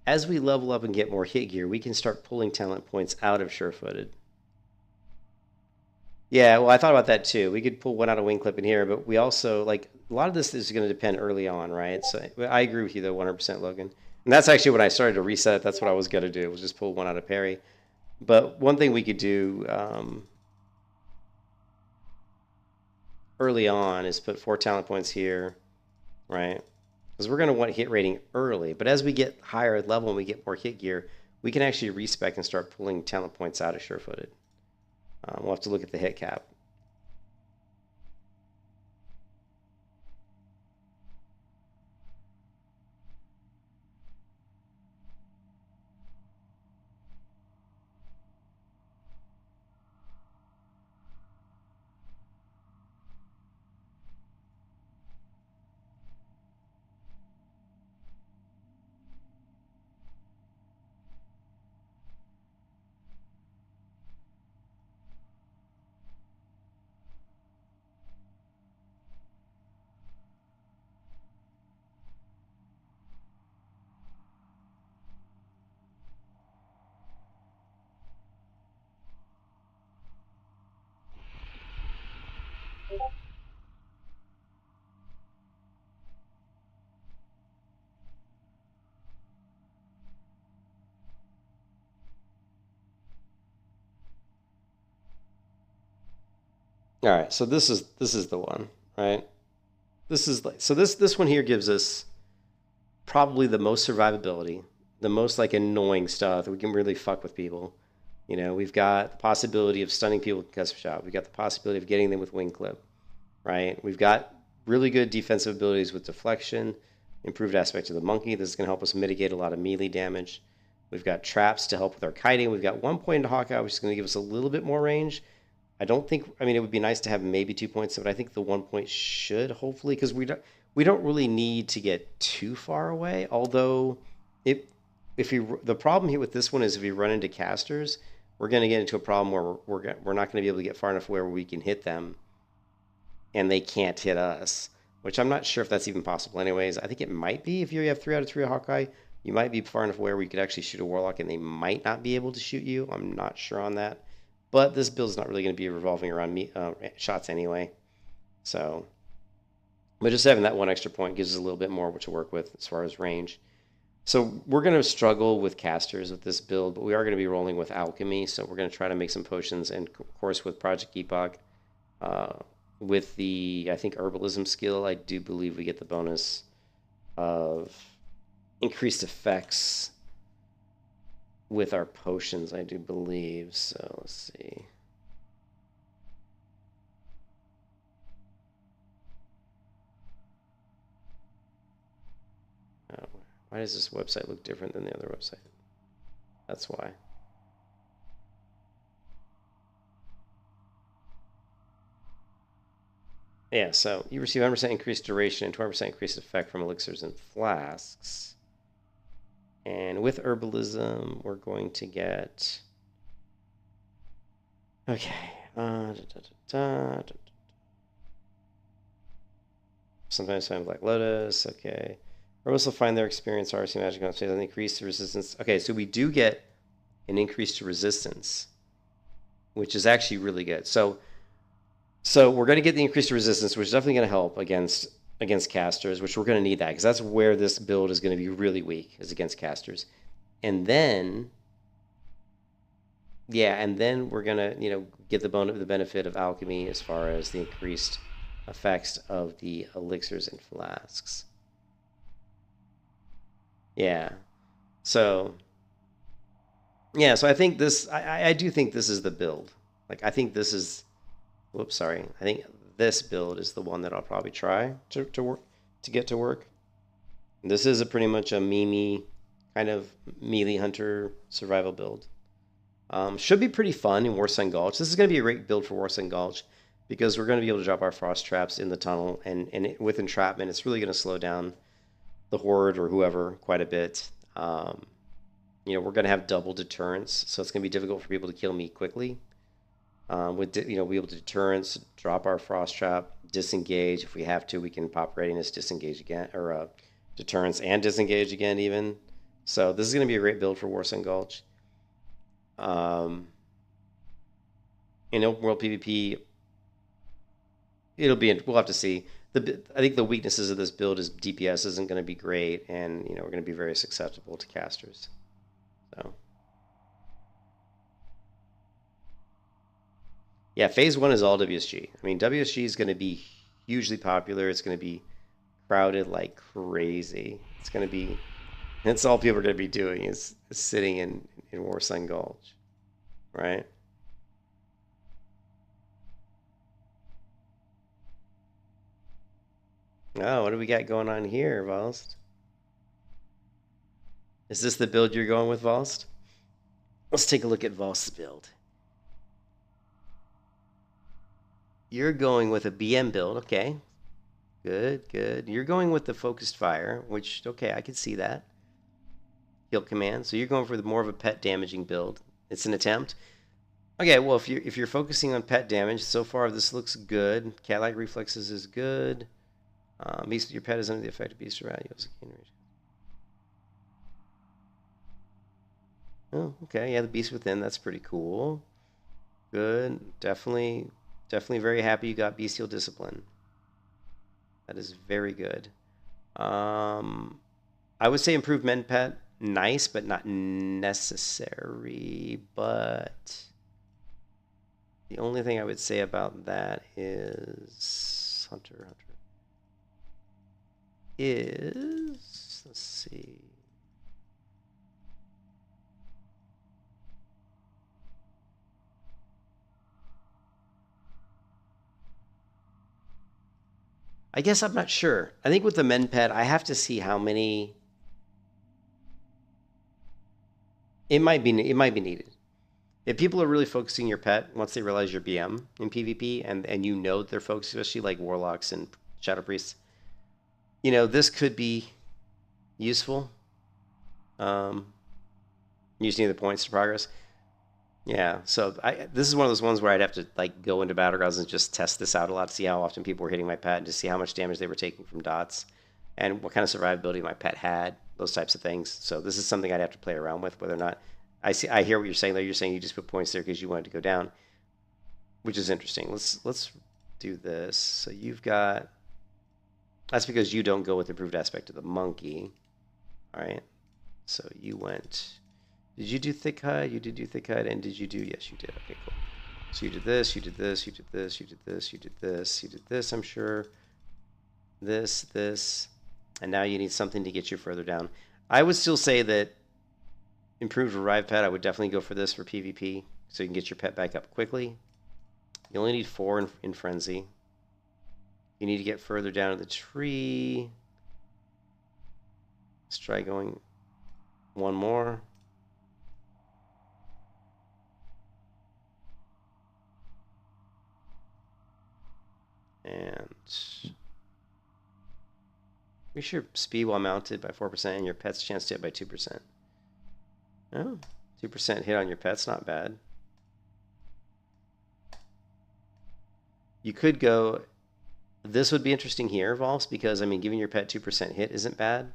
as we level up and get more hit gear, we can start pulling talent points out of sure-footed. Yeah, well, I thought about that too. We could pull one out of wing clip in here, but we also like a lot of this is going to depend early on, right? So I agree with you though, 100% Logan. And that's actually when I started to reset it. That's what I was going to do, was just pull one out of parry. But one thing we could do early on is put 4 talent points here, right? Because we're going to want hit rating early. But as we get higher level and we get more hit gear, we can actually respec and start pulling talent points out of sure-footed. We'll have to look at the hit cap. All right, so this is the one, right? This is like, so this one here gives us probably the most survivability, the most like annoying stuff that we can really fuck with people. You know, we've got the possibility of stunning people with custom shot. We've got the possibility of getting them with wing clip, right? We've got really good defensive abilities with deflection, improved aspect of the monkey. This is going to help us mitigate a lot of melee damage. We've got traps to help with our kiting. We've got 1 point into Hawkeye, which is going to give us a little bit more range. I don't think, I mean, it would be nice to have maybe 2 points, but I think the 1 point should hopefully, because we don't really need to get too far away. Although, the problem here with this one is if we run into casters, we're going to get into a problem where we're not going to be able to get far enough where we can hit them, and they can't hit us. Which I'm not sure if that's even possible. Anyways, I think it might be if you have 3 out of 3 Hawkeye. You might be far enough where we could actually shoot a Warlock, and they might not be able to shoot you. I'm not sure on that. But this build is not really going to be revolving around shots anyway. So, but just having that 1 extra point gives us a little bit more to work with as far as range. So we're going to struggle with casters with this build, but we are going to be rolling with alchemy. So we're going to try to make some potions, and of course with Project Epoch, with the, I think, herbalism skill, I do believe we get the bonus of increased effects with our potions, I do believe. So let's see. Oh, why does this website look different than the other website? That's why. Yeah, so you receive 100% increased duration and 20% increased effect from elixirs and flasks. And with herbalism, we're going to get... Okay. Sometimes find Black Lotus. Okay. Herbalists will find their experience RC magic on an increase to resistance. Okay, so we do get an increase to resistance, which is actually really good. So we're going to get the increased resistance, which is definitely going to help against casters, which we're going to need that because that's where this build is going to be really weak, is against casters. And then, yeah, and then we're going to, get the benefit of alchemy as far as the increased effects of the elixirs and flasks. Yeah. So I think this, I do think this is the build. Like, I think this is, whoops, sorry. I think this build is the one that I'll probably try to get to work. This is pretty much a Mimi kind of melee hunter survival build. Should be pretty fun in Warsun Gulch. This is going to be a great build for Warsun Gulch because we're going to be able to drop our frost traps in the tunnel, and with entrapment, it's really going to slow down the horde or whoever quite a bit. We're going to have double deterrence, so it's going to be difficult for people to kill me quickly. We'll be able to deterrence, drop our frost trap, disengage. If we have to, we can pop readiness, disengage again, or deterrence and disengage again even. So this is going to be a great build for Warsun Gulch. In open world PvP, we'll have to see. I think the weaknesses of this build is DPS isn't going to be great, and we're going to be very susceptible to casters. So yeah, phase 1 is all WSG. I mean, WSG is going to be hugely popular. It's going to be crowded like crazy. It's going to be, that's all people are going to be doing is sitting in Warsun Gulch, right? Oh, what do we got going on here, Volst? Is this the build you're going with, Volst? Let's take a look at Volst's build. You're going with a BM build, okay. Good, good. You're going with the focused fire, which, okay, I can see that. Heal command. So you're going for more of a pet damaging build. It's an attempt. Okay, well, if you're focusing on pet damage, so far this looks good. Cat-like reflexes is good. Beast with your pet is under the effect of beast around you. Oh, okay. Yeah, the beast within. That's pretty cool. Good. Definitely very happy you got bestial discipline. That is very good. I would say improved men pet. Nice, but not necessary. But the only thing I would say about that is Hunter. Let's see. I guess I'm not sure. I think with the men pet, I have to see how many. It might be needed. If people are really focusing your pet once they realize you're BM in PvP and that they're focused, especially like warlocks and shadow priests, this could be useful. Using the points to progress. Yeah, so this is one of those ones where I'd have to go into battlegrounds and just test this out a lot to see how often people were hitting my pet and to see how much damage they were taking from dots and what kind of survivability my pet had, those types of things. So this is something I'd have to play around with, whether or not I hear what you're saying though. You're saying you just put points there because you wanted to go down, which is interesting. Let's do this. So you've got, that's because you don't go with the improved aspect of the monkey. All right. So you went. Did you do thick hide? You did do thick hide, and did you do? Yes, you did. Okay, cool. So you did this, you did this, you did this, you did this, you did this, you did this. I'm sure. This, and now you need something to get you further down. I would still say that improved revive pet. I would definitely go for this for PvP, so you can get your pet back up quickly. You only need 4 in frenzy. You need to get further down the tree. Let's try going one more. And increase your speed while mounted by 4% and your pet's chance to hit by 2%. Oh, 2% hit on your pet's not bad. You could go, this would be interesting here, Volps, because I mean, giving your pet 2% hit isn't bad.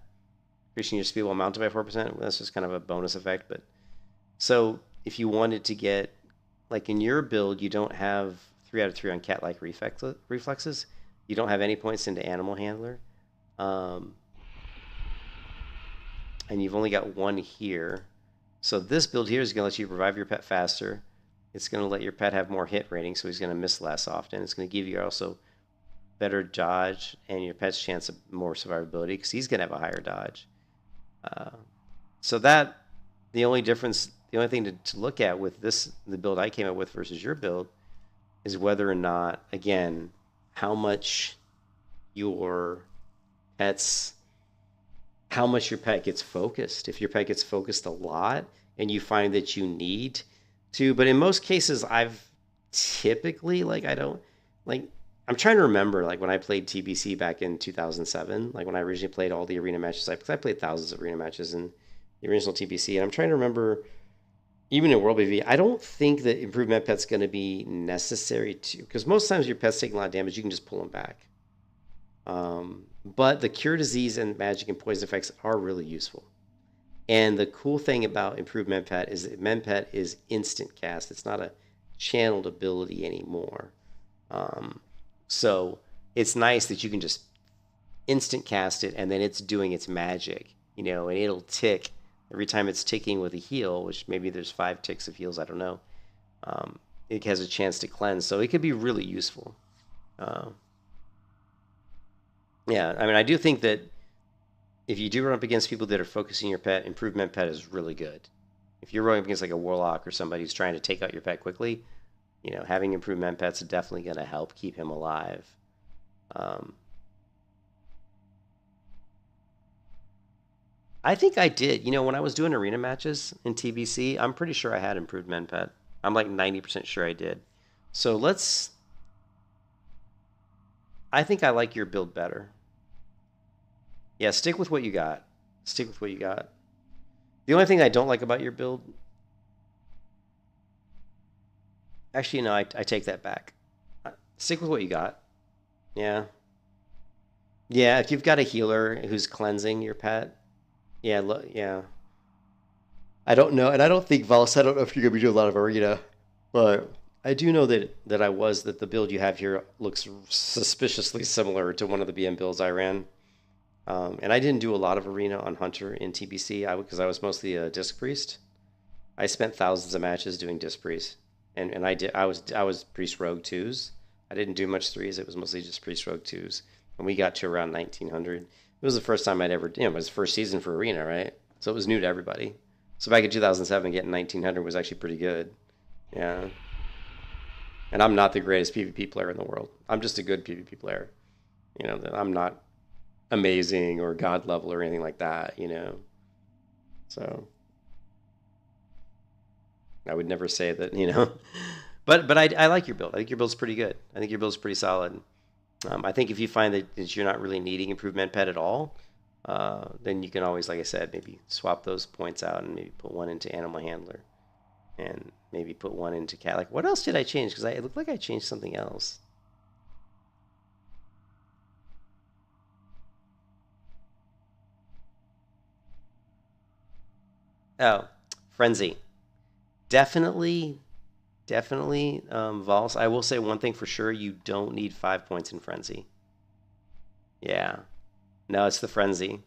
Increasing your speed while mounted by 4%, that's just kind of a bonus effect. But so if you wanted to get, like in your build, you don't have 3 out of 3 on cat-like reflexes. You don't have any points into animal handler. And you've only got 1 here. So this build here is going to let you revive your pet faster. It's going to let your pet have more hit rating, so he's going to miss less often. It's going to give you also better dodge and your pet's chance of more survivability because he's going to have a higher dodge. So that, the only difference, the only thing to look at with this, the build I came up with versus your build, is whether or not, again, how much your pet gets focused. If your pet gets focused a lot and you find that you need to, but in most cases, I've typically, I'm trying to remember, when I played TBC back in 2007, when I originally played all the arena matches, because I played thousands of arena matches in the original TBC, and I'm trying to remember, even in World BV, I don't think that improved med pet's going to be necessary to, because most times your pet's taking a lot of damage, you can just pull them back, But the cure disease and magic and poison effects are really useful. And the cool thing about improved MenPet is that MenPet is instant cast. It's not a channeled ability anymore. So it's nice that you can just instant cast it and then it's doing its magic, and it'll tick every time it's ticking with a heal, which maybe there's 5 ticks of heals, I don't know. It has a chance to cleanse, so it could be really useful. Yeah, I mean, I do think that if you do run up against people that are focusing your pet, improvement pet is really good. If you're running up against like a warlock or somebody who's trying to take out your pet quickly, having improvement pet's definitely going to help keep him alive. I think I did. When I was doing arena matches in TBC, I'm pretty sure I had improved men pet. I'm like 90% sure I did. So I think I like your build better. Yeah, stick with what you got. Stick with what you got. The only thing I don't like about your build... Actually, no, I take that back. Stick with what you got. Yeah. Yeah, if you've got a healer who's cleansing your pet... Yeah. I don't know, and I don't think Valus, I don't know if you're going to be doing a lot of arena, but I do know that the build you have here looks suspiciously similar to one of the BM builds I ran. And I didn't do a lot of arena on Hunter in TBC because I was mostly a Disc Priest. I spent thousands of matches doing Disc Priest, and I was Priest Rogue 2s. I didn't do much 3s. It was mostly just Priest Rogue 2s, and we got to around 1900. It was the first time I'd ever, it was the first season for arena, right? So it was new to everybody. So back in 2007, getting 1900 was actually pretty good. Yeah. And I'm not the greatest PvP player in the world. I'm just a good PvP player. I'm not amazing or god level or anything like that, So I would never say that, But I like your build. I think your build's pretty good. I think your build's pretty solid. I think if you find that you're not really needing improvement pet at all, then you can always, like I said, maybe swap those points out and maybe put one into animal handler and maybe put one into cat. Like, what else did I change? Because it looked like I changed something else. Oh, Frenzy. Definitely, Vols. I will say one thing for sure. You don't need 5 points in Frenzy. Yeah. No, it's the Frenzy.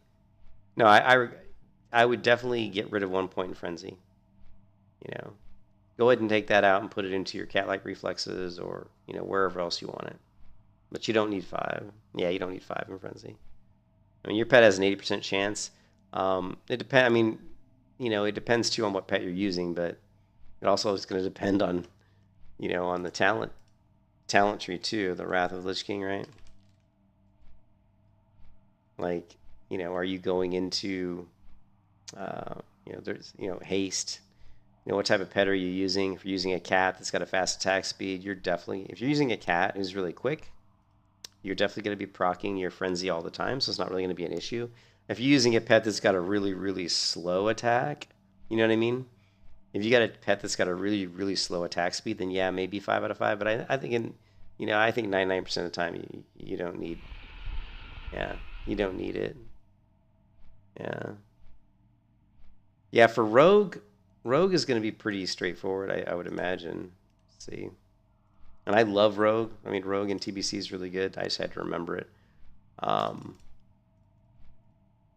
No, I would definitely get rid of 1 point in Frenzy. Go ahead and take that out and put it into your cat-like reflexes or, wherever else you want it. But you don't need 5. Yeah, you don't need 5 in Frenzy. I mean, your pet has an 80% chance. It depends. I mean, it depends too on what pet you're using, but it also is going to depend on, on the talent tree too. The Wrath of Lich King, right? Like, are you going into, there's, haste? What type of pet are you using? If you're using a cat that's got a fast attack speed, if you're using a cat who's really quick, you're definitely going to be proccing your Frenzy all the time, so it's not really going to be an issue. If you're using a pet that's got a really, really slow attack, you know what I mean? If you got a pet that's got a really, really slow attack speed, then yeah, maybe 5 out of 5. But I think I think 99% of the time you don't need. Yeah, you don't need it. Yeah. Yeah, for Rogue is going to be pretty straightforward, I would imagine. Let's see. And I love Rogue. I mean, Rogue in TBC is really good. I just had to remember it.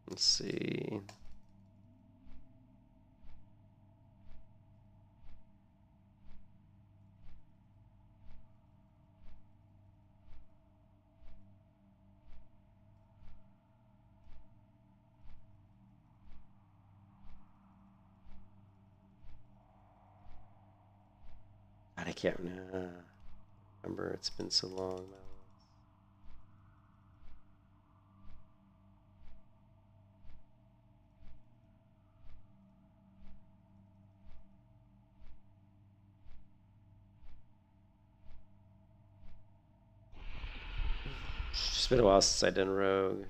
Let's see. God, I can't remember. It's been so long. It's been a while since I've done Rogue.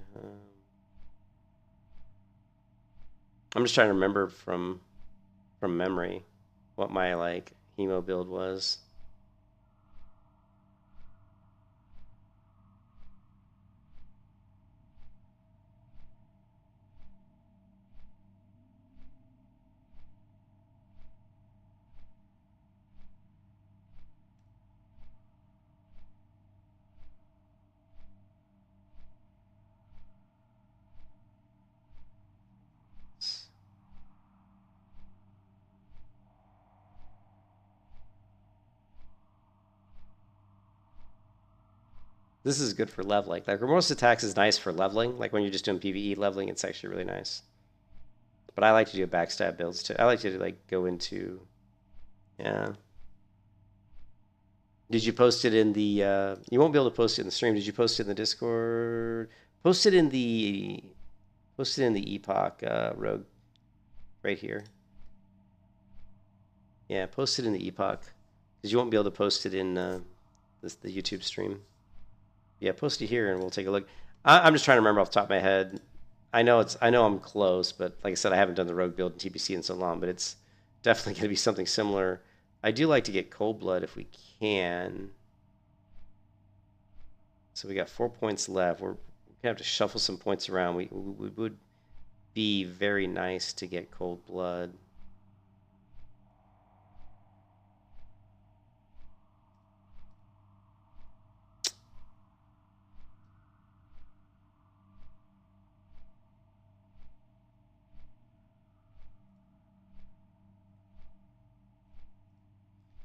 I'm just trying to remember from memory what my hemo build was. This is good for leveling. Like Remorse Attacks is nice for leveling. Like when you're just doing PvE leveling, it's actually really nice. But I like to do backstab builds too. I like to like go into, yeah. Did you post it in the? You won't be able to post it in the stream. Did you post it in the Discord? Post it in the. Post it in the Epoch rogue, right here. Yeah, post it in the Epoch, because you won't be able to post it in the YouTube stream. Yeah, post it here and we'll take a look. I'm just trying to remember off the top of my head. I know I'm close, but like I said, I haven't done the rogue build in TBC in so long, but it's definitely going to be something similar. I do like to get Cold Blood if we can. So we got 4 points left. We're going to have to shuffle some points around. We would be very nice to get Cold Blood.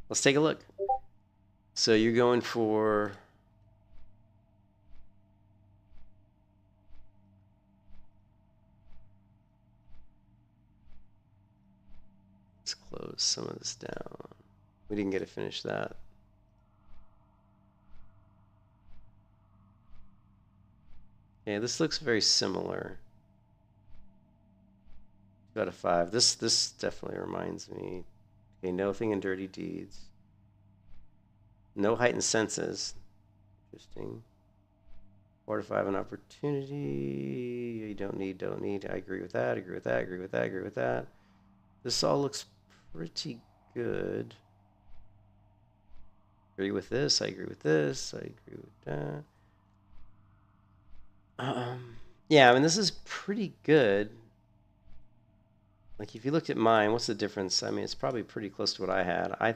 Let's take a look. So you're going for... Let's close some of this down. We didn't get to finish that. Yeah, this looks very similar. 2 out of 5. This definitely reminds me. Okay, nothing in dirty deeds. No heightened senses. Interesting. 4 to 5 an opportunity. You don't need. I agree with that. Agree with that. This all looks pretty good. Agree with this. I agree with this. I agree with that. Yeah, I mean, this is pretty good. Like, if you looked at mine, what's the difference? I mean, it's probably pretty close to what I had. Wait,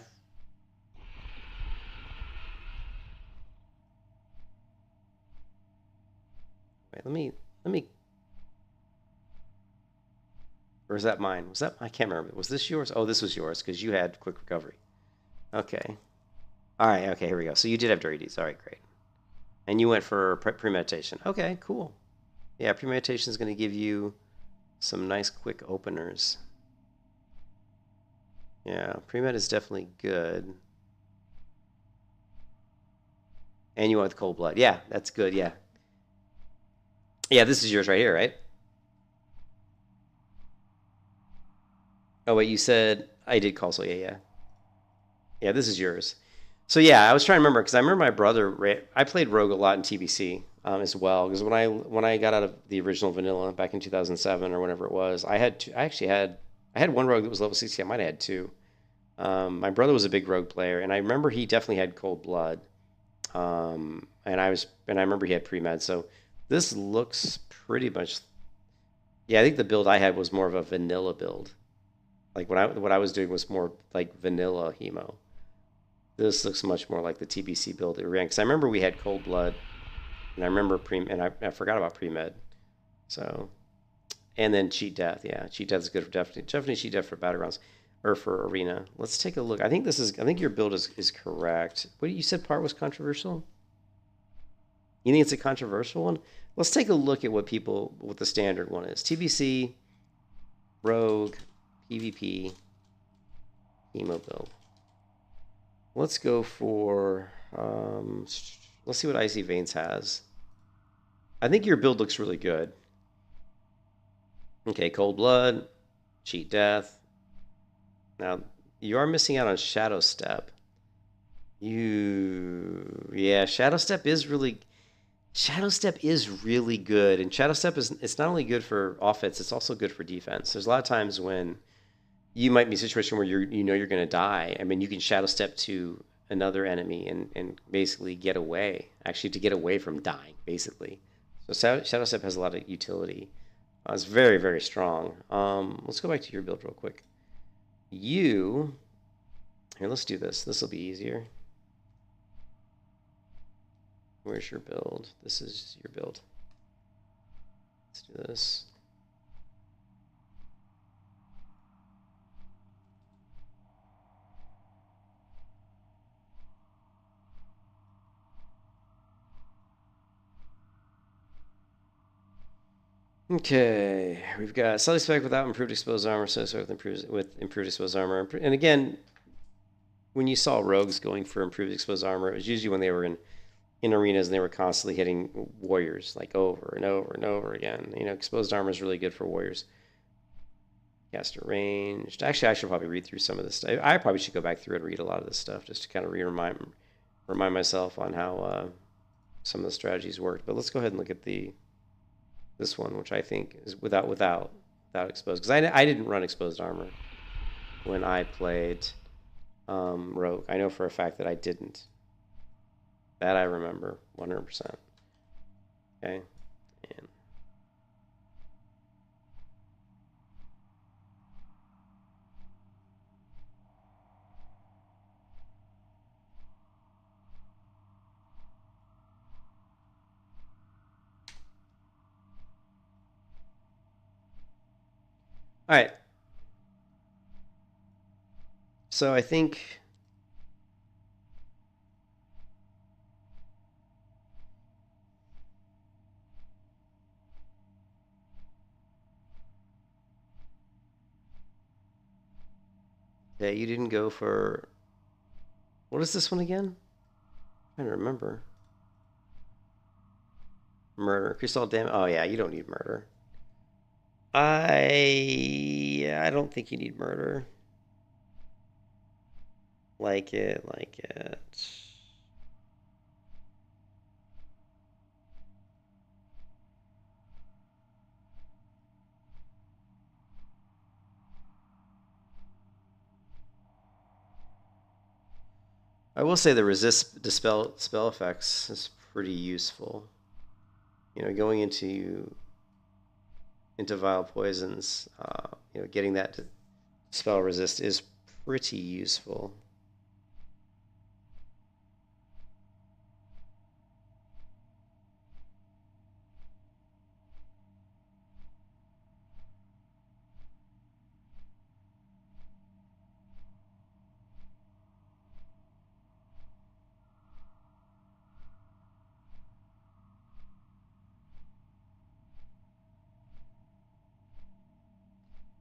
let me. Or is that mine? Was that? I can't remember. Was this yours? Oh, this was yours because you had quick recovery. Okay. All right. Okay. Here we go. So you did have dirty deeds. All right. Great. And you went for premeditation. Okay. Cool. Yeah, premeditation is going to give you some nice quick openers. Yeah, pre-med is definitely good. And you want the Cold Blood. Yeah, that's good, yeah. Yeah, this is yours right here, right? Oh, wait, you said I did call, so yeah. Yeah, this is yours. So yeah, I was trying to remember, because I remember my brother, I played Rogue a lot in TBC as well, because when I got out of the original vanilla back in 2007 or whenever it was, I had one Rogue that was level 60. I might have had 2. My brother was a big Rogue player, and I remember he definitely had Cold Blood. And I remember he had pre-med. So this looks pretty much. Yeah, I think the build I had was more of a vanilla build. Like what I was doing was more like vanilla hemo. This looks much more like the TBC build that we ran, because I remember we had Cold Blood, and I remember I forgot about pre-med. So, and then Cheat Death. Yeah, Cheat Death is good for definitely Cheat Death for Battlegrounds. Or for Arena. Let's take a look. I think your build is correct. What you said part was controversial? You think it's a controversial one? Let's take a look at what the standard one is. TBC, Rogue, PvP, Emo build. Let's go for let's see what Icy Veins has. I think your build looks really good. Okay, Cold Blood, Cheat Death. Now, you are missing out on Shadow Step. Yeah, Shadow Step is really good. And Shadow Step it's not only good for offense, it's also good for defense. There's a lot of times when you might be in a situation where you're going to die. I mean, you can Shadow Step to another enemy and basically get away. Actually, to get away from dying, basically. So Shadow Step has a lot of utility. It's very, very strong. Let's go back to your build real quick. Here, let's do this. This will be easier. Where's your build? This is your build. Let's do this. Okay, we've got Sully Spec without improved exposed armor, so with improved exposed armor. And again, when you saw rogues going for improved exposed armor, it was usually when they were in arenas and they were constantly hitting warriors like over and over and over again. You know, exposed armor is really good for warriors. Caster ranged. Actually, I should probably read through some of this stuff. I probably should go back through and read a lot of this stuff just to kind of remind myself on how some of the strategies worked. But let's go ahead and look at this one, which I think is without exposed, because I didn't run exposed armor when I played rogue. I know for a fact that I didn't. That I remember 100%. Okay, and all right. So I think that you didn't go for, what is this one again? I'm trying to remember. Murder. Crystal damage. Oh yeah, you don't need murder. I don't think you need murder. Like it. I will say the resist dispel spell effects is pretty useful. You know, going into vile poisons, you know, getting that to spell resist is pretty useful.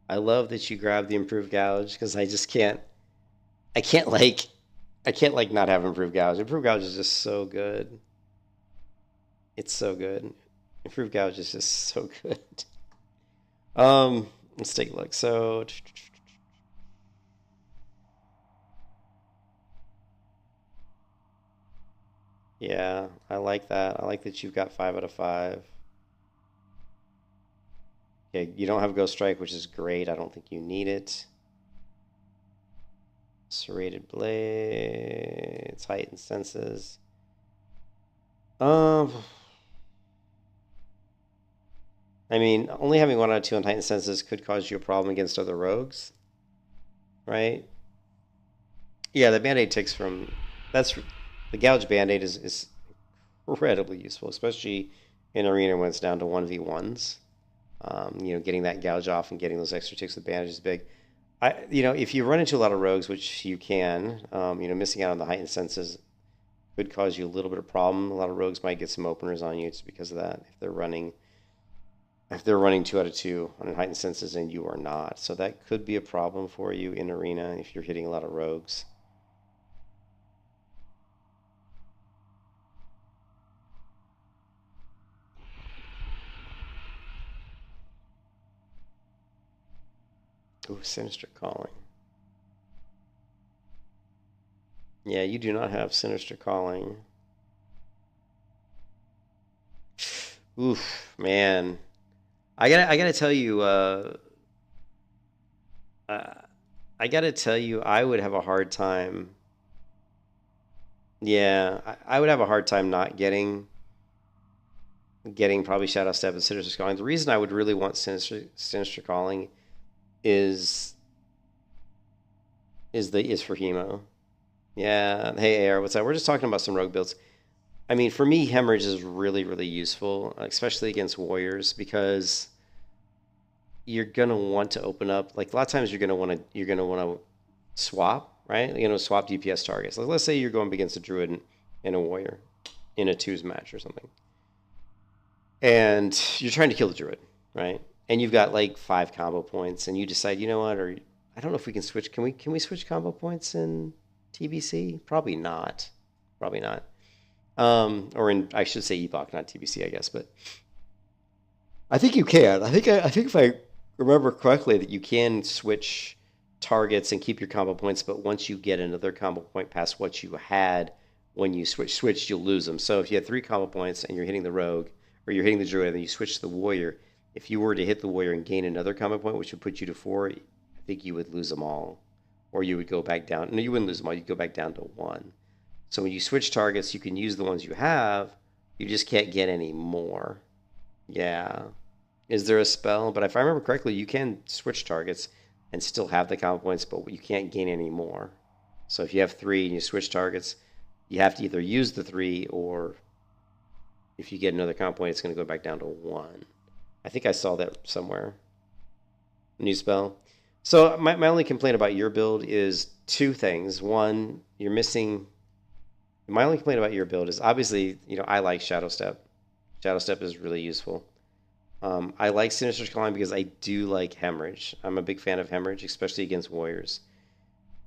I love that you grabbed the improved gouge because I can't not have improved gouge. Improved gouge is just so good. It's so good. Improved gouge is just so good. Let's take a look. So yeah, I like that. I like that you've got 5 out of 5. Okay, you don't have Ghost Strike, which is great. I don't think you need it. Serrated Blades, Heightened Senses. I mean, only having 1 out of 2 on Heightened Senses could cause you a problem against other rogues, right? Yeah, the Band-Aid takes from... The Gouge Band-Aid is incredibly useful, especially in Arena when it's down to 1v1s. You know, getting that gouge off and getting those extra ticks with bandage is big. You know, if you run into a lot of rogues, which you can, you know, missing out on the heightened senses could cause you a little bit of problem. A lot of rogues might get some openers on you. It's because of that. If they're running 2 out of 2 on heightened senses and you are not, so that could be a problem for you in Arena if you're hitting a lot of rogues. Ooh, Sinister Calling. Yeah, you do not have Sinister Calling. Oof, man. I gotta tell you, I would have a hard time. Yeah, I would have a hard time not getting probably Shadow Step and Sinister Calling. The reason I would really want Sinister Calling is for Hemo. Yeah. Hey AR, what's up? We're just talking about some rogue builds. I mean, for me, Hemorrhage is really, really useful, especially against warriors, because you're gonna want to open up. Like a lot of times, you're gonna want to swap, right? You know, swap DPS targets. Like let's say you're going against a druid and a warrior in a 2s match or something, and you're trying to kill the druid. right? And you've got like 5 combo points, and you decide, you know what, or I don't know if we can switch. Can we switch combo points in TBC? Probably not. Probably not. Or in I should say Epoch, not TBC, I guess. But I think you can. I think if I remember correctly, that you can switch targets and keep your combo points, but once you get another combo point past what you had when you switched, you'll lose them. So if you had 3 combo points and you're hitting the rogue or you're hitting the druid and then you switch to the warrior, if you were to hit the warrior and gain another combo point, which would put you to 4, I think you would lose them all, or you would go back down. No, you wouldn't lose them all. You'd go back down to 1. So when you switch targets, you can use the ones you have. You just can't get any more. Yeah. Is there a spell? But if I remember correctly, you can switch targets and still have the combo points, but you can't gain any more. So if you have 3 and you switch targets, you have to either use the 3, or if you get another combo point, it's going to go back down to 1. I think I saw that somewhere. New spell. So my only complaint about your build is 2 things. One, you're missing. My only complaint about your build is obviously, I like Shadow Step. Shadow Step is really useful. I like Sinister's Calling because I do like Hemorrhage. I'm a big fan of Hemorrhage, especially against Warriors.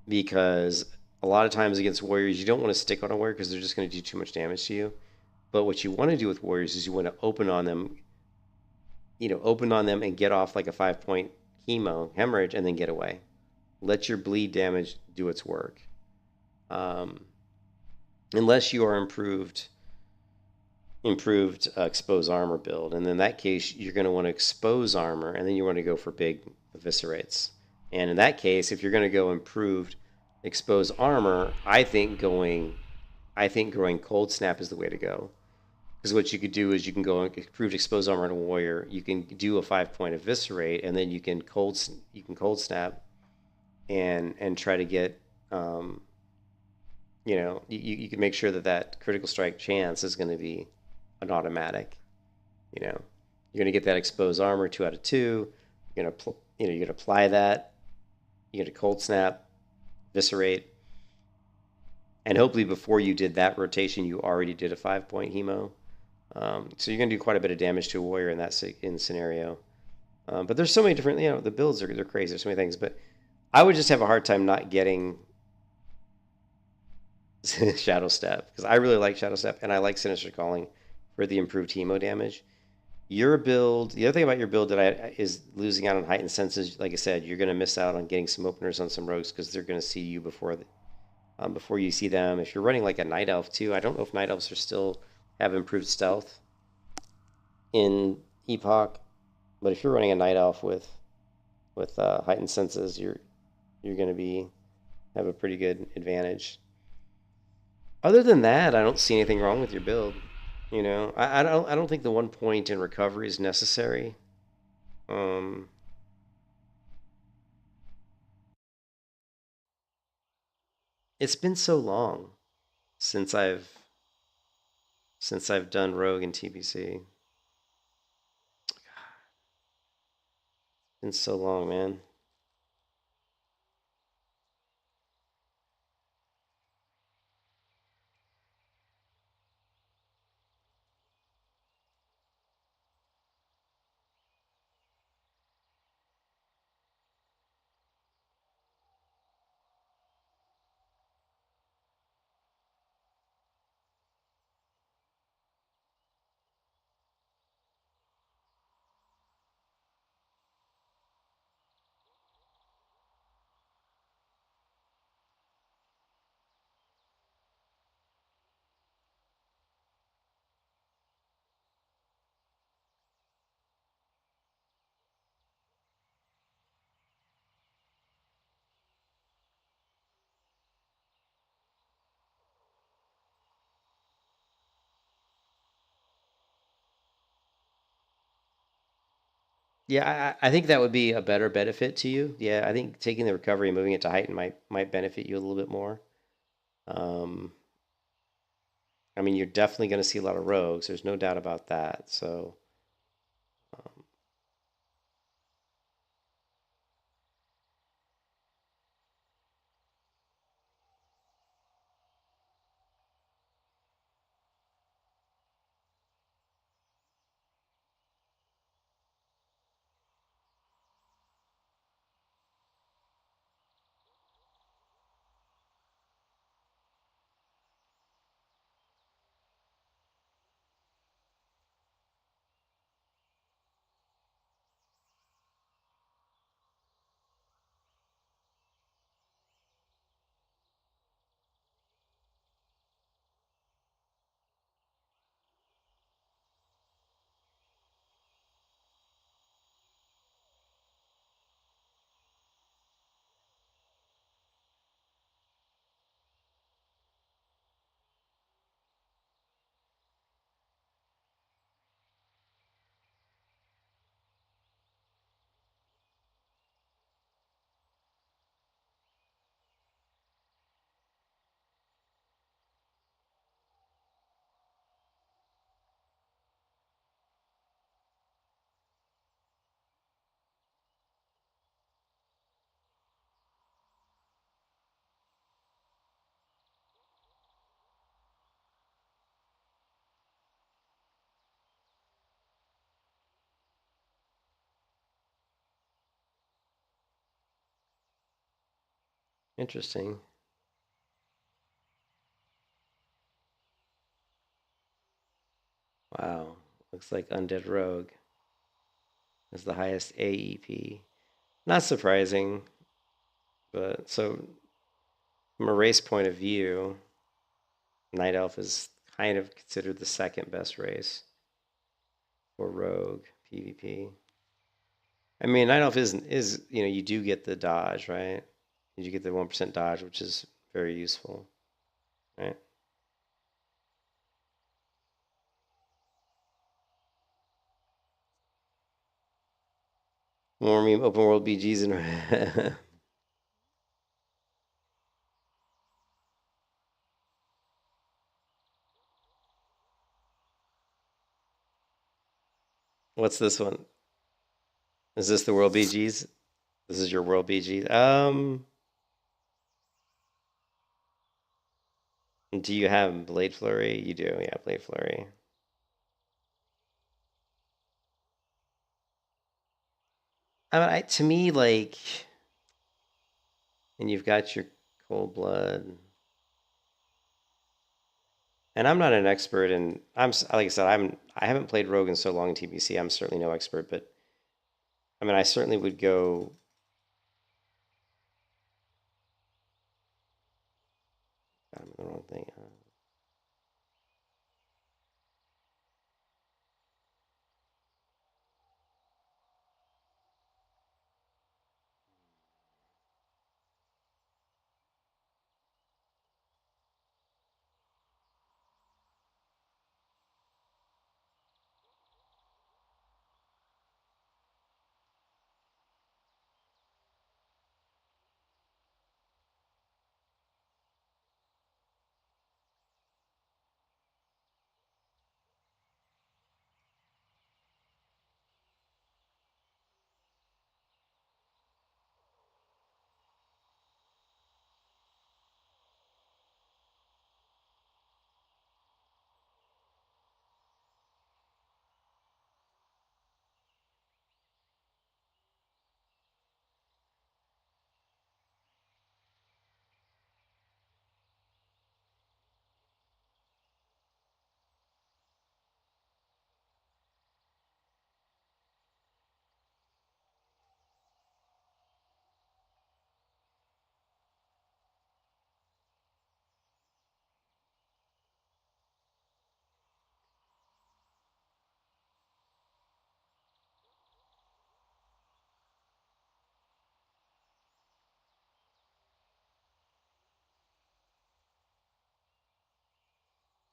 Because a lot of times against Warriors, you don't want to stick on a Warrior because they're just going to do too much damage to you. But what you want to do with Warriors is you want to open on them and get off like a 5-point Hemorrhage, and then get away. Let your bleed damage do its work. Unless you are improved expose armor build, and in that case you're going to want to expose armor, and then you want to go for big eviscerates. And in that case, if you're going to go improved expose armor, I think going cold snap is the way to go. Because what you could do is you can go improved expose armor on a warrior, you can do a 5-point eviscerate, and then you can cold snap and try to get you can make sure that critical strike chance is going to be an automatic. You're going to get that exposed armor 2 out of 2. You're going to apply that. You're going to cold snap, eviscerate, and hopefully before you did that rotation, you already did a 5-point hemo. So you're going to do quite a bit of damage to a warrior in that scenario. But there's so many different, the builds they're crazy. There's so many things, but I would just have a hard time not getting Shadow Step, because I really like Shadow Step and I like Sinister Calling for the improved hemo damage. Your build, the other thing about your build that is losing out on heightened senses. Like I said, you're going to miss out on getting some openers on some rogues because they're going to see you before you see them. If you're running like a Night Elf too, I don't know if Night Elves still have improved stealth in Epoch, but if you're running a Night Elf with heightened senses, you're going to have a pretty good advantage. Other than that, I don't see anything wrong with your build. I don't think the 1 point in recovery is necessary. It's been so long since I've done Rogue and TBC. It's been so long, man. Yeah, I think that would be a better benefit to you. Yeah, I think taking the recovery and moving it to heighten might benefit you a little bit more. I mean, you're definitely going to see a lot of rogues. There's no doubt about that. So, um, Interesting. Wow. Looks like Undead Rogue is the highest AEP. Not surprising, but so from a race point of view, Night Elf is kind of considered the second best race for Rogue PvP. I mean, Night Elf is you do get the dodge, right? You get the 1% dodge, which is very useful, right? More meme open world BGs and what's this one? Is this the world BGs? This is your world BG. Do you have Blade Flurry? You do, yeah, Blade Flurry. To me, like, and you've got your Cold Blood, and I'm not an expert in. Like I said, I haven't played Rogue in so long in TBC. I'm certainly no expert, but I mean, I certainly would go. I'm in the wrong thing.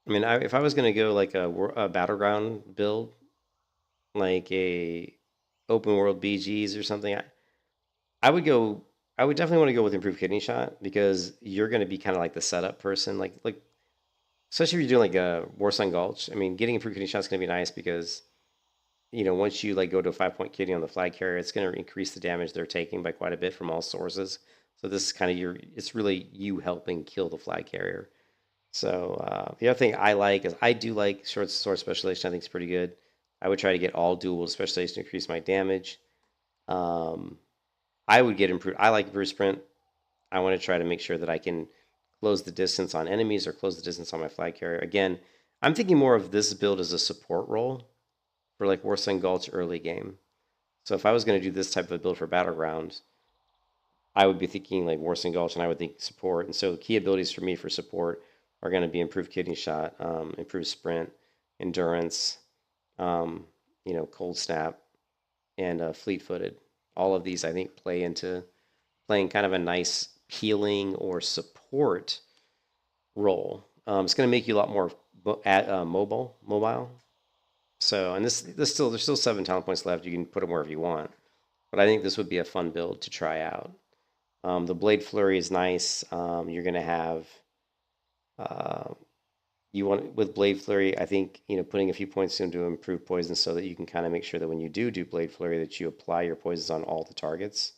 I mean, if I was gonna go like a battleground build, like a open world BGs or something, I would go. I would definitely want to go with improved kidney shot because you're going to be kind of like the setup person, like especially if you're doing like a Warsun Gulch. I mean, getting improved kidney shot is going to be nice because once you like go to a 5-point kidney on the flag carrier, it's going to increase the damage they're taking by quite a bit from all sources. So this is kind of it's really you helping kill the flag carrier. So the other thing I like is I do like short sword specialization. I think it's pretty good. I would try to get all dual specialization to increase my damage. Um, I would get improved. I like improved sprint. I want to try to make sure that I can close the distance on enemies or close the distance on my flag carrier. Again, I'm thinking more of this build as a support role for like Warsun Gulch early game. So if I was going to do this type of build for Battlegrounds, I would be thinking like Warsun Gulch and I would think support. And so key abilities for me for support are going to be improved kidney shot, improved sprint, endurance, cold snap, and fleet-footed. All of these, I think, play into playing kind of a nice healing or support role. It's going to make you a lot more mobile. So, and there's still 7 talent points left. You can put them wherever you want. But I think this would be a fun build to try out. The Blade Flurry is nice. You're going to have with Blade Flurry, I think putting a few points into improve poison so that you can kind of make sure that when you do Blade Flurry that you apply your poisons on all the targets.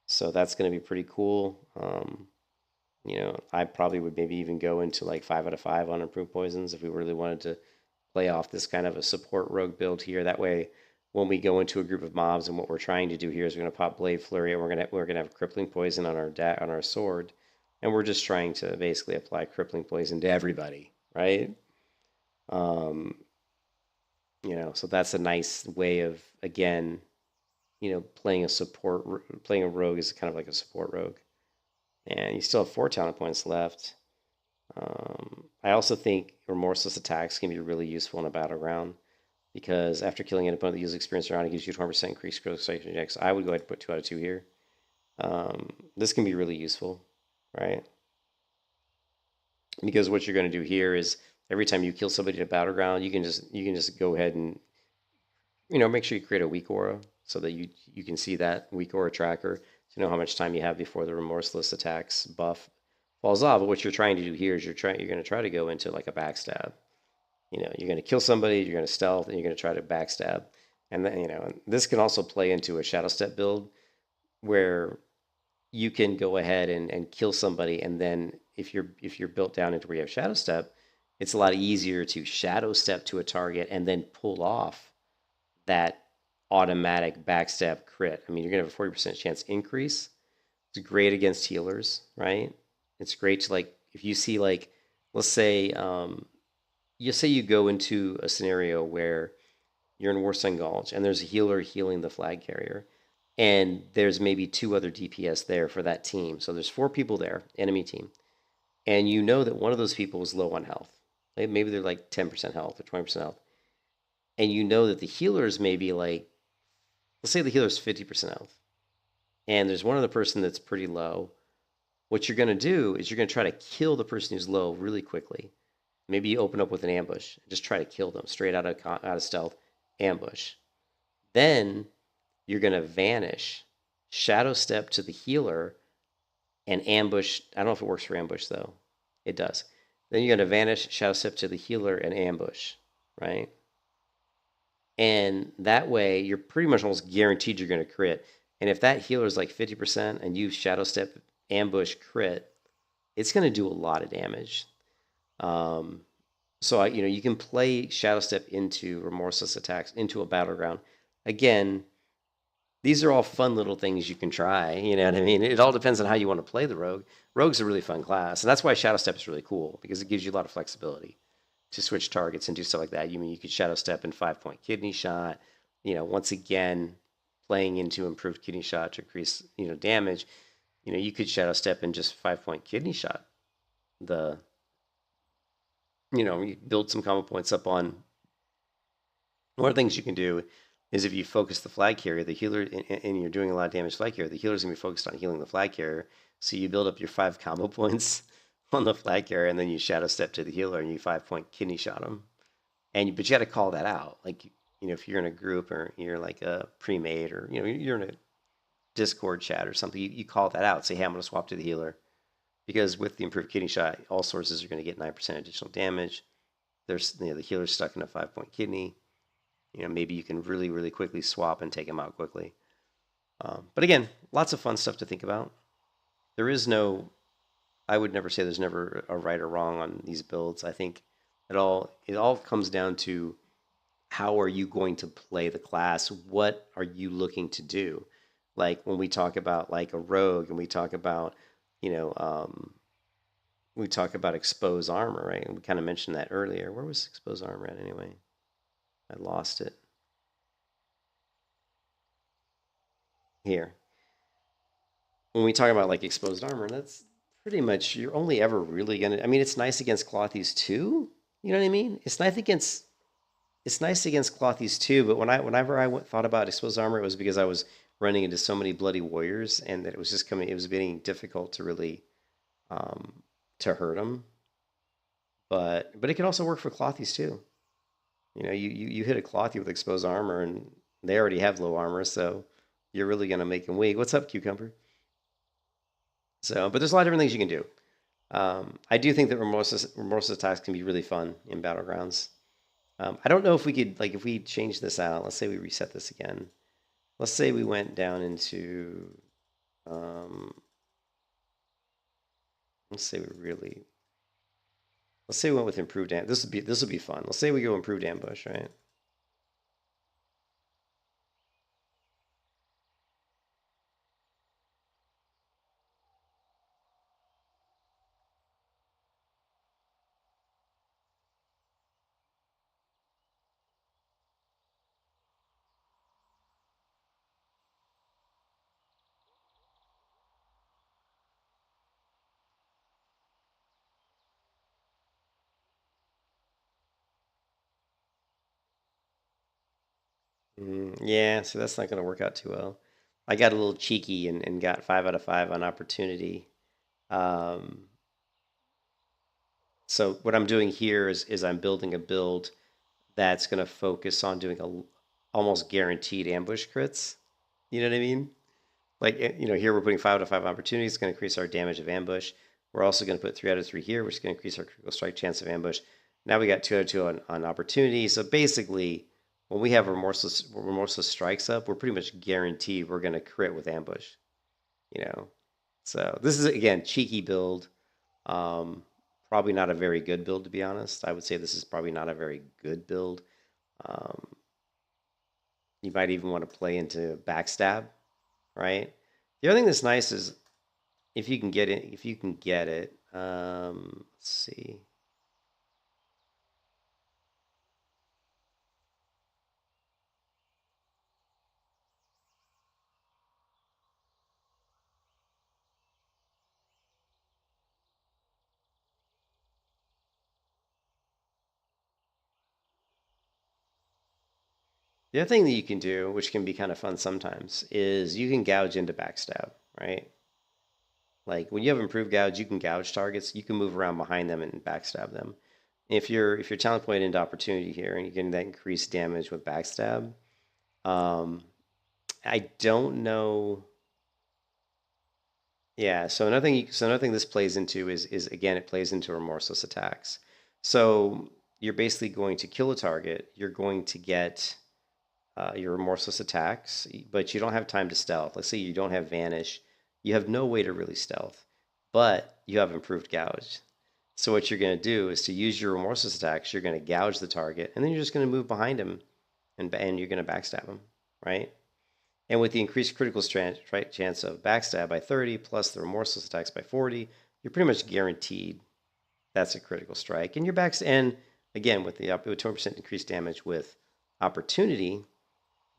So that's going to be pretty cool. I probably would maybe even go into like 5 out of 5 on improved poisons if we really wanted to play off this kind of a support rogue build here. That way, when we go into a group of mobs and what we're trying to do here is we're going to pop Blade Flurry and we're going to have crippling poison on our sword. and we're just trying to basically apply crippling poison to everybody, right? Um, so that's a nice way of, again, playing playing a rogue is kind of like a support rogue. And you still have 4 talent points left. I also think remorseless attacks can be really useful in a battleground because after killing an opponent that uses experience around, it gives you 20% increased critical strike checks. I would go ahead and put 2 out of 2 here. This can be really useful, right? Because what you're going to do here is every time you kill somebody in a battleground, you can just go ahead and make sure you create a weak aura so that you can see that weak aura tracker to know how much time you have before the remorseless attacks buff falls off. But what you're trying to do here is you're going to try to go into like a backstab. You're going to kill somebody, you're going to stealth, and you're going to try to backstab. And then, and this can also play into a shadow step build where you can go ahead and kill somebody, and then if you're built down into where you have shadow step, it's a lot easier to shadow step to a target and then pull off that automatic backstab crit. I mean, you're gonna have a 40% chance increase. It's great against healers, right? It's great to, like, if you see, like, let's say you go into a scenario where you're in Warsun Gulch and there's a healer healing the flag carrier, and there's maybe 2 other DPS there for that team. So there's 4 people there, enemy team, and you know that one of those people is low on health. Maybe they're like 10% health or 20% health, and you know that the healers may be like, let's say the healer's 50% health, and there's one other person that's pretty low. What you're going to do is you're going to try to kill the person who's low really quickly. Maybe you open up with an ambush, just try to kill them straight out of stealth, ambush. Then you're going to vanish, shadow step to the healer, and ambush. I don't know if it works for ambush, though. It does. Then you're going to vanish, shadow step to the healer, and ambush, right? And that way, you're pretty much almost guaranteed you're going to crit. And if that healer is like 50% and you shadow step, ambush, crit, it's going to do a lot of damage. So you can play shadow step into remorseless attacks into a battleground. Again, these are all fun little things you can try. You know what I mean? It all depends on how you want to play the rogue. Rogue's a really fun class, and that's why shadow step is really cool, because it gives you a lot of flexibility to switch targets and do stuff like that. You could shadow step in 5-point kidney shot. Once again, playing into improved kidney shot to increase damage. You could shadow step in just 5-point kidney shot. You build some combo points up on. One of the things you can do is if you focus the flag carrier, the healer, and you're doing a lot of damage to flag carrier, the healer's going to be focused on healing the flag carrier. So you build up your 5 combo points on the flag carrier, and then you shadow step to the healer, and you 5-point kidney shot him. But you got to call that out. Like, if you're in a group or you're like a pre-made, or you're in a Discord chat or something, you call that out. Say, hey, I'm going to swap to the healer. Because with the improved kidney shot, all sources are going to get 9% additional damage. There's the healer's stuck in a 5-point kidney. Maybe you can really, really quickly swap and take him out quickly. But again, lots of fun stuff to think about. I would never say there's never a right or wrong on these builds. I think it all comes down to how are you going to play the class? What are you looking to do? Like when we talk about like a rogue and we talk about exposed armor, right? And we kind of mentioned that earlier. Where was exposed armor at anyway? I lost it. Here. When we talk about like exposed armor, that's pretty much, you're only ever really gonna, I mean, it's nice against Clothies too. You know what I mean? It's nice against Clothies too, but whenever I thought about exposed armor, it was because I was running into so many bloody warriors, and that it was getting difficult to really to hurt them. But it can also work for Clothies too. You hit a Clothy with exposed armor, and they already have low armor, so you're really gonna make them weak. What's up, Cucumber? So, but there's a lot of different things you can do. I do think that remorseless attacks can be really fun in battlegrounds. I don't know if we could, like, if we change this out. Let's say we reset this again. Let's say we went down into. Let's say we went with improved ambush. This would be fun. Let's say we go improved ambush, right? Yeah, so that's not going to work out too well. I got a little cheeky and got 5 out of 5 on opportunity. Um, so what I'm doing here is I'm building a build that's going to focus on doing almost guaranteed ambush crits. You know what I mean? Like, here we're putting 5 out of 5 opportunities. It's going to increase our damage of ambush. We're also going to put 3 out of 3 here, which is going to increase our critical strike chance of ambush. Now we got 2 out of 2 on opportunity. So basically, when we have remorseless strikes up, we're pretty much guaranteed we're going to crit with ambush. So this is, again, cheeky build. Probably not a very good build, to be honest. I would say this is probably not a very good build. You might even want to play into backstab, right? The other thing that's nice is if you can get it. Let's see. The other thing that you can do, which can be kind of fun sometimes, is you can gouge into backstab, right? Like when you have improved gouge, you can gouge targets. You can move around behind them and backstab them. If you're talent point into opportunity here and you're getting that increased damage with backstab, I don't know. Yeah. So another thing this plays into is again it plays into remorseless attacks. So you're basically going to kill a target. You're going to get your remorseless attacks, but you don't have time to stealth. Let's say you don't have vanish, you have no way to really stealth, but you have improved gouge. So what you're going to do is to use your remorseless attacks. You're going to gouge the target, and then you're just going to move behind him, and you're going to backstab him, right? And with the increased critical chance of backstab by 30 plus the remorseless attacks by 40, you're pretty much guaranteed that's a critical strike. And your and again with the 20% increased damage with opportunity,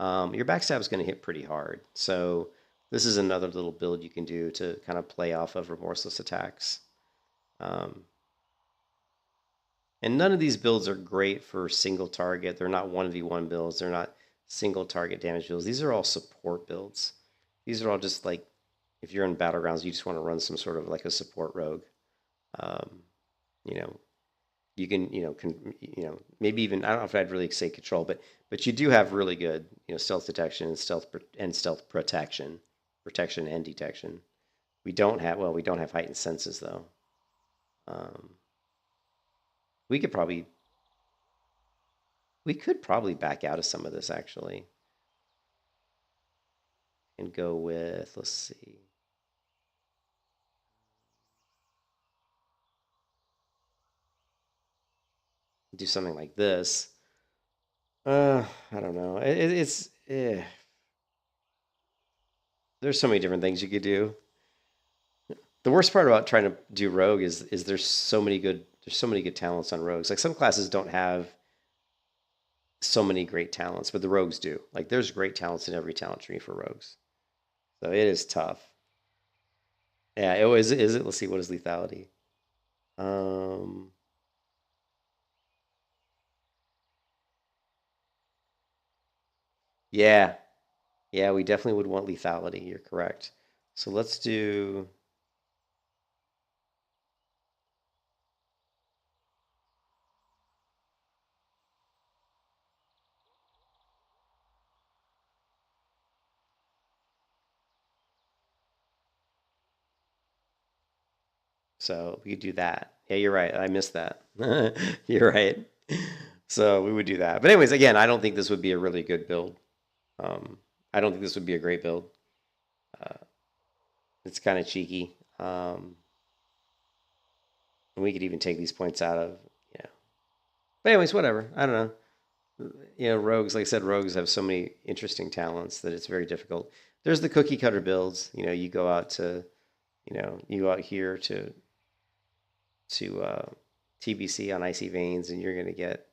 your backstab is going to hit pretty hard. So this is another little build you can do to kind of play off of remorseless attacks. And none of these builds are great for single target. They're not 1v1 builds. They're not single target damage builds. These are all support builds. These are all just like, if you're in Battlegrounds, you just want to run some sort of like a support rogue. You can, maybe even, I don't know if I'd really say control, but you do have really good, stealth detection and stealth protection and detection. We don't have heightened senses though. We could probably back out of some of this actually and go with, let's see. Do something like this. I don't know. There's so many different things you could do. The worst part about trying to do rogue is there's so many good talents on rogues. Like some classes don't have so many great talents, but the rogues do. Like there's great talents in every talent tree for rogues. So it is tough. Yeah, is it? Let's see, what is lethality? Yeah. Yeah, we definitely would want lethality. You're correct. So let's do. So we could do that. Yeah, you're right. I missed that. You're right. So we would do that. But anyways, again, I don't think this would be a really good build. I don't think this would be a great build. It's kind of cheeky. And we could even take these points out of, But anyways, whatever. I don't know. Rogues, like I said, rogues have so many interesting talents that it's very difficult. There's the cookie cutter builds. You go out here to TBC on Icy Veins, and you're going to get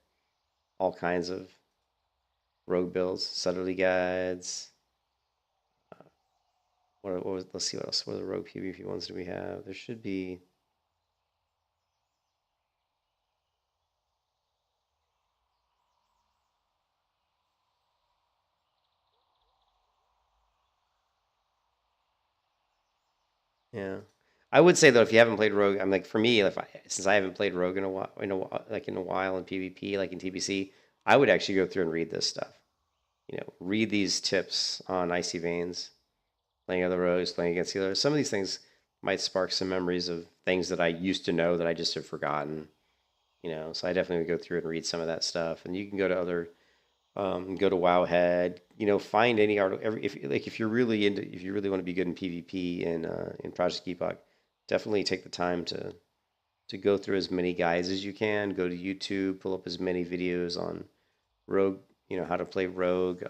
all kinds of rogue builds, subtlety guides. Let's see what else. What are the rogue PvP ones do we have? There should be. Yeah. I would say though, if you haven't played Rogue, I'm like for me, since I haven't played Rogue in a while, in a while in PvP, like in TBC, I would actually go through and read this stuff. Read these tips on Icy Veins, playing other rogues, playing against healers. Some of these things might spark some memories of things that I used to know that I just have forgotten. So I definitely would go through and read some of that stuff. And you can go to other, go to Wowhead. Find any article. If you really want to be good in PvP in Project Epoch, definitely take the time to go through as many guides as you can. Go to YouTube, pull up as many videos on Rogue, how to play Rogue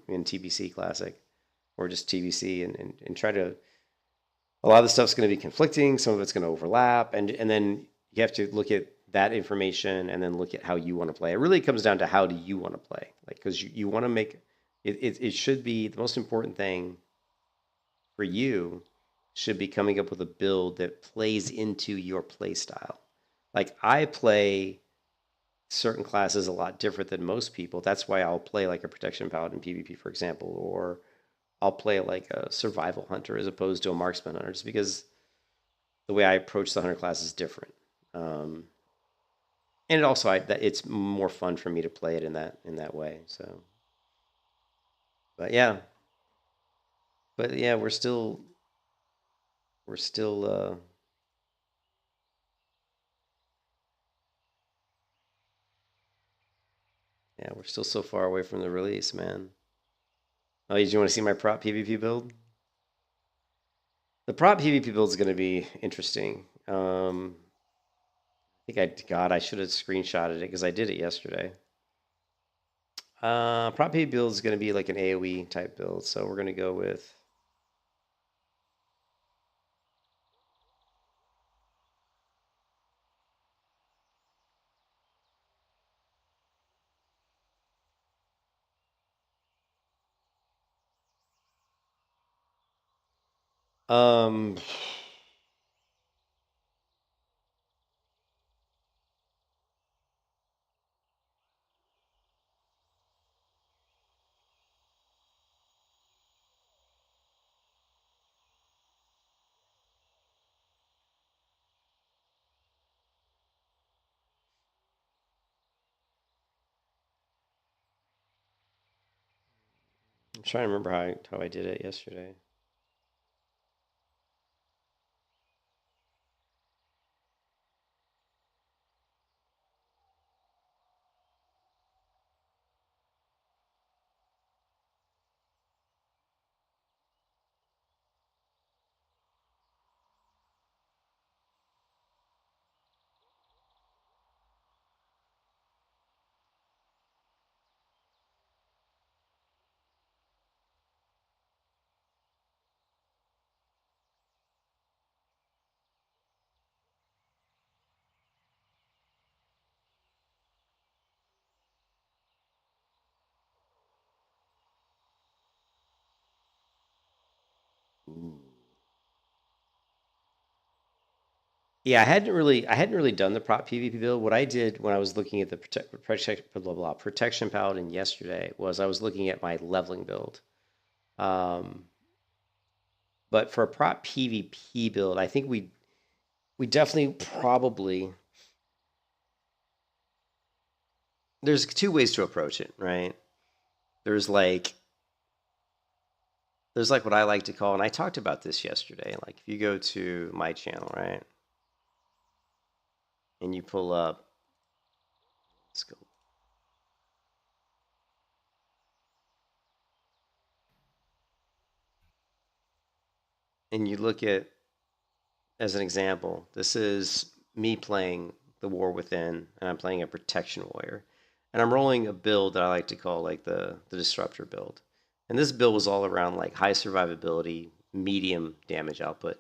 in TBC Classic or just TBC, and try to. A lot of the stuff's going to be conflicting. Some of it's going to overlap, and then you have to look at that information and then look at how you want to play. It really comes down to how do you want to play, because you want to make it. It should be the most important thing for you. Should be coming up with a build that plays into your play style. Like I play certain classes a lot different than most people. That's why I'll play like a protection paladin PvP, for example, or I'll play like a survival hunter as opposed to a marksman hunter, just because the way I approach the hunter class is different. And it also it's more fun for me to play it in that way. So, but yeah, we're still we're still so far away from the release, man. Oh, did you want to see my prop PvP build? The prop PvP build is going to be interesting. I should have screenshotted it because I did it yesterday. Prop PvP build is going to be like an AoE type build, so we're going to go with. I'm trying to remember how I did it yesterday. Ooh. Yeah, I hadn't really done the prop PvP build. What I did when I was looking at the protection paladin yesterday was I was looking at my leveling build. But for a prop PvP build, I think we definitely probably there's two ways to approach it, right? There's like what I like to call, and I talked about this yesterday. Like if you go to my channel, right? And you pull up, let's go. And you look at, as an example, this is me playing the War Within, and I'm playing a Protection Warrior. And I'm rolling a build that I like to call like the Disruptor build. And this build was all around like high survivability, medium damage output.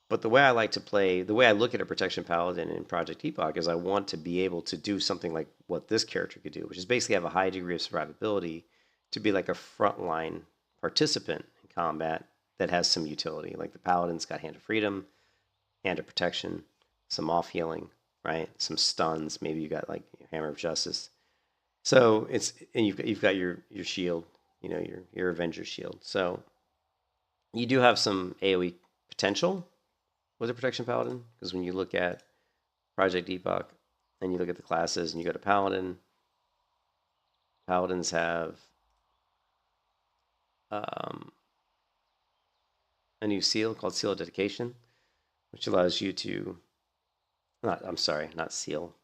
But the way I like to play, the way I look at a Protection Paladin in Project Epoch is I want to be able to do something like what this character could do, which is basically have a high degree of survivability to be like a frontline participant in combat that has some utility. Like the Paladin's got Hand of Freedom, Hand of Protection, some off healing, right? Some stuns. Maybe you got like Hammer of Justice. So and you've got your shield, your Avenger shield. So you do have some AoE potential with a protection paladin, because when you look at Project Epoch and you look at the classes and you go to paladin, paladins have a new seal called Seal of Dedication, which allows you to not seal.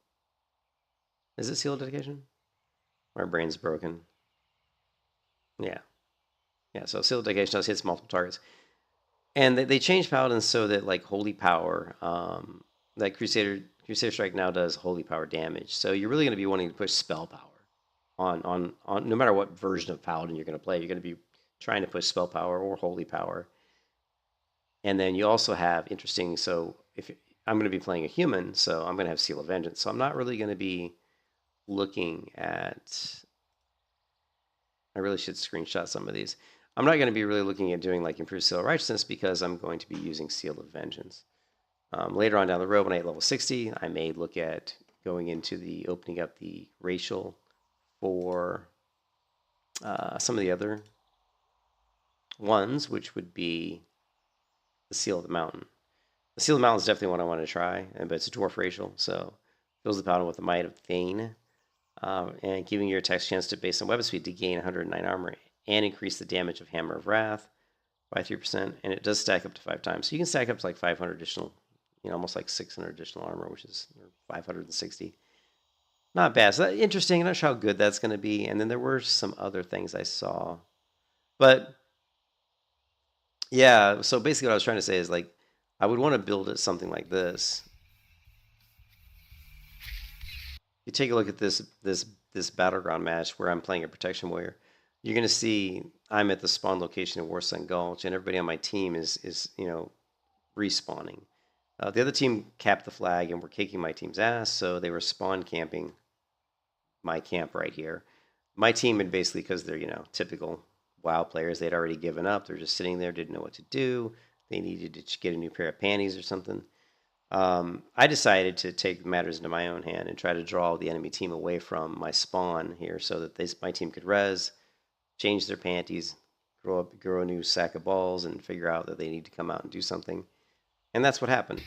Is it Seal of Dedication? My brain's broken. Yeah. Yeah, so Seal of Dedication hits multiple targets. And they changed paladins so that like holy power, like Crusader Strike now does holy power damage. So you're really going to be wanting to push spell power on no matter what version of paladin you're going to play. You're going to be trying to push spell power or holy power. And then you also have interesting. So if I'm going to be playing a human, so I'm going to have Seal of Vengeance. So I'm not really going to be looking at. I really should screenshot some of these. I'm not going to be really looking at doing like improved Seal of Righteousness because I'm going to be using Seal of Vengeance. Later on down the road, when I hit level 60, I may look at going into the opening up the racial for some of the other ones, which would be the Seal of the Mountain. The Seal of the Mountain is definitely one I want to try, but it's a dwarf racial, so fills the paladin with the Might of Thane, and giving your attacks chance to, based on weapon speed, to gain 109 armor and increase the damage of Hammer of Wrath by 3%, and it does stack up to 5 times. So you can stack up to like 500 additional, almost like 600 additional armor, which is 560. Not bad. So interesting. I'm not sure how good that's going to be. And then there were some other things I saw. But yeah, so basically what I was trying to say is like, I would want to build it something like this. You take a look at this battleground match where I'm playing a protection warrior. You're going to see I'm at the spawn location in Warsun Gulch, and everybody on my team is respawning. The other team capped the flag and were kicking my team's ass, so they were spawn camping my camp right here. My team had basically, because they're typical WoW players, they'd already given up. They're just sitting there, didn't know what to do. They needed to get a new pair of panties or something. I decided to take matters into my own hand and try to draw the enemy team away from my spawn here so that my team could res, change their panties, grow a new sack of balls, and figure out that they need to come out and do something. And that's what happened.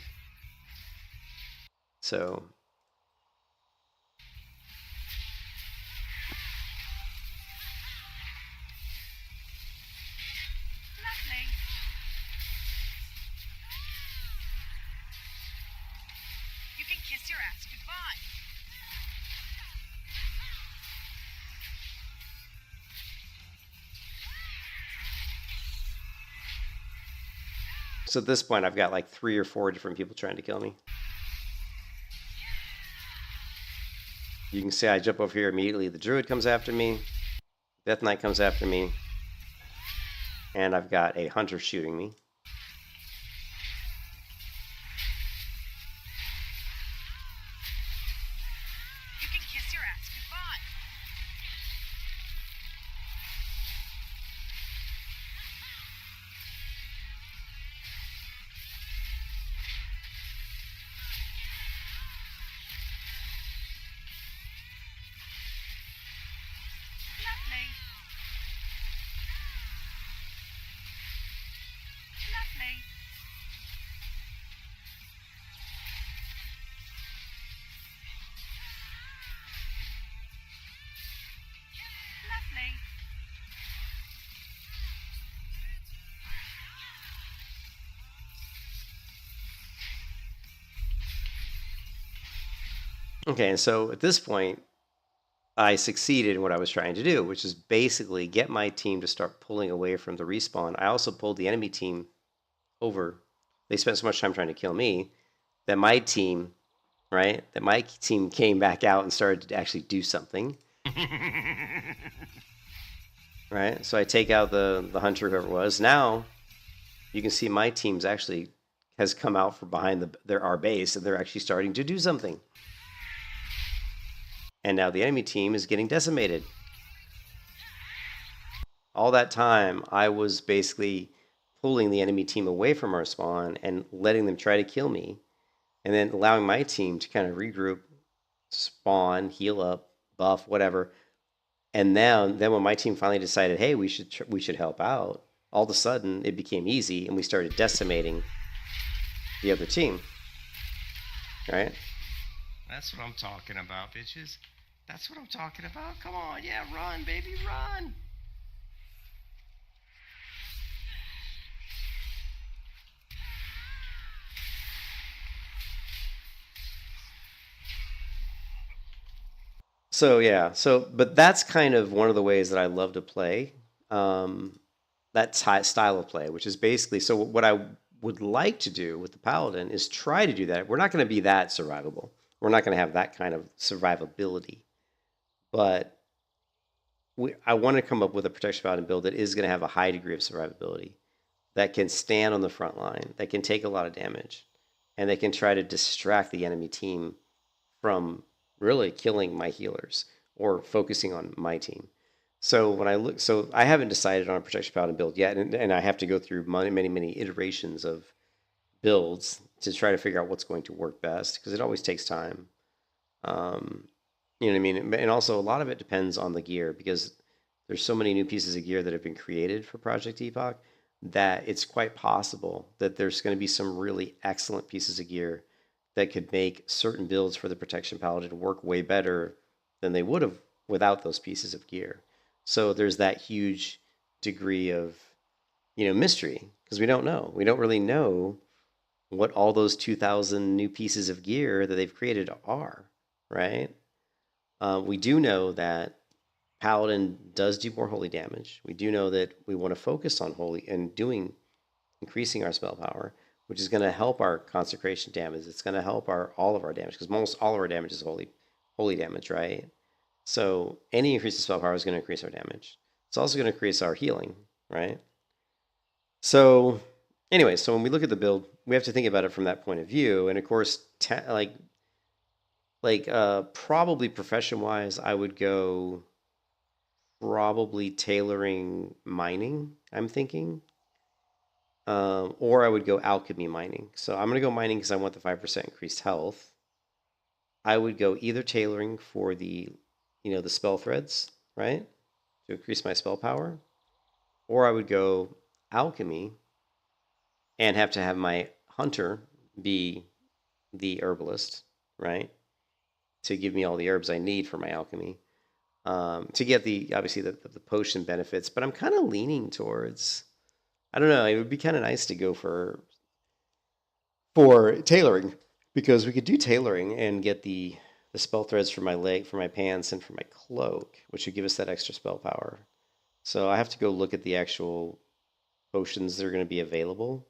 So Lovely. You can kiss your ass goodbye. So at this point, I've got like 3 or 4 different people trying to kill me. You can see I jump over here immediately. The Druid comes after me. Death Knight comes after me. And I've got a Hunter shooting me. You can kiss your ass goodbye. Lovely. Lovely. Lovely. Okay, and so at this point, I succeeded in what I was trying to do, which is basically get my team to start pulling away from the respawn. I also pulled the enemy team over. They spent so much time trying to kill me that my team, came back out and started to actually do something. Right? So I take out the hunter, whoever it was. Now you can see my team's actually has come out from behind our base, and they're actually starting to do something. And now the enemy team is getting decimated. All that time, I was basically pulling the enemy team away from our spawn and letting them try to kill me, and then allowing my team to kind of regroup, spawn, heal up, buff, whatever. And then when my team finally decided, hey, we should help out, all of a sudden it became easy and we started decimating the other team, right? That's what I'm talking about, bitches. That's what I'm talking about. Come on, yeah, run, baby, run. So yeah, but that's kind of one of the ways that I love to play, that style of play, which is basically, so what I would like to do with the Paladin is try to do that. We're not going to be that survivable. We're not going to have that kind of survivability, but I want to come up with a protection Paladin build that is going to have a high degree of survivability, that can stand on the front line, that can take a lot of damage, and they can try to distract the enemy team from really killing my healers or focusing on my team. So when I look, so I haven't decided on a protection paladin build yet, and I have to go through many iterations of builds to try to figure out what's going to work best, because it always takes time. You know what I mean? And also a lot of it depends on the gear, because there's so many new pieces of gear that have been created for Project Epoch that it's quite possible that there's going to be some really excellent pieces of gear that could make certain builds for the protection paladin work way better than they would have without those pieces of gear. So there's that huge degree of, mystery, because we don't know. We don't really know what all those 2,000 new pieces of gear that they've created are, right? We do know that Paladin does do more holy damage. We do know that we want to focus on holy and increasing our spell power, which is going to help our consecration damage. It's going to help all of our damage, because most all of our damage is holy damage, right? So any increase in spell power is going to increase our damage. It's also going to increase our healing, right? So anyway, so when we look at the build, we have to think about it from that point of view. And of course, probably profession-wise, I would go probably tailoring mining, I'm thinking. Or I would go alchemy mining. So I'm going to go mining because I want the 5% increased health. I would go either tailoring for the spell threads, right? To increase my spell power. Or I would go alchemy and have to have my hunter be the herbalist, right? To give me all the herbs I need for my alchemy. To get obviously the potion benefits. But I'm kind of leaning towards, I don't know, it would be kind of nice to go for tailoring, because we could do tailoring and get the spell threads for my leg, for my pants, and for my cloak, which would give us that extra spell power. So I have to go look at the actual potions that are going to be available,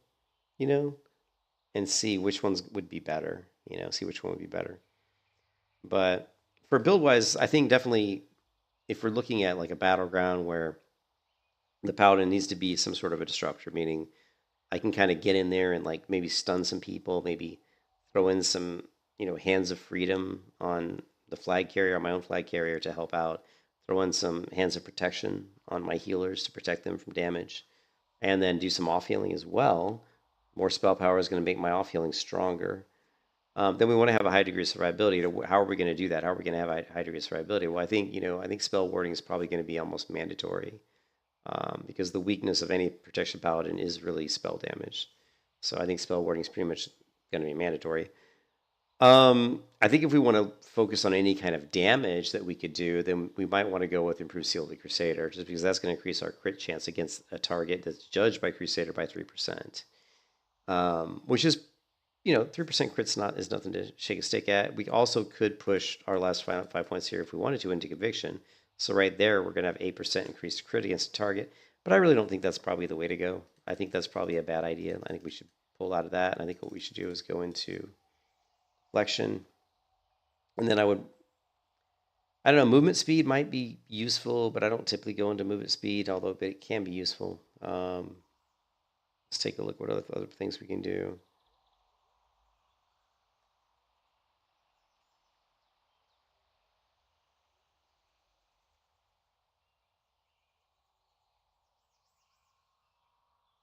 and see which ones would be better, see which one would be better. But for build-wise, I think definitely if we're looking at like a battleground where the paladin needs to be some sort of a disruptor, meaning I can kind of get in there and like maybe stun some people, maybe throw in some, hands of freedom on the flag carrier, on my own flag carrier to help out, throw in some hands of protection on my healers to protect them from damage, and then do some off healing as well. More spell power is going to make my off healing stronger. Then we want to have a high degree of survivability. How are we going to do that? How are we going to have a high degree of survivability? Well, I think spell warding is probably going to be almost mandatory, because the weakness of any protection paladin is really spell damage. So I think spell warding is pretty much going to be mandatory. I think if we want to focus on any kind of damage that we could do, then we might want to go with Improved Seal of the Crusader, just because that's going to increase our crit chance against a target that's judged by Crusader by 3%, which is, 3% crit's is nothing to shake a stick at. We also could push our last 5 points here if we wanted to into Conviction. So right there, we're going to have 8% increased crit against a target. But I really don't think that's probably the way to go. I think that's probably a bad idea. I think we should pull out of that. And I think what we should do is go into Flexion. And then I don't know, movement speed might be useful, but I don't typically go into movement speed, although it can be useful. Let's take a look what other things we can do.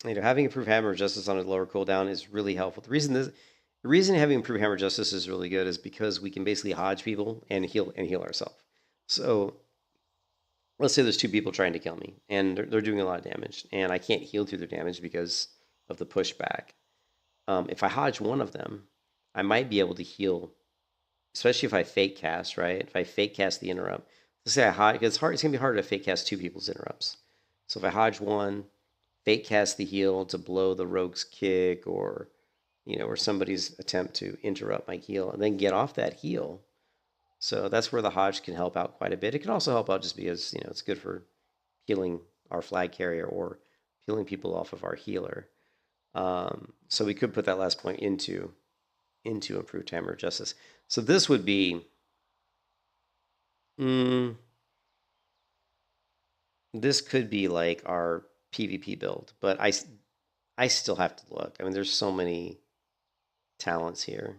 Having improved hammer of justice on a lower cooldown is really helpful. The reason having improved hammer of justice is really good is because we can basically hodge people and heal ourselves. So let's say there's two people trying to kill me, and they're doing a lot of damage, and I can't heal through their damage because of the pushback. If I hodge one of them, I might be able to heal, especially if I fake cast, right? If I fake cast the interrupt, let's say I hodge, it's hard. It's gonna be harder to fake cast two people's interrupts. So if I hodge one, fake cast the heal to blow the rogue's kick, or or somebody's attempt to interrupt my heal, and then get off that heal. So that's where the hodge can help out quite a bit. It can also help out just because it's good for healing our flag carrier or healing people off of our healer. So we could put that last point into improved hammer of justice. So this would be this could be like our PvP build, but I still have to look. I mean, there's so many talents here,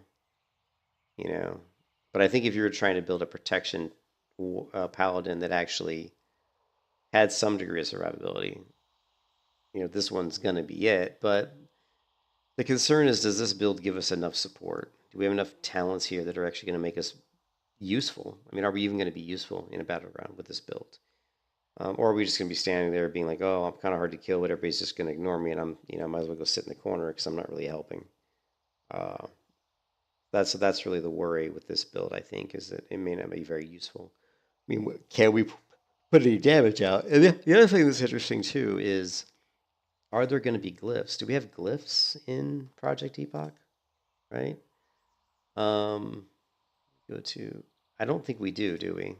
But I think if you were trying to build a protection paladin that actually had some degree of survivability, this one's gonna be it. But the concern is, does this build give us enough support? Do we have enough talents here that are actually going to make us useful? I mean, are we even going to be useful in a battleground with this build? Or are we just going to be standing there being like, oh, I'm kind of hard to kill, but everybody's just going to ignore me, and I'm, might as well go sit in the corner because I'm not really helping. That's really the worry with this build, I think, is that it may not be very useful. I mean, can we put any damage out? And the other thing that's interesting too is, are there going to be glyphs? Do we have glyphs in Project Epoch? Right? Go to. I don't think we do we?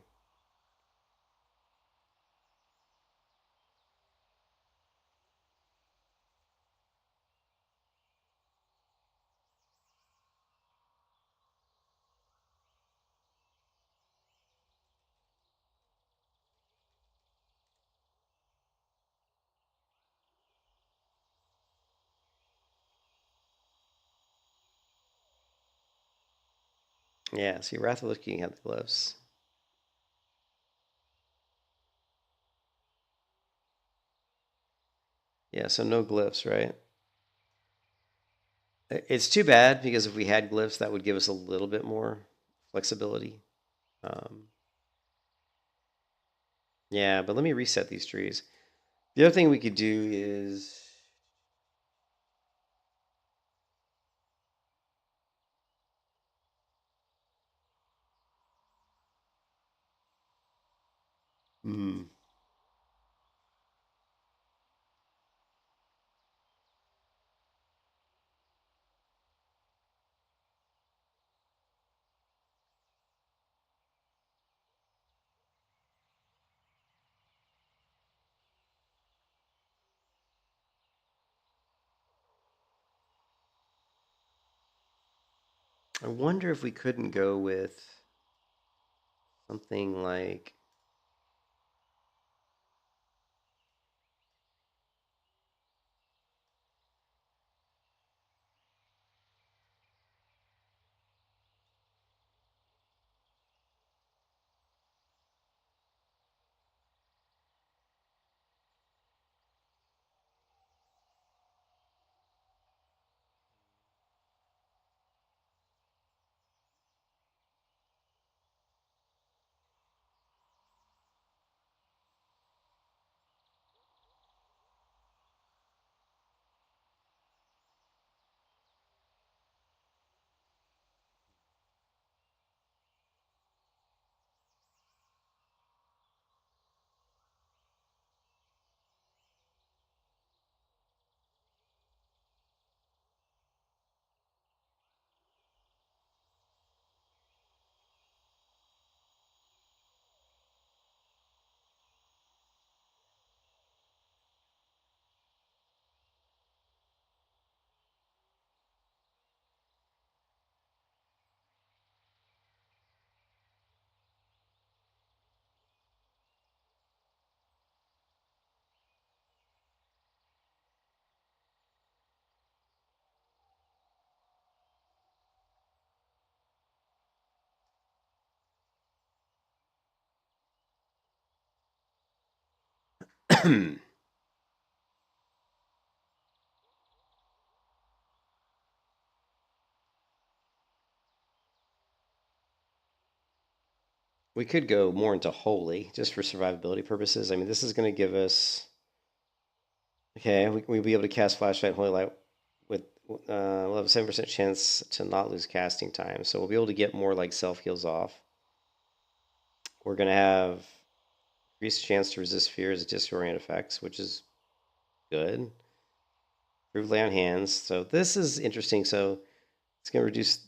Yeah, see, Wrath of the King had the glyphs. Yeah, so no glyphs, right? It's too bad because if we had glyphs, that would give us a little bit more flexibility. Yeah, but let me reset these trees. The other thing we could do is. I wonder if we couldn't go with something like. We could go more into holy just for survivability purposes. I mean, this is going to give us. Okay, we'll be able to cast flashlight holy light with we'll have a 7% chance to not lose casting time. So we'll be able to get more like self heals off. We're going to have increased chance to resist fears of disorient effects, which is good. Improve lay on hands. So this is interesting. So it's going to reduce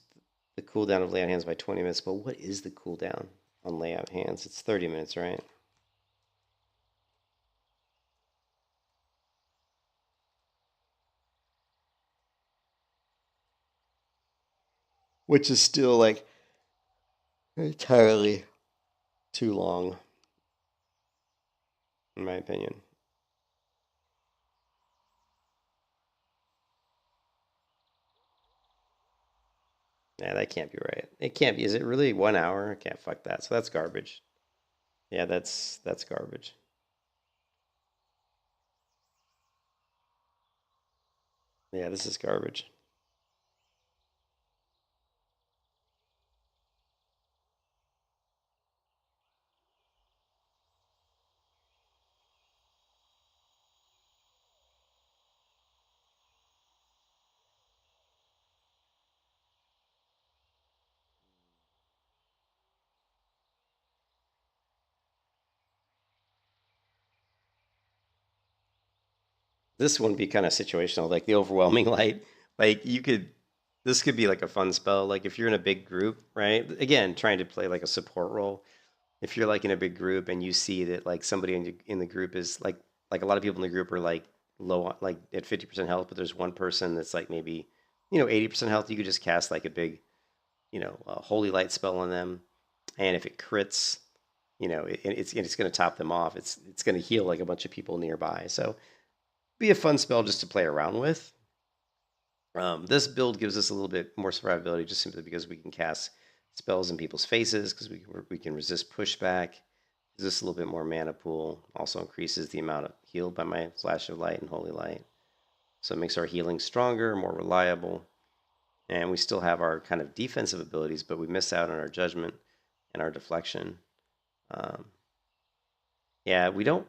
the cooldown of lay on hands by 20 minutes. But what is the cooldown on lay on hands? It's 30 minutes, right? Which is still like entirely too long, in my opinion. Yeah, that can't be right. It can't be. Is it really 1 hour? I can't fuck that. So that's garbage. Yeah, that's garbage. Yeah, this is garbage. This one be kind of situational, like the overwhelming light. Like you could, this could be like a fun spell. Like if you're in a big group, right? Again, trying to play like a support role. If you're like in a big group and you see that like somebody in the group is like a lot of people in the group are like low, like at 50% health, but there's one person that's like maybe 80% health. You could just cast like a big a holy light spell on them, and if it crits, it's going to top them off. It's going to heal like a bunch of people nearby. So be a fun spell just to play around with. This build gives us a little bit more survivability just simply because we can cast spells in people's faces because we can resist pushback. Gives us a little bit more mana pool. Also increases the amount of healed by my flash of light and holy light. So it makes our healing stronger, more reliable. And we still have our kind of defensive abilities, but we miss out on our judgment and our deflection. Yeah, we don't.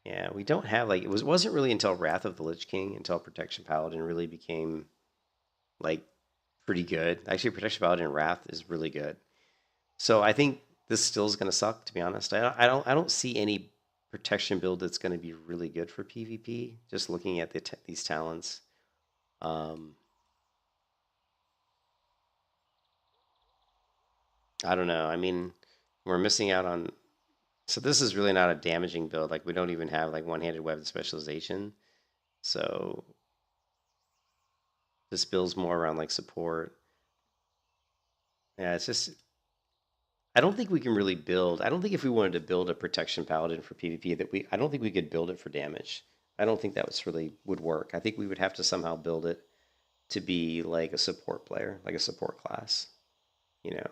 Yeah, we don't have like wasn't really until Wrath of the Lich King until Protection Paladin really became like pretty good. Actually, Protection Paladin and Wrath is really good. So I think this still is going to suck. To be honest, I don't see any protection build that's going to be really good for PvP. Just looking at these talents. I don't know. I mean, we're missing out on. So this is really not a damaging build. Like we don't even have like one-handed weapon specialization. So this builds more around like support. Yeah, it's just I don't think we can really build. I don't think if we wanted to build a protection paladin for PvP I don't think we could build it for damage. I don't think that was really would work. I think we would have to somehow build it to be like a support player, like a support class, you know.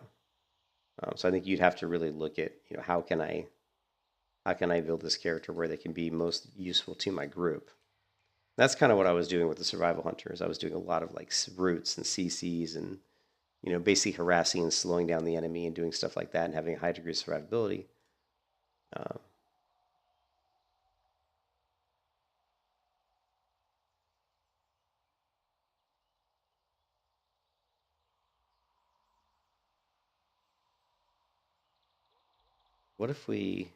So I think you'd have to really look at, how can I build this character where they can be most useful to my group. That's kind of what I was doing with the survival hunters. I was doing a lot of like roots and CCs and basically harassing and slowing down the enemy and doing stuff like that and having a high degree of survivability. Uh, what if we?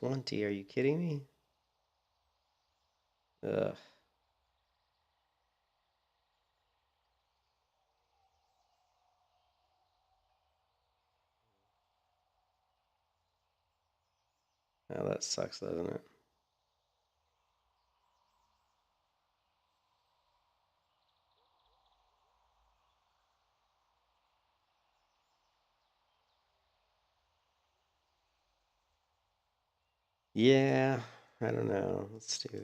$20? Are you kidding me? Ugh. Oh, that sucks, doesn't it? Yeah, I don't know. Let's do.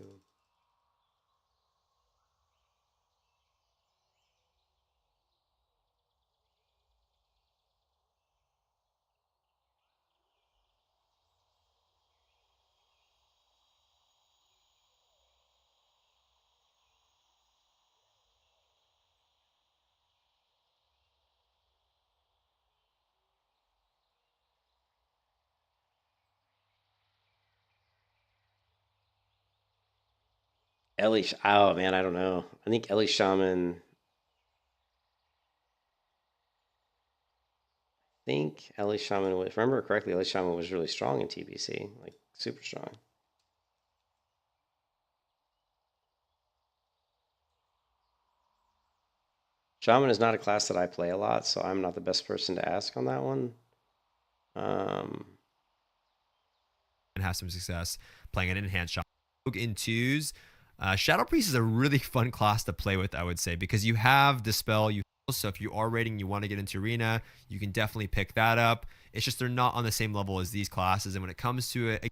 Oh man, I don't know. I think Ellie Shaman. Think Ellie Shaman was, if I remember correctly, Ellie Shaman was really strong in TBC, like super strong. Shaman is not a class that I play a lot, so I'm not the best person to ask on that one. And have some success playing an enhanced shot. In twos, Shadow Priest is a really fun class to play with, I would say, because you have Dispel. So if you are raiding, you want to get into Arena, you can definitely pick that up. It's just they're not on the same level as these classes. And when it comes to it,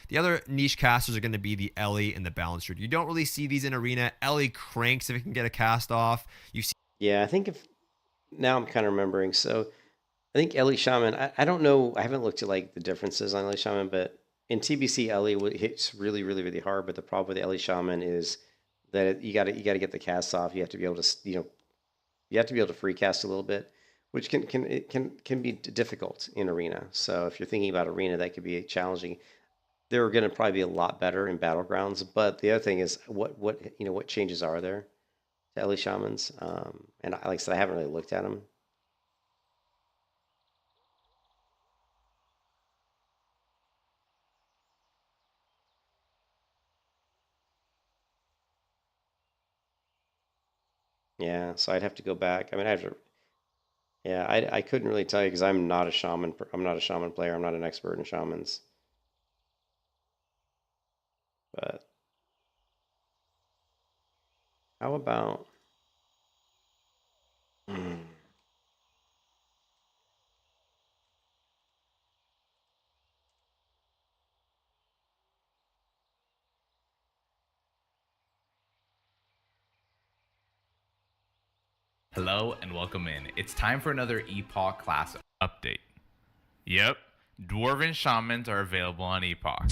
the other niche casters are going to be the Ellie and the Balancer. You don't really see these in Arena. Ellie cranks if it can get a cast off. You see. Yeah, I think if now I'm kind of remembering. So I think Ellie Shaman. I don't know. I haven't looked at like the differences on Ellie Shaman, but in TBC, Ellie hits really, really, really hard. But the problem with Ellie Shaman is that you got to get the casts off. You have to be able to you have to be able to free cast a little bit, which can be difficult in Arena. So if you're thinking about Arena, that could be challenging. They're going to probably be a lot better in Battlegrounds. But the other thing is, what changes are there to Ellie Shamans? And like I said, I haven't really looked at them. Yeah, so I'd have to go back. I mean, I have to. Yeah, I couldn't really tell you because I'm not a shaman. I'm not a shaman player. I'm not an expert in shamans. But how about? Hello and welcome in. It's time for another Epoch class update. Yep, Dwarven Shamans are available on Epoch.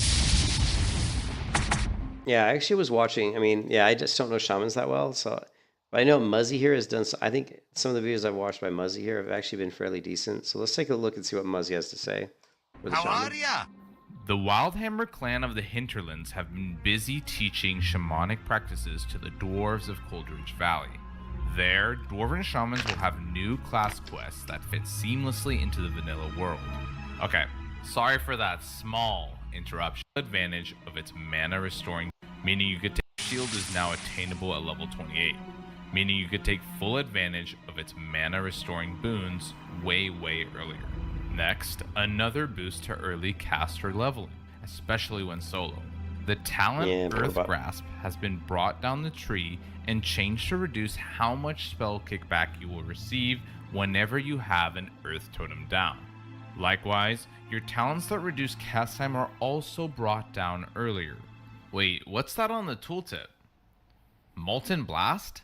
Yeah, I actually was watching. I mean, yeah, I just don't know shamans that well, so but I know Muzzy here has done. I think some of the videos I've watched by Muzzy here have actually been fairly decent. So let's take a look and see what Muzzy has to say. How are ya? The Wildhammer clan of the Hinterlands have been busy teaching shamanic practices to the dwarves of Coldridge Valley. There, Dwarven Shamans will have new class quests that fit seamlessly into the vanilla world. Okay, sorry for that small interruption. Advantage of its mana restoring, meaning you could take shield is now attainable at level 28, meaning you could take full advantage of its mana restoring boons way earlier. Next, another boost to early caster leveling, especially when solo. The talent Earth Grasp has been brought down the tree and changed to reduce how much spell kickback you will receive whenever you have an Earth Totem down. Likewise, your talents that reduce cast time are also brought down earlier. Wait, what's that on the tooltip? Molten Blast?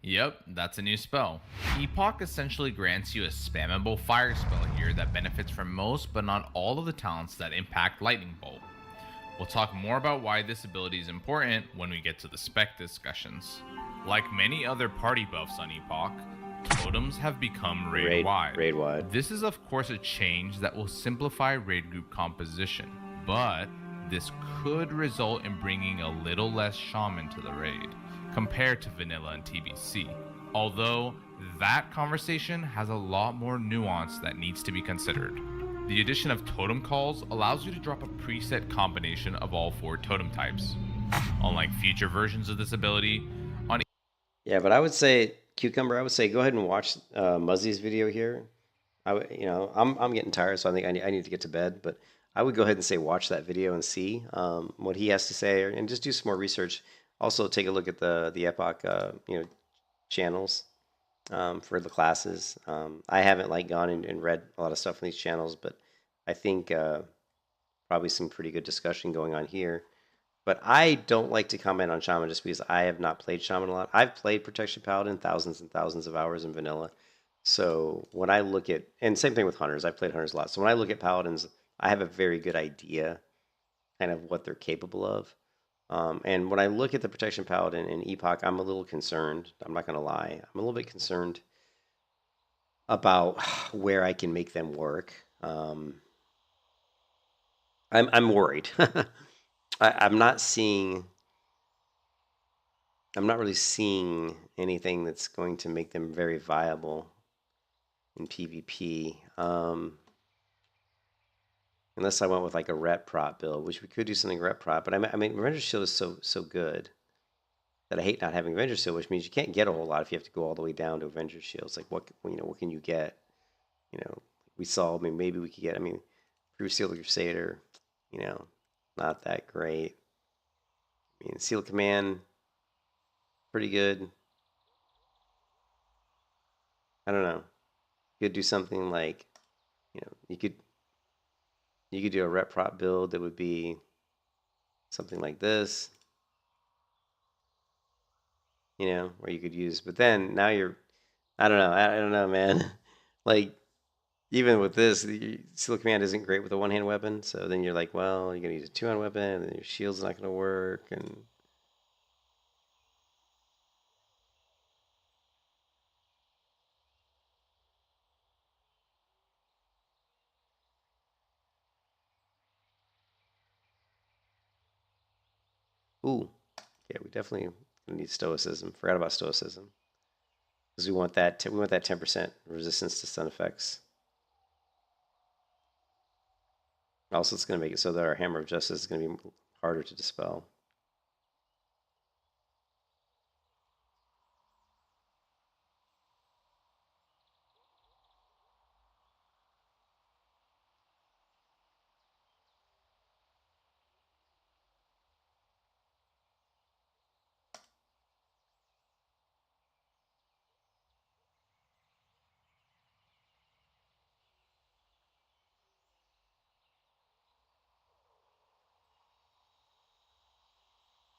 Yep, that's a new spell. Epoch essentially grants you a spammable fire spell here that benefits from most but not all of the talents that impact Lightning Bolt. We'll talk more about why this ability is important when we get to the spec discussions. Like many other party buffs on Epoch, totems have become raid-wide. This is of course a change that will simplify raid group composition, but this could result in bringing a little less shaman to the raid, compared to vanilla and TBC. Although, that conversation has a lot more nuance that needs to be considered. The addition of totem calls allows you to drop a preset combination of all 4 totem types. Unlike future versions of this ability, on yeah, but I would say Cucumber. I would say go ahead and watch Muzzy's video here. I'm getting tired, so I think I need to get to bed. But I would go ahead and say watch that video and see what he has to say, and just do some more research. Also, take a look at the Epoch channels for the classes. I haven't gone and read a lot of stuff on these channels, but I think probably some pretty good discussion going on here. But I don't like to comment on Shaman just because I have not played Shaman a lot. I've played Protection Paladin thousands and thousands of hours in vanilla. So when I look at, and same thing with Hunters, I've played Hunters a lot. So when I look at Paladins, I have a very good idea kind of what they're capable of. And when I look at the Protection Paladin in Epoch, I'm a little concerned. I'm not going to lie. I'm a little bit concerned about where I can make them work. I'm worried. I'm not really seeing anything that's going to make them very viable in PvP. Unless I went with like a rep prop build, which we could do something rep prop. But I mean, Revenger Shield is so good that I hate not having Avenger Shield, which means you can't get a whole lot if you have to go all the way down to Avenger Shields. Like what can you get? We saw. I mean, maybe we could get. I mean, Seal the Crusader. Not that great. I mean, Seal Command, pretty good. I don't know. You could do something like, you could do a rep prop build that would be something like this. Where you could use, but then now I don't know, man. Like, even with this, the Seal Command isn't great with a one-hand weapon, so then you're like, well, you're going to use a two-hand weapon, and then your shield's not going to work, and... Ooh, yeah, we definitely need Stoicism. Forgot about Stoicism. Because we want that 10% resistance to stun effects. Also, it's going to make it so that our Hammer of Justice is going to be harder to dispel.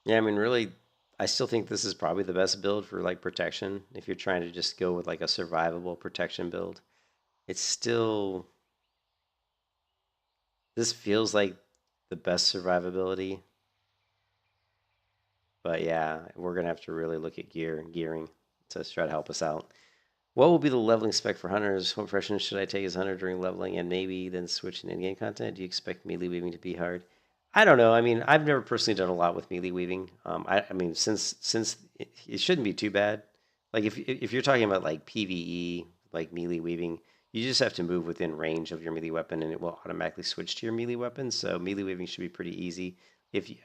Yeah, I mean, really, I still think this is probably the best build for like protection. If you're trying to just go with like a survivable protection build, it's still, this feels like the best survivability. But yeah, we're gonna have to really look at gearing to try to help us out. What will be the leveling spec for hunters? What freshness should I take as hunter during leveling, and maybe then switch in in-game content? Do you expect melee weaving to be hard? I don't know. I mean, I've never personally done a lot with melee weaving. I mean, since it shouldn't be too bad. Like if you're talking about like PVE, like melee weaving, you just have to move within range of your melee weapon, and it will automatically switch to your melee weapon. So melee weaving should be pretty easy.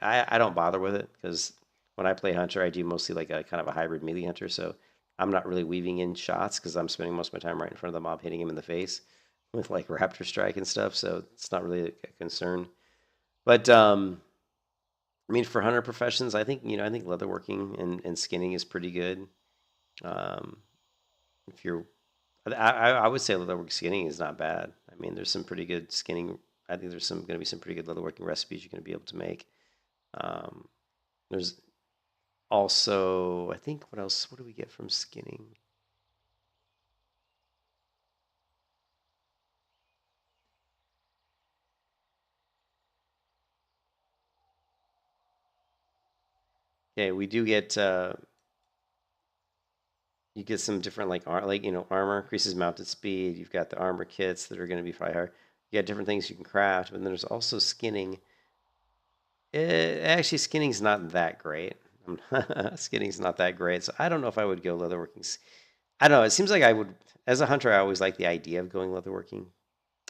I don't bother with it because when I play hunter, I do mostly like a kind of a hybrid melee hunter. So I'm not really weaving in shots because I'm spending most of my time right in front of the mob, hitting him in the face with like Raptor Strike and stuff. So it's not really a concern. But I mean, for hunter professions, I think leatherworking and skinning is pretty good. If you're, I would say leatherworking skinning is not bad. I mean, there's some pretty good skinning. I think there's going to be some pretty good leatherworking recipes you're going to be able to make. There's also, I think, what else? What do we get from skinning? Okay, we do get you get some different armor increases mounted speed. You've got the armor kits that are going to be probably hard. You got different things you can craft, but then there's also skinning. Actually, skinning's not that great. Skinning's not that great, so I don't know if I would go leatherworking. I don't know. It seems like I would, as a hunter, I always like the idea of going leatherworking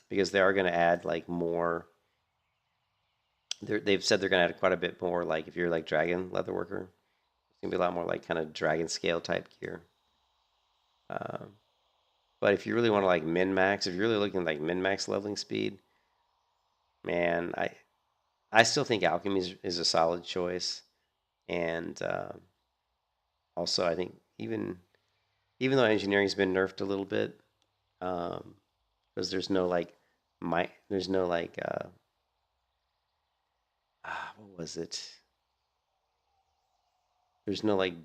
because they are going to add like more. They've said they're going to add quite a bit more. Like if you're like dragon leatherworker, it's going to be a lot more like kind of dragon scale type gear. But if you really want to like min max, if you're really looking at like min max leveling speed, man, I still think alchemy is a solid choice. And also, I think even though engineering's been nerfed a little bit, because there's no what was it? There's no like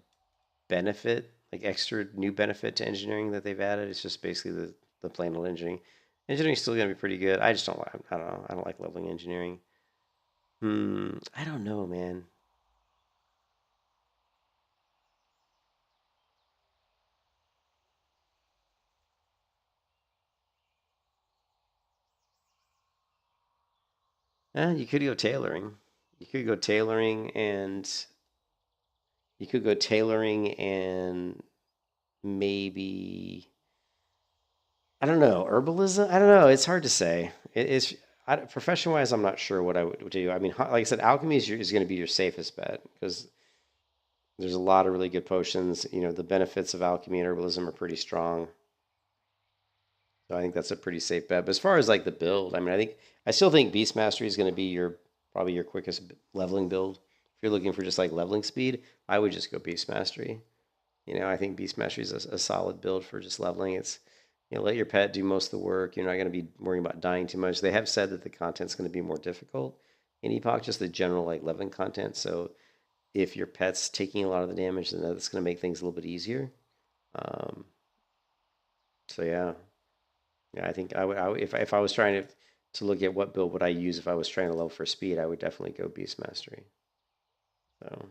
benefit, like extra new benefit to engineering that they've added. It's just basically the plain old engineering. Engineering's still gonna be pretty good. I just don't like. I don't know. I don't like leveling engineering. I don't know, man. You could go tailoring. You could go tailoring and you could go tailoring and maybe I don't know, herbalism. I don't know. It's hard to say. It's profession wise. I'm not sure what I would do. I mean, like I said, alchemy is going to be your safest bet because there's a lot of really good potions. You know, the benefits of alchemy and herbalism are pretty strong. So I think that's a pretty safe bet. But as far as like the build, I mean, I still think Beast Mastery is going to be probably your quickest leveling build. If you're looking for just like leveling speed, I would just go Beast Mastery. You know, I think Beast Mastery is a solid build for just leveling. It's, you know, let your pet do most of the work. You're not going to be worrying about dying too much. They have said that the content's going to be more difficult in Epoch, just the general like leveling content. So if your pet's taking a lot of the damage, then that's going to make things a little bit easier. So yeah, I think I would if I was trying to look at what build would I use if I was trying to level for speed, I would definitely go Beast Mastery. So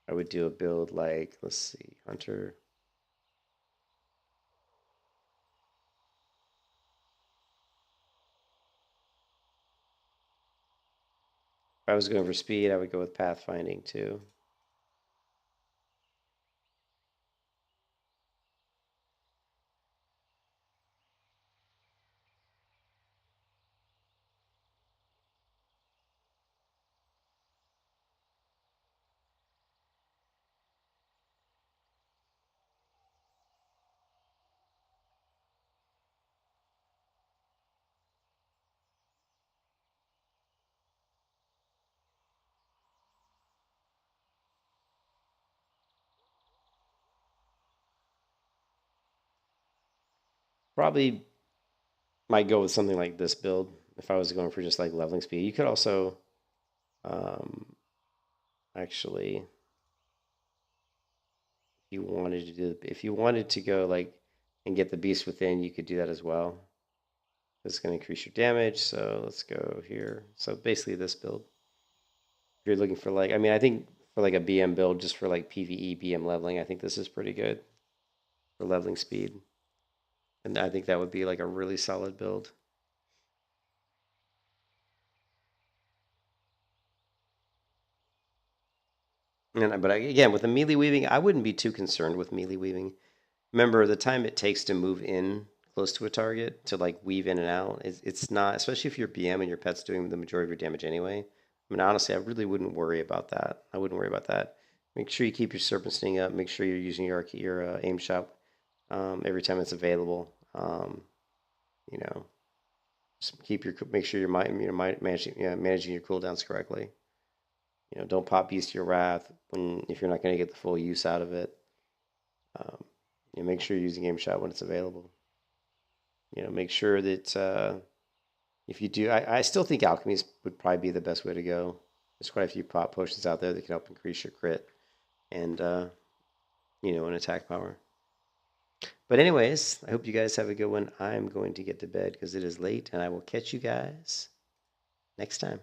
I would do a build like, let's see, Hunter. If I was going for speed, I would go with pathfinding too. Probably might go with something like this build if I was going for just like leveling speed. You could also actually, if you wanted to go like and get the beast within, you could do that as well. It's going to increase your damage. So let's go here. So basically this build. If you're looking for like, I mean, I think for like a BM build, just for like PvE BM leveling, I think this is pretty good for leveling speed. And I think that would be like a really solid build. But again, with the melee weaving, I wouldn't be too concerned with melee weaving. Remember, the time it takes to move in close to a target, to like weave in and out, it's not, especially if you're BM and your pet's doing the majority of your damage anyway. I mean, honestly, I really wouldn't worry about that. I wouldn't worry about that. Make sure you keep your Serpent Sting up. Make sure you're using your aim shot every time it's available. You know, just make sure you're managing your cooldowns correctly. You know, don't pop Beast to your Wrath if you're not going to get the full use out of it. You know, make sure you're using aim shot when it's available. You know, make sure that if you do, I still think alchemies would probably be the best way to go. There's quite a few pop potions out there that can help increase your crit and you know, and attack power. But anyways, I hope you guys have a good one. I'm going to get to bed because it is late, and I will catch you guys next time.